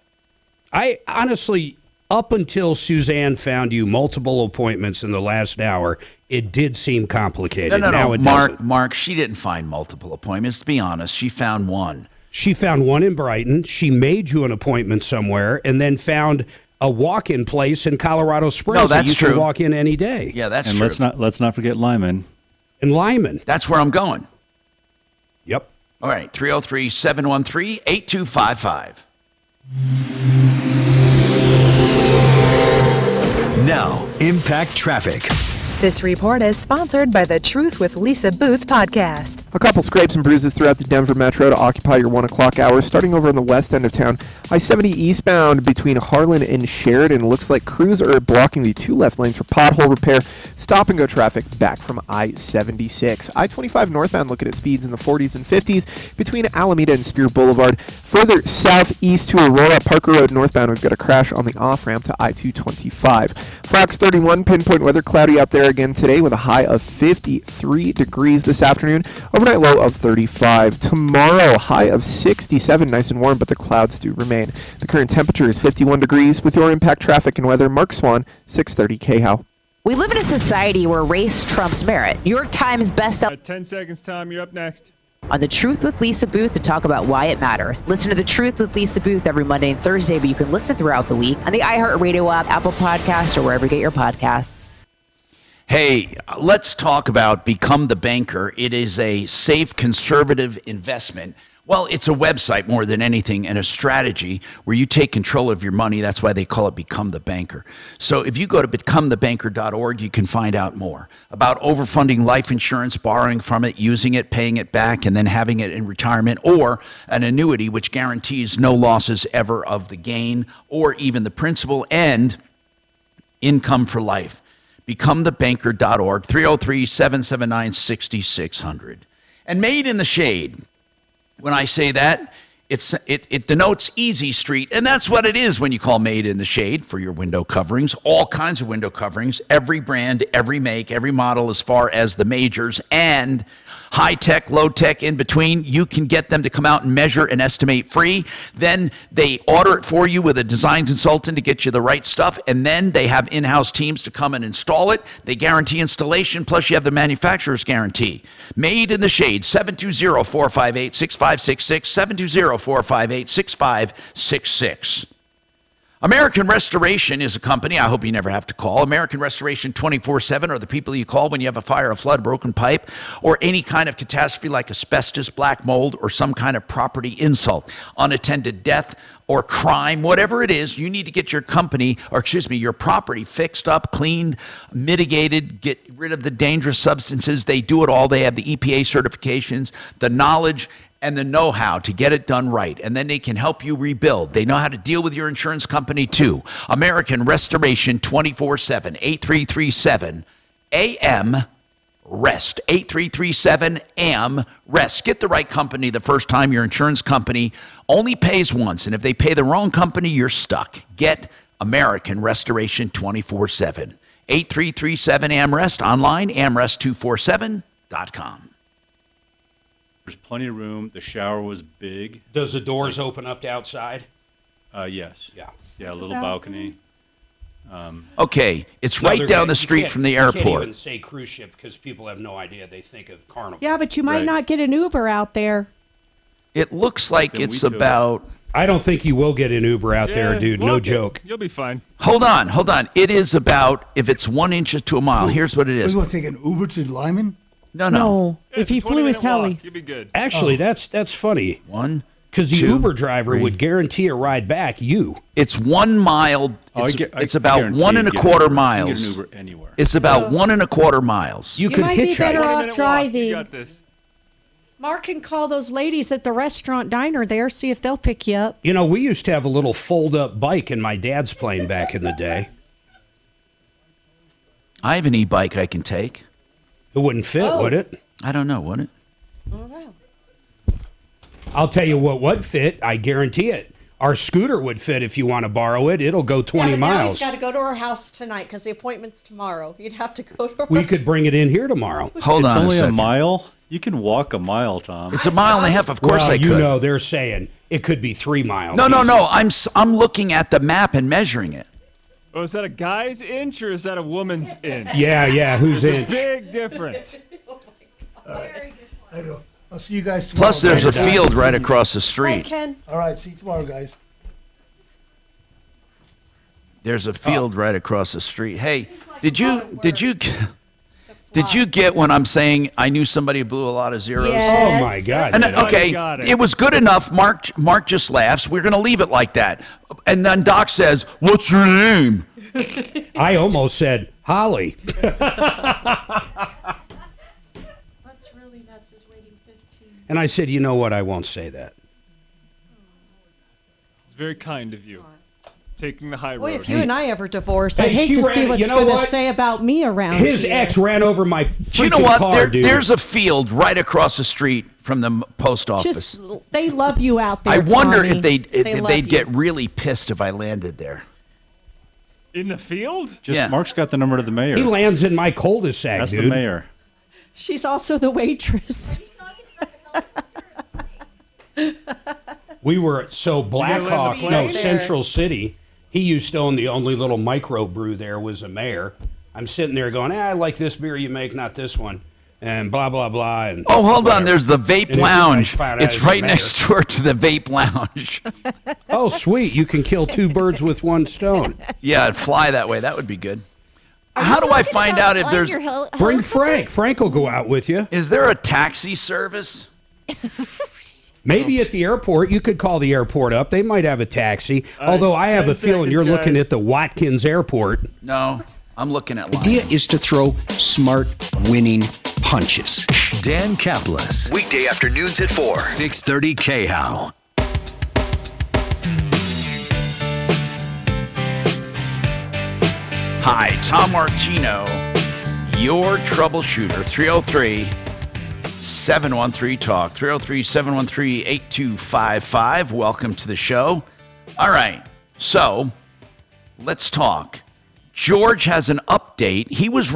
I honestly, up until Suzanne found you multiple appointments in the last hour, it did seem complicated. No. Mark, she didn't find multiple appointments. To be honest, she found one. She found one in Brighton. She made you an appointment somewhere, and then found a walk-in place in Colorado Springs. No, that's you true. Can walk in any day. Yeah, that's true. And let's not forget Lyman. And Lyman. That's where I'm going. Yep. All right, 303-713-8255. Now, Impact Traffic. This report is sponsored by the Truth with Lisa Booth podcast. A couple scrapes and bruises throughout the Denver metro to occupy your 1 o'clock hour, starting over on the west end of town. I-70 eastbound between Harlan and Sheridan. Looks like crews are blocking the 2 left lanes for pothole repair. Stop-and-go traffic back from I-76. I-25 northbound looking at speeds in the 40s and 50s between Alameda and Spear Boulevard. Further southeast to Aurora, Parker Road northbound, we've got a crash on the off-ramp to I-225. Fox 31, pinpoint weather, cloudy out there again today with a high of 53 degrees this afternoon. Overnight low of 35. Tomorrow, high of 67, nice and warm, but the clouds do remain. The current temperature is 51 degrees. With your Impact Traffic and Weather, Mark Swan, 630 KHOW. We live in a society where race trumps merit. New York Times bestseller. 10 seconds, Tom. You're up next. On The Truth with Lisa Booth to talk about why it matters. Listen to The Truth with Lisa Booth every Monday and Thursday, but you can listen throughout the week on the iHeartRadio app, Apple Podcasts, or wherever you get your podcasts. Hey, let's talk about Become the Banker. It is a safe, conservative investment. Well, it's a website more than anything and a strategy where you take control of your money. That's why they call it Become the Banker. So if you go to becomethebanker.org, you can find out more about overfunding life insurance, borrowing from it, using it, paying it back, and then having it in retirement, or an annuity which guarantees no losses ever of the gain or even the principal and income for life. becomethebanker.org, 303-779-6600. And Made in the Shade. When I say that, it denotes Easy Street, and that's what it is when you call Made in the Shade for your window coverings. All kinds of window coverings, every brand, every make, every model as far as the majors, and high-tech, low-tech in between. You can get them to come out and measure and estimate free. Then they order it for you with a design consultant to get you the right stuff, and then they have in-house teams to come and install it. They guarantee installation, plus you have the manufacturer's guarantee. Made in the Shade, 720-458-6566, 720-458-6566. American Restoration is a company I hope you never have to call. American Restoration 24/7 are the people you call when you have a fire, a flood, broken pipe, or any kind of catastrophe like asbestos, black mold, or some kind of property insult, unattended death, or crime, whatever it is. You need to get your company, or excuse me, your property fixed up, cleaned, mitigated, get rid of the dangerous substances. They do it all. They have the EPA certifications, the knowledge, and the know-how to get it done right, and then they can help you rebuild. They know how to deal with your insurance company, too. American Restoration 24/7, 8337, AM REST. 8337 AM REST. Get the right company the first time. Your insurance company only pays once, and if they pay the wrong company, you're stuck. Get American Restoration 24/7. 8337 AM REST. Online, amrest247.com. There's plenty of room. The shower was big. Does the doors open up to outside? Yes. Yeah. Yeah, a little balcony. Okay, it's right down the street from the You airport. can't even say cruise ship because people have no idea. They think of Carnival. Yeah, but you might not get an Uber out there. It looks like it's about... I don't think you will get an Uber out there, dude. No joke. You'll be fine. Hold on. It is about, if it's 1 inch to a mile, here's what it is. You want to take an Uber to Lyman? No. If he flew his heli. You'll be good. Actually, that's funny. Because the 2, Uber driver 3. would guarantee a ride back. It's 1 mile. It's about 1 1/4 miles. You can get an Uber anywhere. It's about 1 1/4 miles. You might be better off You driving. got this. Mark can call those ladies at the restaurant diner there, see if they'll pick you up. You know, we used to have a little fold-up bike in my dad's plane back in the day. I have an e-bike I can take. It wouldn't fit, would it? I don't know, would it? I don't know. I'll tell you what would fit. I guarantee it. Our scooter would fit if you want to borrow it. It'll go 20 Now miles. he's got to go to our house tonight because the appointment's tomorrow. You'd have to go to her. We could bring it in here tomorrow. Hold on It's only a a second. mile? You can walk a mile, Tom. It's 1.5 miles, of course I could. You know, they're saying it could be 3 miles. No. I'm looking at the map and measuring it. Oh, is that a guy's inch or is that a woman's inch? Yeah, who's There's inch? a big difference. I'll see you guys tomorrow. Plus, there's a field right across the street. Ken. All right, see you tomorrow, guys. There's a field right across the street. Hey, did you get when I'm saying I knew somebody who blew a lot of zeros? Yes. Oh, my God. And, yeah. okay, it was good enough. Mark just laughs. We're going to leave it like that. And then Doc says, "What's your name?" I almost said Holly. What's really nuts is waiting 15. And I said, you know what? I won't say that. It's very kind of you. Taking the high Boy, road. if you and I ever divorce, Hey, I'd hate she to ran see it. what You it's know going to what? say about me around His here. ex ran over my Do you know freaking what? car, dude. There's a field right across the street from the post office. Just, they love you out there, I wonder Tommy. if they'd love get you. really pissed if I landed there. In the field? Mark's got the number to the mayor. He lands in my cul-de-sac, That's dude. the mayor. She's also the waitress. We were, so Blackhawk, live in no, a place? Central City, he used to own the only little microbrew there was a mayor. I'm sitting there going, I like this beer you make, not this one. And blah, blah, blah. And Oh, hold on. whatever. There's the vape And lounge. I found out It's it's right the next door to the vape lounge. Oh, sweet. You can kill 2 birds with 1 stone. Yeah, fly that way. That would be good. How do I find out if there's... Bring Frank. Frank will go out with you. Is there a taxi service? Maybe at the airport. You could call the airport up. They might have a taxi. Although I have a 10 feeling you're seconds, looking guys. at the Watkins Airport. No, I'm looking at The lines. idea is to throw smart, winning punches. Dan Caplis. Weekday afternoons at 4. 630 KHOW. Hi, Tom Martino, your troubleshooter. 303-713-TALK. 303-713-8255. Welcome to the show. All right, so let's talk. George has an update. He was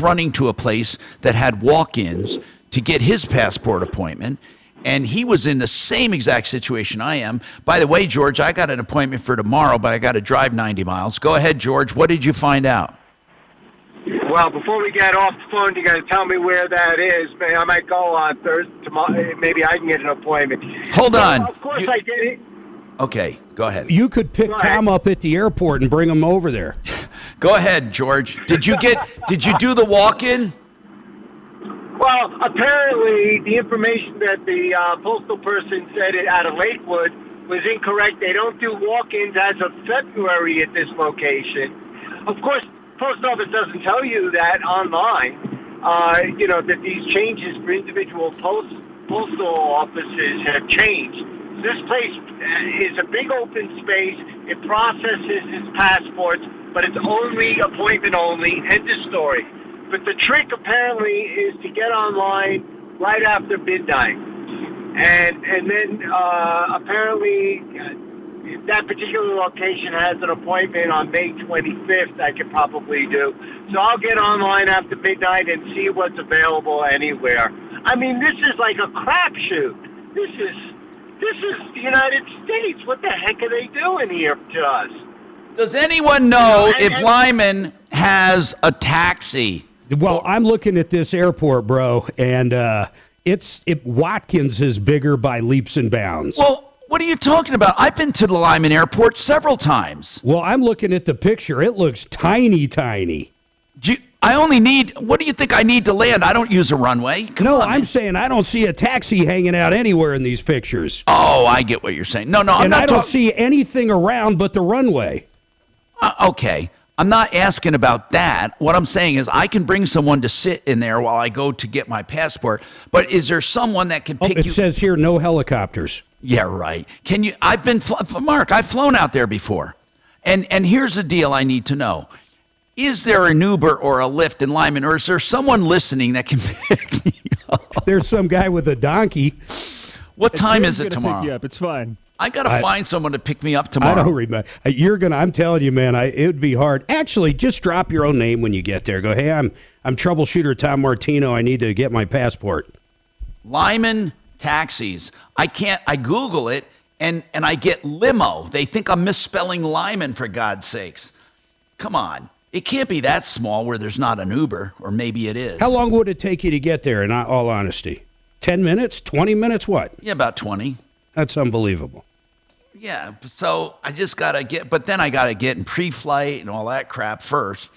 running to a place that had walk-ins to get his passport appointment, and he was in the same exact situation I am. By the way, George, I got an appointment for tomorrow, but I got to drive 90 miles. Go ahead, George. What did you find out? Well, before we get off the phone, you got to tell me where that is. I might go on Thursday, tomorrow. Maybe I can get an appointment. Hold on. Of course, I get it. Okay, go ahead. You could pick Tom up at the airport and bring him over there. Go ahead, George. Did you do the walk-in? Well, apparently the information that the postal person said out of Lakewood was incorrect. They don't do walk-ins as of February at this location. Of course, post office doesn't tell you that online. That these changes for individual postal offices have changed. This place is a big open space. It processes his passports, but it's only appointment only. End of story. But the trick apparently is to get online right after midnight. And then apparently that particular location has an appointment on May 25th I could probably do. So I'll get online after midnight and see what's available anywhere. I mean, this is like a crapshoot. This is the United States. What the heck are they doing here to us? Does anyone know if Lyman has a taxi? Well, I'm looking at this airport, bro, and Watkins is bigger by leaps and bounds. Well, what are you talking about? I've been to the Lyman Airport several times. Well, I'm looking at the picture. It looks tiny, tiny. What do you think I need to land? I don't use a runway. Come on, I'm saying I don't see a taxi hanging out anywhere in these pictures. Oh, I get what you're saying. No, and I don't see anything around but the runway. Okay. I'm not asking about that. What I'm saying is I can bring someone to sit in there while I go to get my passport, but is there someone that can pick you? It says here no helicopters. Yeah, right. Can you? Mark, I've flown out there before. And here's the deal I need to know. Is there an Uber or a Lyft in Lyman, or is there someone listening that can pick me up? There's some guy with a donkey. What time is it tomorrow? Pick you up. It's fine. I got to find someone to pick me up tomorrow. I don't remember. I'm telling you, man, it would be hard. Actually, just drop your own name when you get there. Go, hey, I'm Troubleshooter Tom Martino. I need to get my passport. Lyman taxis. I Google it, and I get limo. They think I'm misspelling Lyman, for God's sakes. Come on. It can't be that small where there's not an Uber, or maybe it is. How long would it take you to get there, in all honesty? 10 minutes? 20 minutes? What? Yeah, about 20. That's unbelievable. Yeah, so I just got to but then I got to get in pre-flight and all that crap first,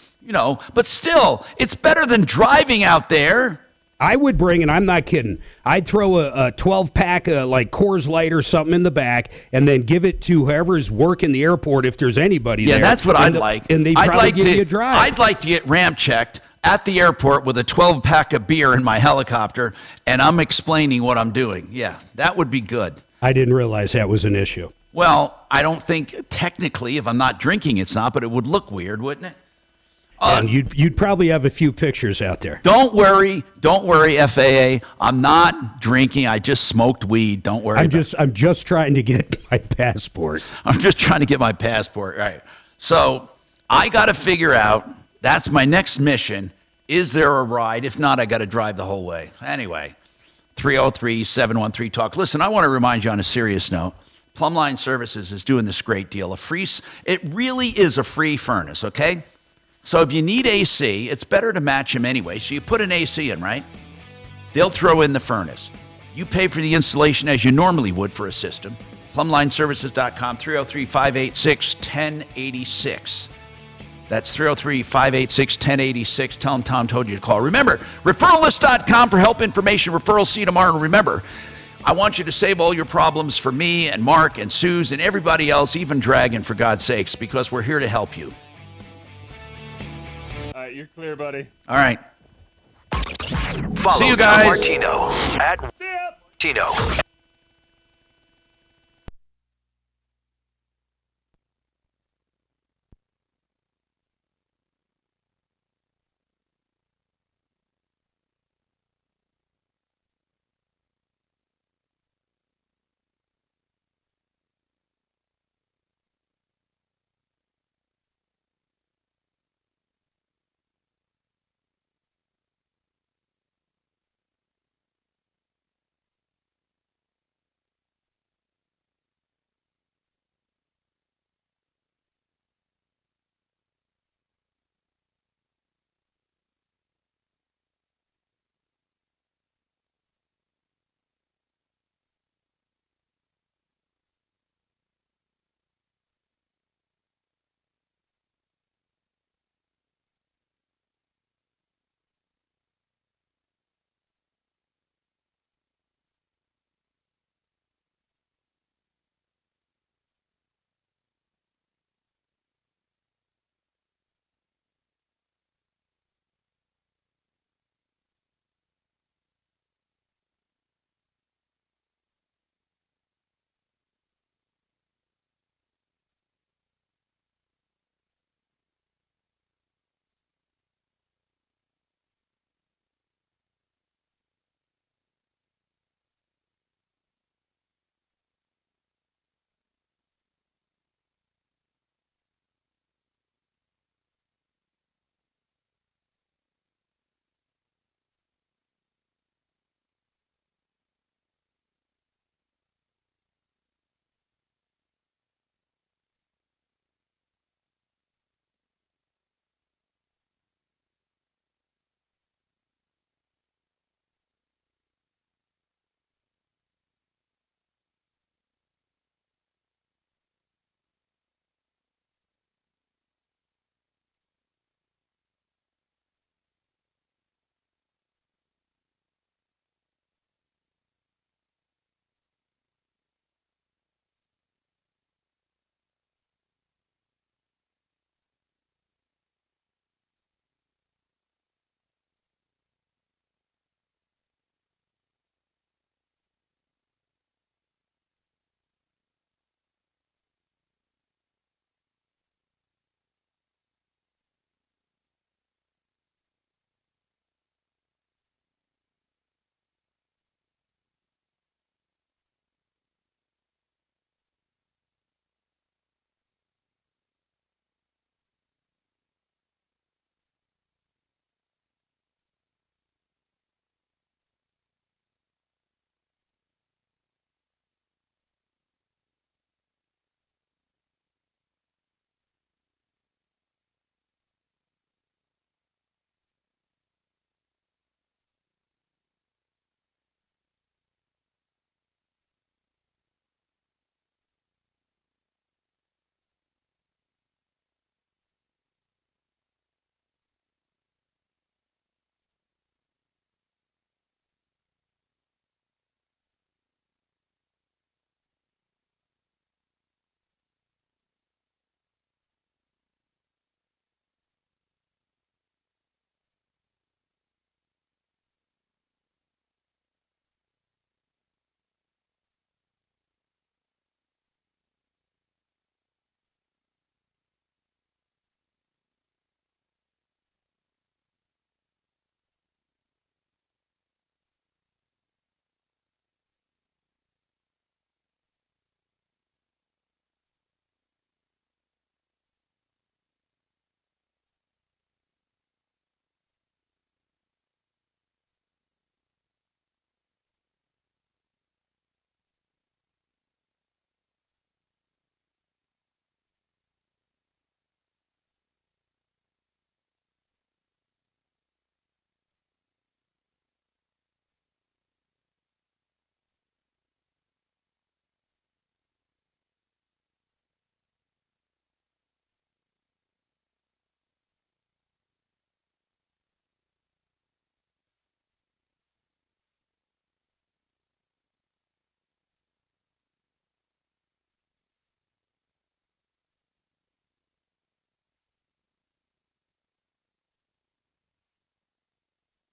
But still, it's better than driving out there. I would bring, and I'm not kidding, I'd throw a 12-pack like Coors Light or something in the back and then give it to whoever's working the airport if there's anybody there. Yeah, that's what I'd like. And they'd probably give you a drive. I'd like to get ramp checked at the airport with a 12-pack of beer in my helicopter, and I'm explaining what I'm doing. Yeah, that would be good. I didn't realize that was an issue. Well, I don't think technically, if I'm not drinking, it's not, but it would look weird, wouldn't it? And you'd probably have a few pictures out there. Don't worry, FAA. I'm not drinking. I just smoked weed. Don't worry. I'm just trying to get my passport. I'm just trying to get my passport. Right. So I got to figure out. That's my next mission. Is there a ride? If not, I got to drive the whole way. Anyway, 303-713-TALK. Listen, I want to remind you on a serious note. Plumbline Services is doing this great deal. It really is a free furnace, okay? So if you need AC, it's better to match them anyway. So you put an AC in, right? They'll throw in the furnace. You pay for the installation as you normally would for a system. PlumlineServices.com, 303-586-1086. That's 303-586-1086. Tell them Tom told you to call. Remember, referralist.com for help information. Referrals, see you tomorrow. And remember, I want you to save all your problems for me and Mark and Suze and everybody else, even Dragon, for God's sakes, because we're here to help you. All right, you're clear, buddy. All right. Follow See you guys. Tom Martino at Martino